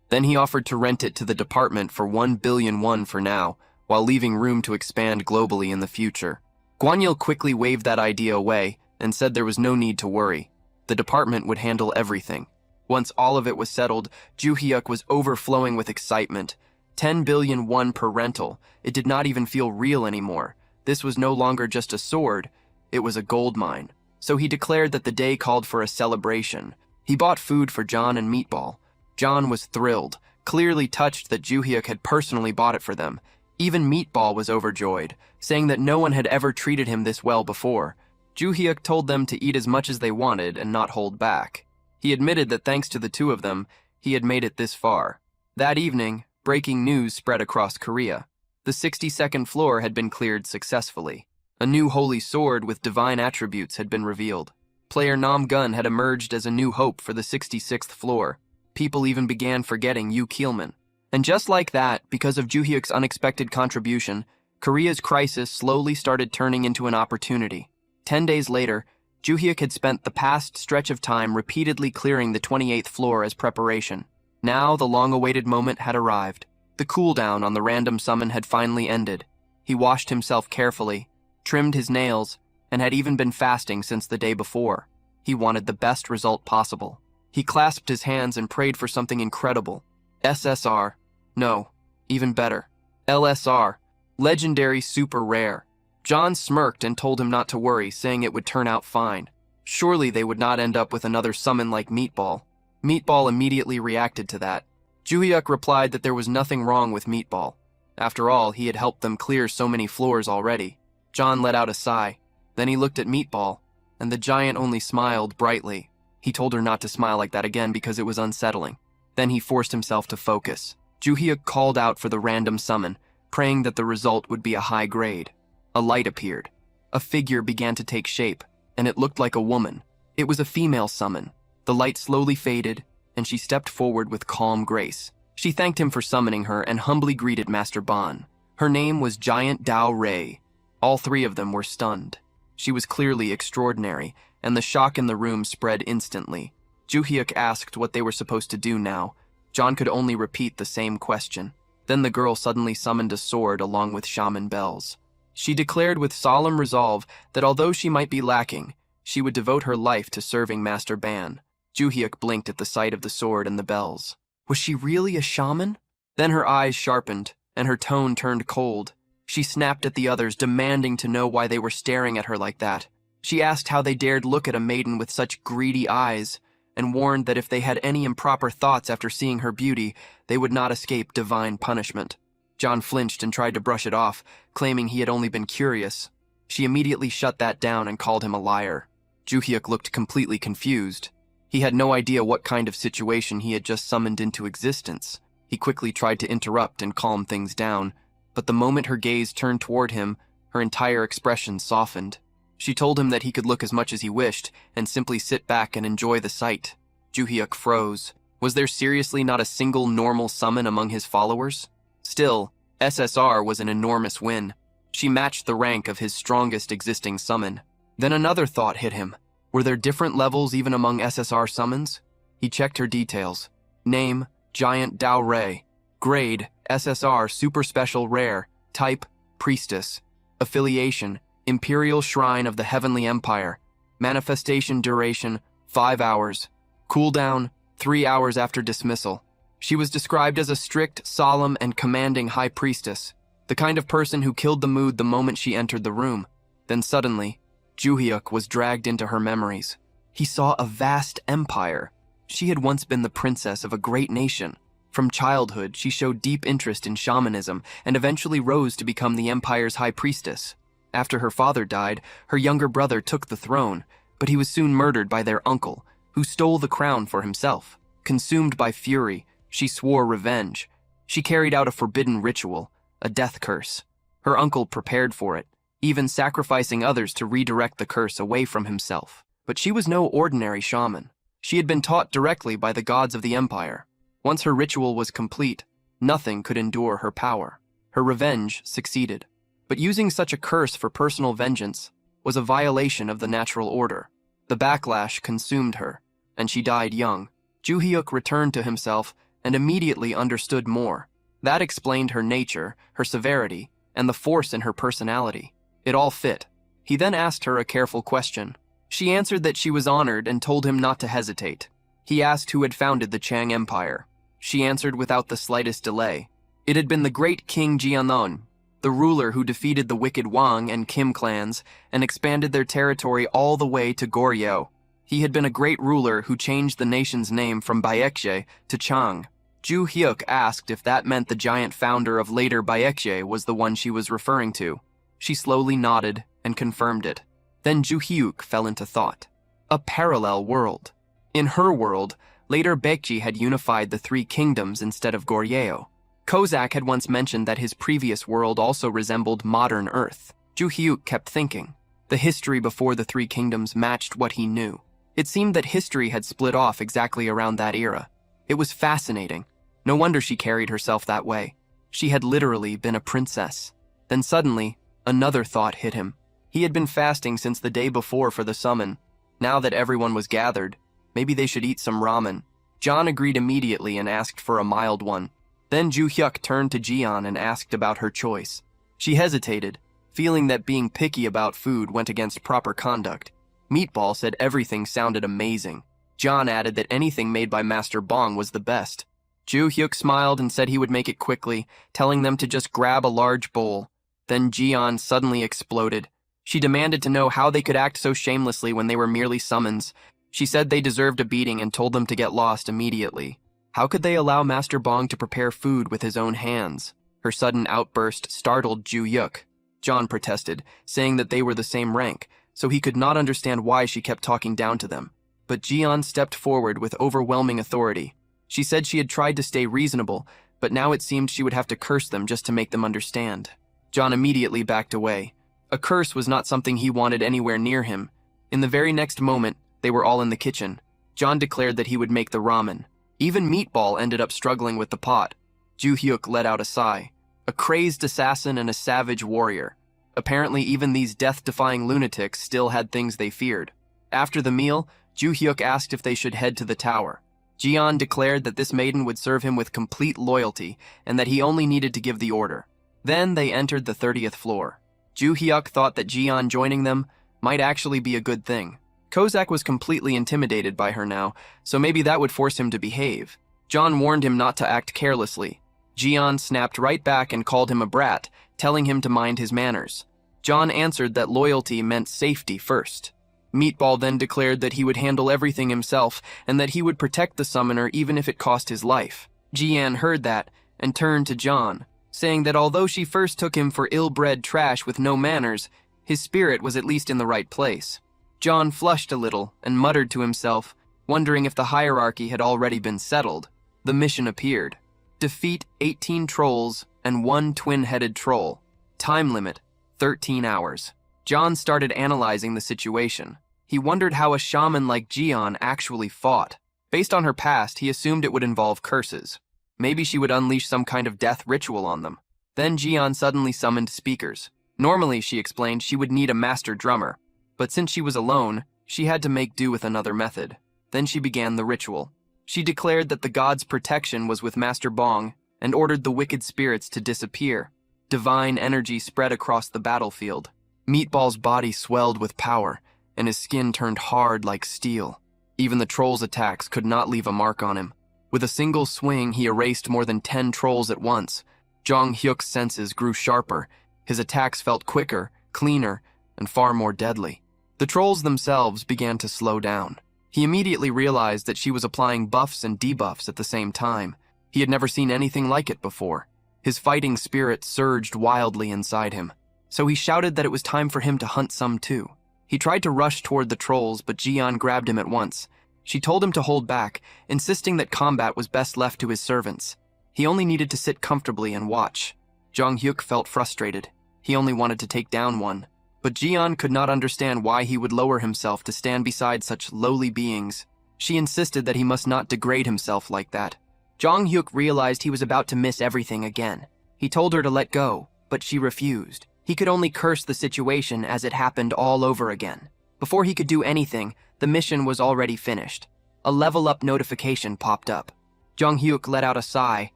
Then he offered to rent it to the department for 1 billion won for now, while leaving room to expand globally in the future. Guanyel quickly waved that idea away and said there was no need to worry. The department would handle everything. Once all of it was settled, Ju Hyuk was overflowing with excitement. 10 billion won per rental. It did not even feel real anymore. This was no longer just a sword, it was a gold mine. So he declared that the day called for a celebration. He bought food for John and Meatball. John was thrilled, clearly touched that Ju Hyuk had personally bought it for them. Even Meatball was overjoyed, saying that no one had ever treated him this well before. Ju Hyuk told them to eat as much as they wanted and not hold back. He admitted that thanks to the two of them, he had made it this far. That evening, breaking news spread across Korea. The 62nd floor had been cleared successfully. A new holy sword with divine attributes had been revealed. Player Nam Gun had emerged as a new hope for the 66th floor. People even began forgetting Yu Keelman. And just like that, because of Ju Hyuk's unexpected contribution, Korea's crisis slowly started turning into an opportunity. 10 days later, Ju Hyuk had spent the past stretch of time repeatedly clearing the 28th floor as preparation. Now the long-awaited moment had arrived. The cooldown on the random summon had finally ended. He washed himself carefully, trimmed his nails, and had even been fasting since the day before. He wanted the best result possible. He clasped his hands and prayed for something incredible. SSR. No, even better. LSR. Legendary Super Rare. John smirked and told him not to worry, saying it would turn out fine. Surely they would not end up with another summon like Meatball. Meatball immediately reacted to that. Ju Hyuk replied that there was nothing wrong with Meatball. After all, he had helped them clear so many floors already. John let out a sigh. Then he looked at Meatball, and the giant only smiled brightly. He told her not to smile like that again because it was unsettling. Then he forced himself to focus. Ju Hyuk called out for the random summon, praying that the result would be a high grade. A light appeared. A figure began to take shape, and it looked like a woman. It was a female summon. The light slowly faded, and she stepped forward with calm grace. She thanked him for summoning her and humbly greeted Master Ban. Her name was Giant Dao Rei. All three of them were stunned. She was clearly extraordinary, and the shock in the room spread instantly. Ju Hyuk asked what they were supposed to do now. John could only repeat the same question. Then the girl suddenly summoned a sword along with shaman bells. She declared with solemn resolve that although she might be lacking, she would devote her life to serving Master Ban. Ju Hyuk blinked at the sight of the sword and the bells. Was she really a shaman? Then her eyes sharpened, and her tone turned cold. She snapped at the others, demanding to know why they were staring at her like that. She asked how they dared look at a maiden with such greedy eyes, and warned that if they had any improper thoughts after seeing her beauty, they would not escape divine punishment. John flinched and tried to brush it off, claiming he had only been curious. She immediately shut that down and called him a liar. Ju Hyuk looked completely confused. He had no idea what kind of situation he had just summoned into existence. He quickly tried to interrupt and calm things down, but the moment her gaze turned toward him, her entire expression softened. She told him that he could look as much as he wished and simply sit back and enjoy the sight. Ju Hyuk froze. Was there seriously not a single normal summon among his followers? Still, SSR was an enormous win. She matched the rank of his strongest existing summon. Then another thought hit him. Were there different levels even among SSR summons? He checked her details. Name, Giant Dao Rei. Grade, SSR Super Special Rare. Type, Priestess. Affiliation, Imperial Shrine of the Heavenly Empire. Manifestation duration, 5 hours. Cooldown, 3 hours after dismissal. She was described as a strict, solemn, and commanding high priestess, the kind of person who killed the mood the moment she entered the room. Then suddenly, Ju Hyuk was dragged into her memories. He saw a vast empire. She had once been the princess of a great nation. From childhood, she showed deep interest in shamanism and eventually rose to become the empire's high priestess. After her father died, her younger brother took the throne, but he was soon murdered by their uncle, who stole the crown for himself. Consumed by fury, she swore revenge. She carried out a forbidden ritual, a death curse. Her uncle prepared for it, even sacrificing others to redirect the curse away from himself. But she was no ordinary shaman. She had been taught directly by the gods of the empire. Once her ritual was complete, nothing could endure her power. Her revenge succeeded. But using such a curse for personal vengeance was a violation of the natural order. The backlash consumed her, and she died young. Ju Hyuk returned to himself and immediately understood more. That explained her nature, her severity, and the force in her personality. It all fit. He then asked her a careful question. She answered that she was honored and told him not to hesitate. He asked who had founded the Chang Empire. She answered without the slightest delay. It had been the great King Jianlong, the ruler who defeated the wicked Wang and Kim clans and expanded their territory all the way to Goryeo. He had been a great ruler who changed the nation's name from Baekje to Chang. Ju Hyuk asked if that meant the giant founder of later Baekje was the one she was referring to. She slowly nodded and confirmed it. Then Ju Hyuk fell into thought. A parallel world. In her world, later Baekje had unified the three kingdoms instead of Goryeo. Kozak had once mentioned that his previous world also resembled modern Earth. Ju Hyuk kept thinking. The history before the three kingdoms matched what he knew. It seemed that history had split off exactly around that era. It was fascinating. No wonder she carried herself that way. She had literally been a princess. Then suddenly, another thought hit him. He had been fasting since the day before for the summon. Now that everyone was gathered, maybe they should eat some ramen. John agreed immediately and asked for a mild one. Then Ju Hyuk turned to Jian and asked about her choice. She hesitated, feeling that being picky about food went against proper conduct. Meatball said everything sounded amazing. John added that anything made by Master Bong was the best. Ju Hyuk smiled and said he would make it quickly, telling them to just grab a large bowl. Then Jian suddenly exploded. She demanded to know how they could act so shamelessly when they were merely summons. She said they deserved a beating and told them to get lost immediately. How could they allow Master Bong to prepare food with his own hands? Her sudden outburst startled Ju Hyuk. John protested, saying that they were the same rank, so he could not understand why she kept talking down to them. But Jian stepped forward with overwhelming authority. She said she had tried to stay reasonable, but now it seemed she would have to curse them just to make them understand. John immediately backed away. A curse was not something he wanted anywhere near him. In the very next moment, they were all in the kitchen. John declared that he would make the ramen. Even Meatball ended up struggling with the pot. Ju Hyuk let out a sigh. A crazed assassin and a savage warrior. Apparently even these death-defying lunatics still had things they feared. After the meal, Ju Hyuk asked if they should head to the tower. Jian declared that this maiden would serve him with complete loyalty and that he only needed to give the order. Then they entered the 30th floor. Ju Hyuk thought that Jian joining them might actually be a good thing. Kozak was completely intimidated by her now, so maybe that would force him to behave. John warned him not to act carelessly. Jian snapped right back and called him a brat, telling him to mind his manners. John answered that loyalty meant safety first. Meatball then declared that he would handle everything himself and that he would protect the summoner even if it cost his life. Jian heard that and turned to John, saying that although she first took him for ill-bred trash with no manners, his spirit was at least in the right place. John flushed a little and muttered to himself, wondering if the hierarchy had already been settled. The mission appeared. Defeat 18 trolls and 1 twin-headed troll. Time limit, 13 hours. John started analyzing the situation. He wondered how a shaman like Jian actually fought. Based on her past, he assumed it would involve curses. Maybe she would unleash some kind of death ritual on them. Then Jian suddenly summoned speakers. Normally, she explained, she would need a master drummer. But since she was alone, she had to make do with another method. Then she began the ritual. She declared that the god's protection was with Master Bong and ordered the wicked spirits to disappear. Divine energy spread across the battlefield. Meatball's body swelled with power, and his skin turned hard like steel. Even the troll's attacks could not leave a mark on him. With a single swing, he erased more than 10 trolls at once. Jong Hyuk's senses grew sharper. His attacks felt quicker, cleaner, and far more deadly. The trolls themselves began to slow down. He immediately realized that she was applying buffs and debuffs at the same time. He had never seen anything like it before. His fighting spirit surged wildly inside him, so he shouted that it was time for him to hunt some too. He tried to rush toward the trolls, but Jian grabbed him at once. She told him to hold back, insisting that combat was best left to his servants. He only needed to sit comfortably and watch. Jong Hyuk felt frustrated. He only wanted to take down one. But Jian could not understand why he would lower himself to stand beside such lowly beings. She insisted that he must not degrade himself like that. Jong Hyuk realized he was about to miss everything again. He told her to let go, but she refused. He could only curse the situation as it happened all over again. Before he could do anything, the mission was already finished. A level-up notification popped up. Jong Hyuk let out a sigh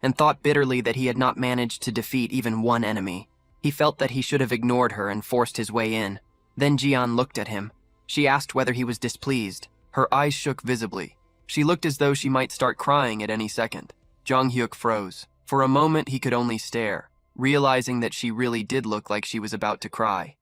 and thought bitterly that he had not managed to defeat even one enemy. He felt that he should have ignored her and forced his way in. Then Jian looked at him. She asked whether he was displeased. Her eyes shook visibly. She looked as though she might start crying at any second. Jong Hyuk froze. For a moment he could only stare, realizing that she really did look like she was about to cry.